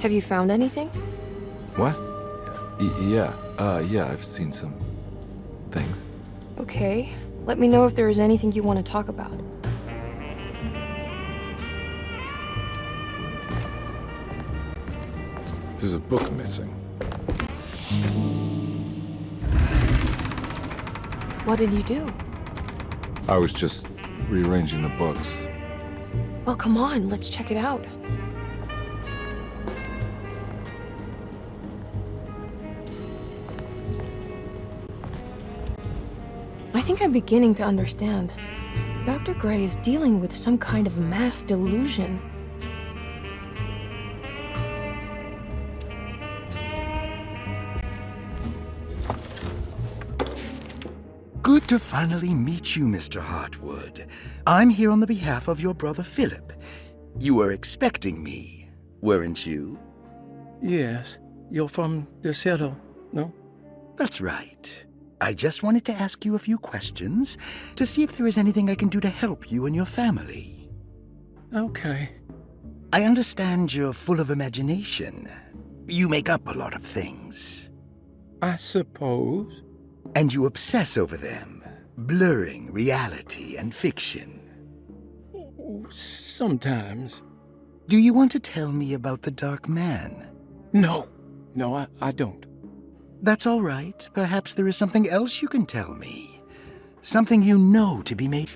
Have you found anything? What? Yeah, I've seen some things. Okay. Let me know if there is anything you want to talk about. There's a book missing. What did you do? I was just rearranging the books. Well, come on, let's check it out. I think I'm beginning to understand. Dr. Gray is dealing with some kind of mass delusion. Good to finally meet you, Mr. Hartwood. I'm here on the behalf of your brother Philip. You were expecting me, weren't you? Yes. You're from Derceto, no? That's right. I just wanted to ask you a few questions to see if there is anything I can do to help you and your family. Okay. I understand you're full of imagination. You make up a lot of things. I suppose. And you obsess over them, blurring reality and fiction. Sometimes. Do you want to tell me about the Dark Man? No, I don't. That's all right. Perhaps there is something else you can tell me. Something you know to be made...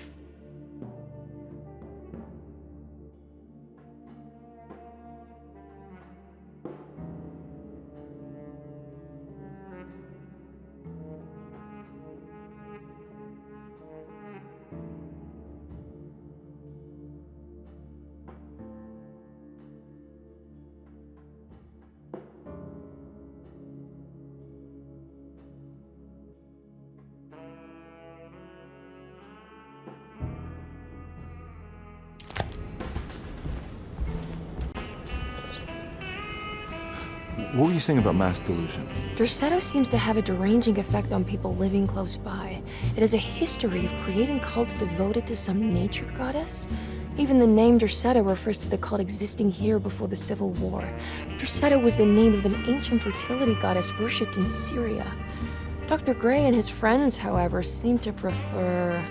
What were you saying about mass delusion? Derceto seems to have a deranging effect on people living close by. It has a history of creating cults devoted to some nature goddess. Even the name Derceto refers to the cult existing here before the Civil War. Derceto was the name of an ancient fertility goddess worshipped in Syria. Dr. Gray and his friends, however, seem to prefer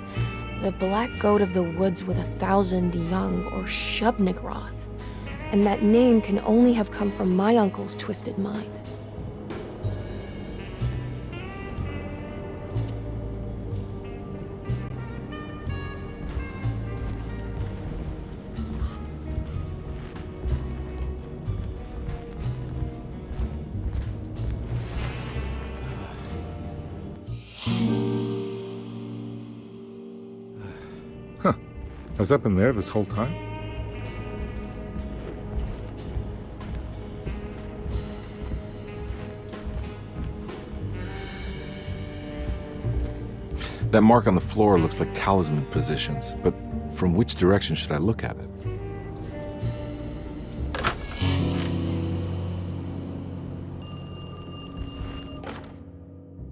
the black goat of the woods with 1,000 young, or Shub-Nigroth. And that name can only have come from my uncle's twisted mind. Has that been there this whole time? That mark on the floor looks like talisman positions, but from which direction should I look at it?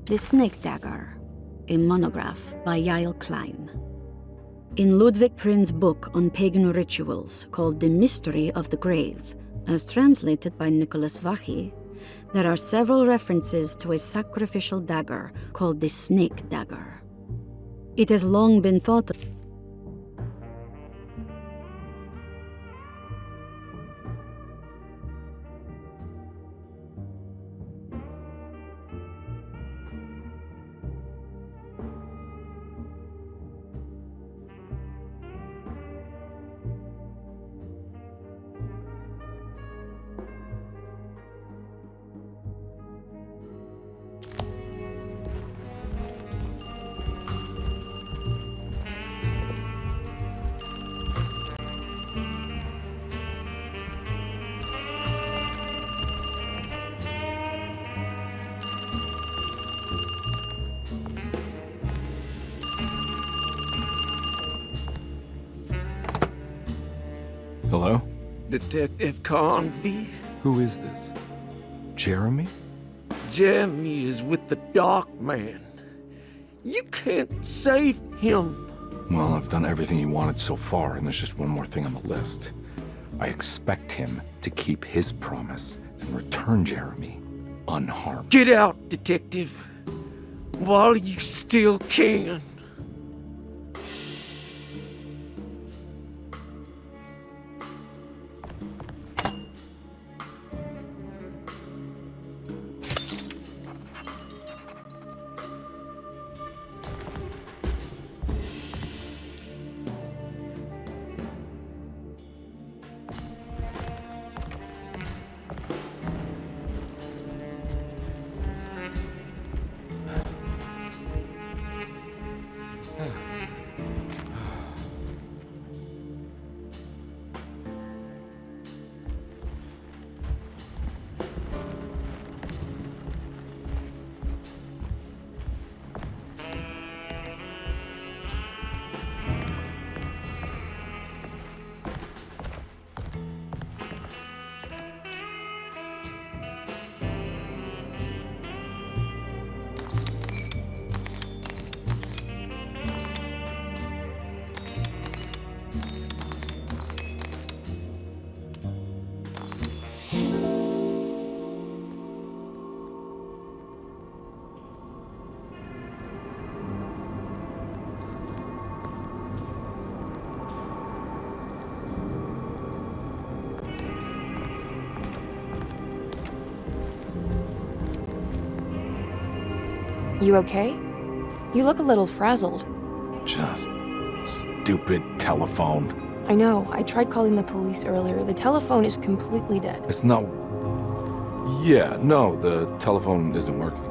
The Snake Dagger, a monograph by Yael Klein. In Ludwig Prin's book on pagan rituals called The Mystery of the Grave, as translated by Nicholas Vachy, there are several references to a sacrificial dagger called the Snake Dagger. It has long been thought of Hello? Detective Carnby? Who is this? Jeremy? Jeremy is with the Dark Man. You can't save him. Well, I've done everything he wanted so far, and there's just one more thing on the list. I expect him to keep his promise and return Jeremy unharmed. Get out, Detective, while you still can. You okay? You look a little frazzled. Just stupid telephone. I know. I tried calling the police earlier. The telephone is completely dead. It's not... Yeah, no, the telephone isn't working.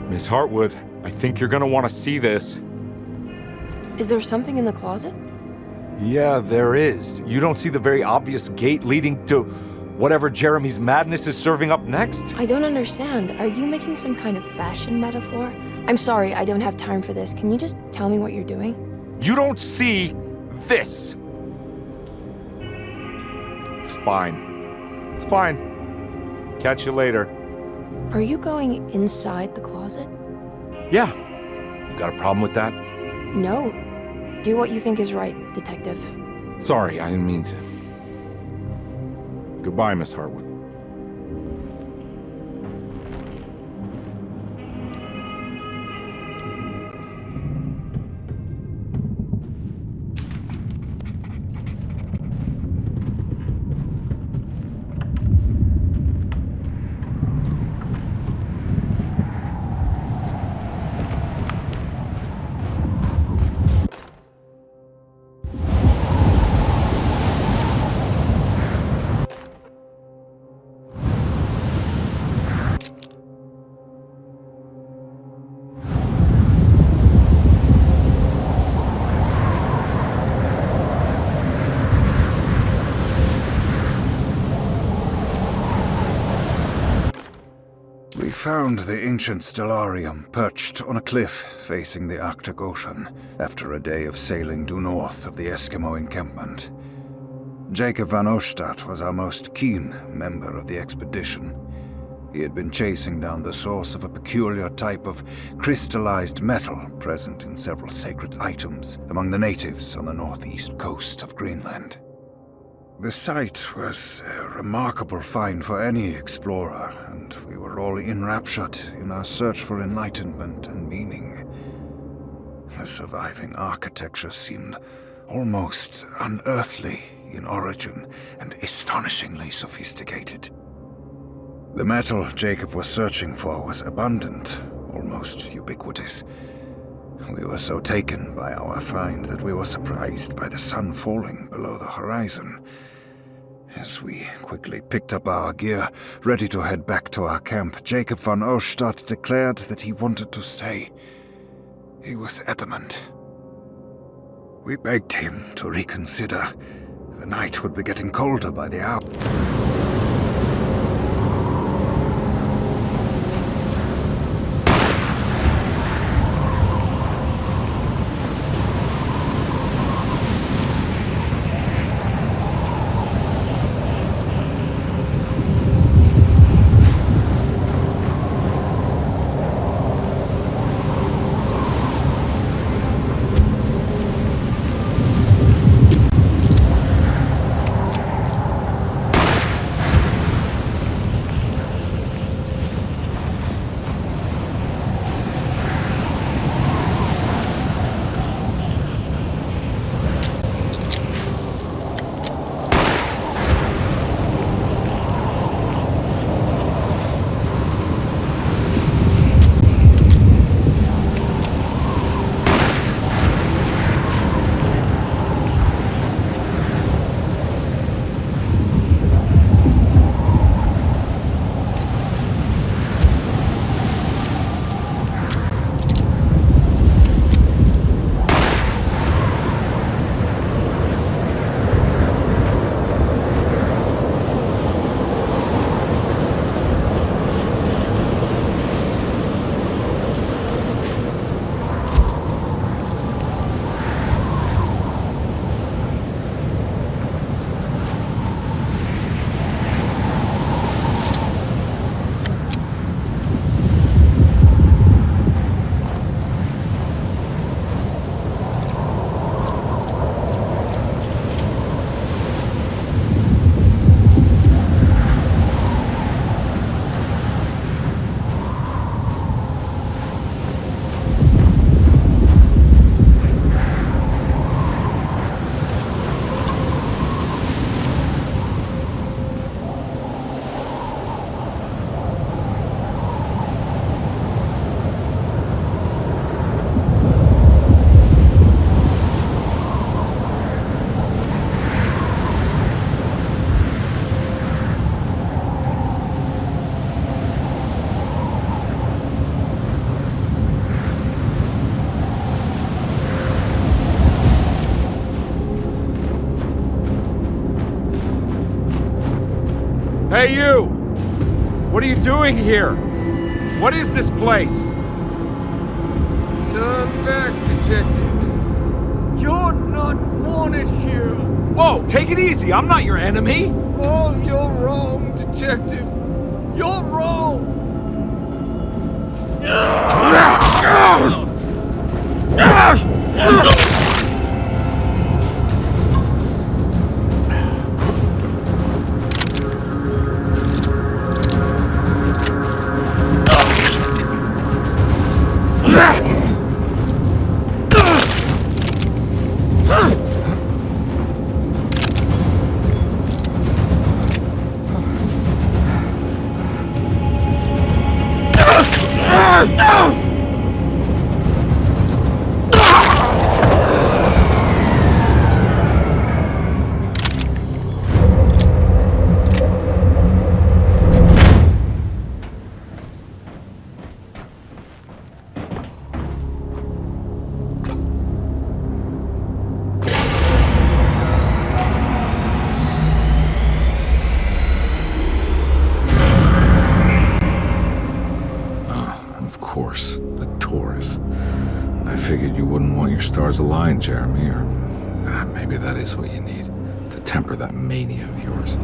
Miss Hartwood, I think you're gonna want to see this. Is there something in the closet? Yeah, there is. You don't see the very obvious gate leading to whatever Jeremy's madness is serving up next? I don't understand. Are you making some kind of fashion metaphor? I'm sorry, I don't have time for this. Can you just tell me what you're doing? You don't see this! It's fine. It's fine. Catch you later. Are you going inside the closet? Yeah. You got a problem with that? No. Do what you think is right, Detective. Sorry, I didn't mean to. Goodbye, Miss Hartwood. We found the ancient stellarium perched on a cliff facing the Arctic Ocean after a day of sailing due north of the Eskimo encampment. Jacob van Oostad was our most keen member of the expedition. He had been chasing down the source of a peculiar type of crystallized metal present in several sacred items among the natives on the northeast coast of Greenland. The site was a remarkable find for any explorer, and we were all enraptured in our search for enlightenment and meaning. The surviving architecture seemed almost unearthly in origin and astonishingly sophisticated. The metal Jacob was searching for was abundant, almost ubiquitous. We were so taken by our find that we were surprised by the sun falling below the horizon. As we quickly picked up our gear, ready to head back to our camp, Jacob van Oostad declared that he wanted to stay. He was adamant. We begged him to reconsider. The night would be getting colder by the hour. Hey, you! What are you doing here? What is this place? Turn back, detective. You're not wanted here. Whoa, take it easy. I'm not your enemy. Oh, you're wrong, detective. You're wrong. figured you wouldn't want your stars aligned, Jeremy, or maybe that is what you need to temper that mania of yours.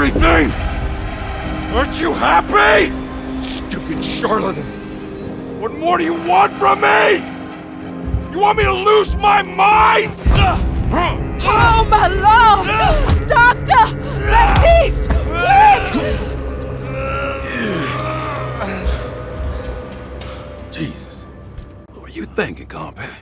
everything! Aren't you happy? Stupid charlatan! What more do you want from me? You want me to lose my mind? Oh, my lord! Doctor! Baptiste! Quick! Jesus. What were you thinking, compadre?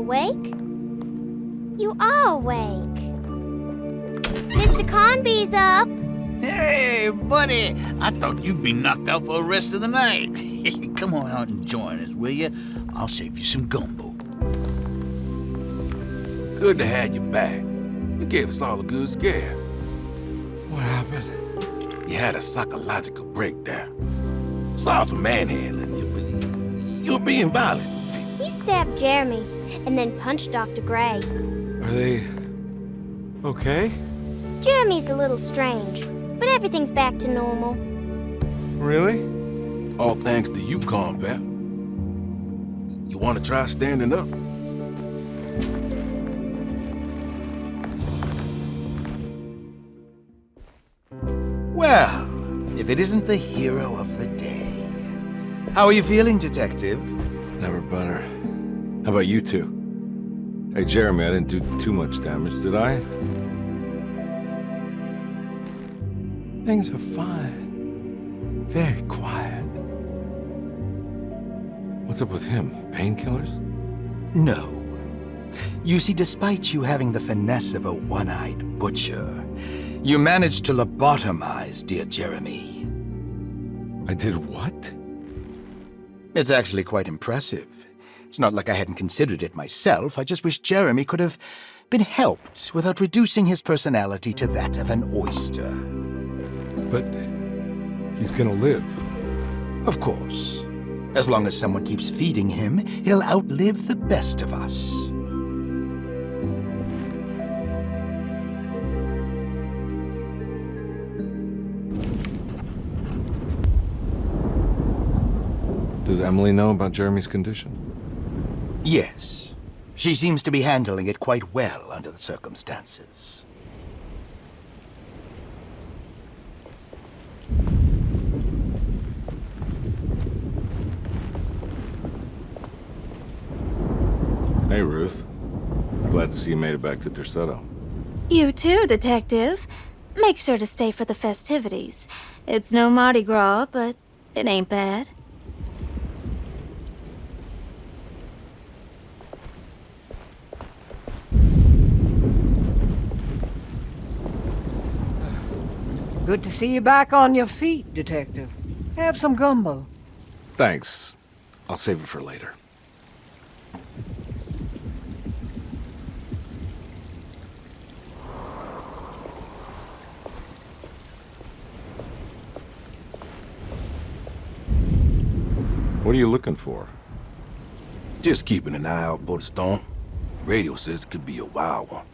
awake? You are awake. Mr. Carnby's up. Hey, buddy! I thought you'd be knocked out for the rest of the night. Come on out and join us, will you? I'll save you some gumbo. Good to have you back. You gave us all a good scare. What happened? You had a psychological breakdown. Sorry for manhandling you, but you're being violent. You stabbed Jeremy and then punched Dr. Gray. Are they okay? Jeremy's a little strange, but everything's back to normal. Really? All thanks to you, combat. You want to try standing up? Well, if it isn't the hero of the day. How are you feeling, Detective? Never better. How about you two? Hey, Jeremy, I didn't do too much damage, did I? Things are fine. Very quiet. What's up with him? Painkillers? No. You see, despite you having the finesse of a one-eyed butcher, you managed to lobotomize dear Jeremy. I did what? It's actually quite impressive. It's not like I hadn't considered it myself. I just wish Jeremy could have been helped without reducing his personality to that of an oyster. But he's gonna live. Of course. As long as someone keeps feeding him, he'll outlive the best of us. Does Emily know about Jeremy's condition? Yes. She seems to be handling it quite well under the circumstances. Hey, Ruth. Glad to see you made it back to Derceto. You too, Detective. Make sure to stay for the festivities. It's no Mardi Gras, but it ain't bad. Good to see you back on your feet, Detective. Have some gumbo. Thanks. I'll save it for later. What are you looking for? Just keeping an eye out for the storm. Radio says it could be a wild one.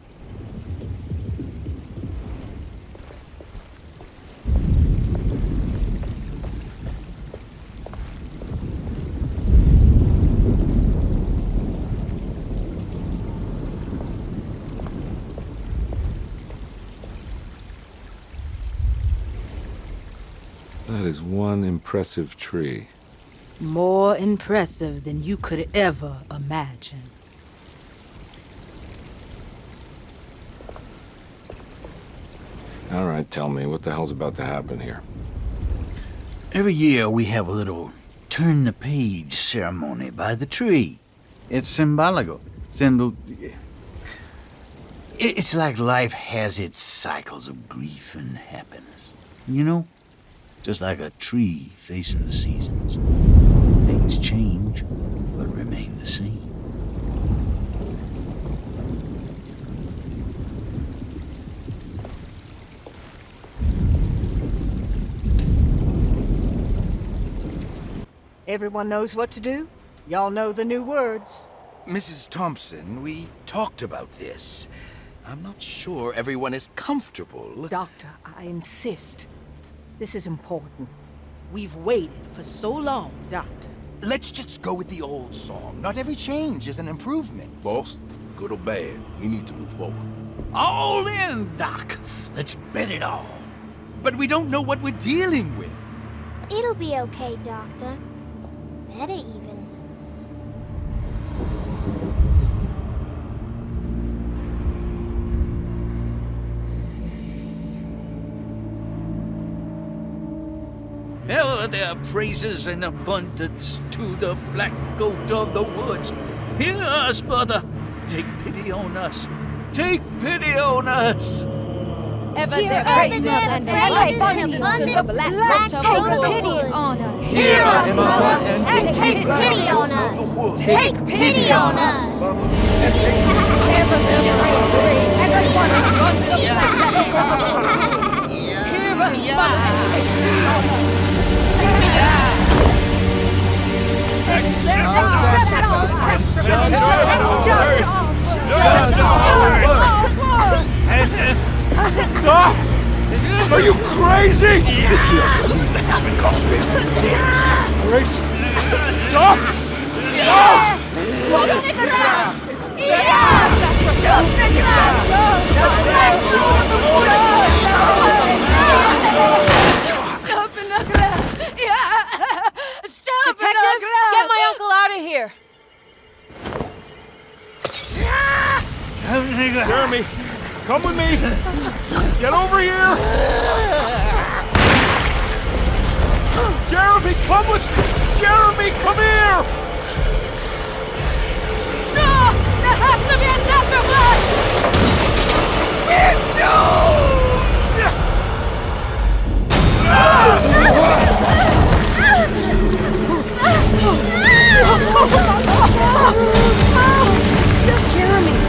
That is one impressive tree. More impressive than you could ever imagine. All right, tell me, what the hell's about to happen here? Every year we have a little turn-the-page ceremony by the tree. It's symbolical. It's like life has its cycles of grief and happiness. You know? Just like a tree facing the seasons. Things change, but remain the same. Everyone knows what to do? Y'all know the new words. Mrs. Thompson, we talked about this. I'm not sure everyone is comfortable. Doctor, I insist. This is important. We've waited for so long, Doctor. Let's just go with the old song. Not every change is an improvement. Boss, good or bad, we need to move forward. All in, Doc. Let's bet it all. But we don't know what we're dealing with. It'll be okay, Doctor. Better even. Ever their praises and abundance to the black goat of the woods. Hear us, brother. Take pity on us. Take pity on us. Ever Hear there us, praises Mother, and praises abundance and to the black black take toad pity woods. on us. Hear us, Mother, and take pity on us. Take pity on us. Ever there praises and abundance to the black Hear us, Mother, and take pity on us. Stop! Are you crazy? This here's what needs to happen, Carnby. Grace! Stop! Stop! Shoot the ground! Shoot the ground! Stop in the ground! Stop in the Detective, ground! get my uncle out of here! Jeremy, come with me! Get over here! Jeremy, come with... Jeremy, come here! No! There has to be another one! We're Jeremy!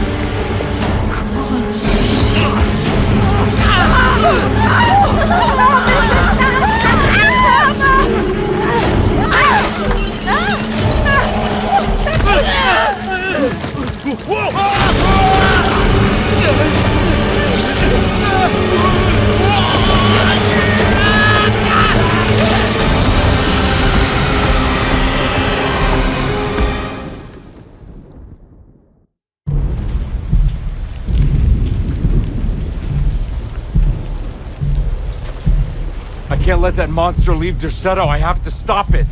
I can't let that monster leave Derceto. I have to stop it.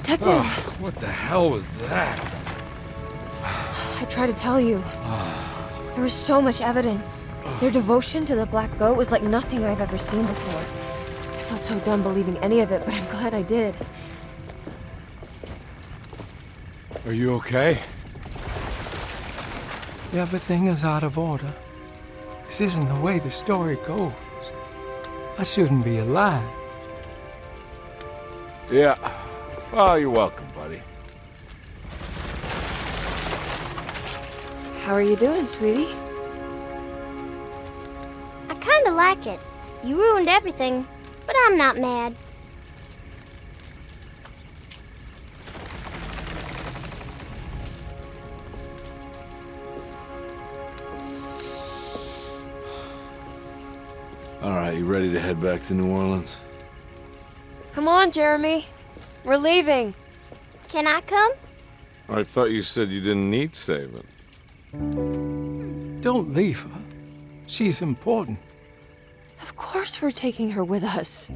Detective! Oh, what the hell was that? I tried to tell you. There was so much evidence. Their devotion to the black goat was like nothing I've ever seen before. I felt so dumb believing any of it, but I'm glad I did. Are you okay? Everything is out of order. This isn't the way the story goes. I shouldn't be alive. Yeah. Well, you're welcome, buddy. How are you doing, sweetie? I kinda like it. You ruined everything, but I'm not mad. All right, you ready to head back to New Orleans? Come on, Jeremy. We're leaving. Can I come? I thought you said you didn't need saving. Don't leave her. She's important. Of course we're taking her with us.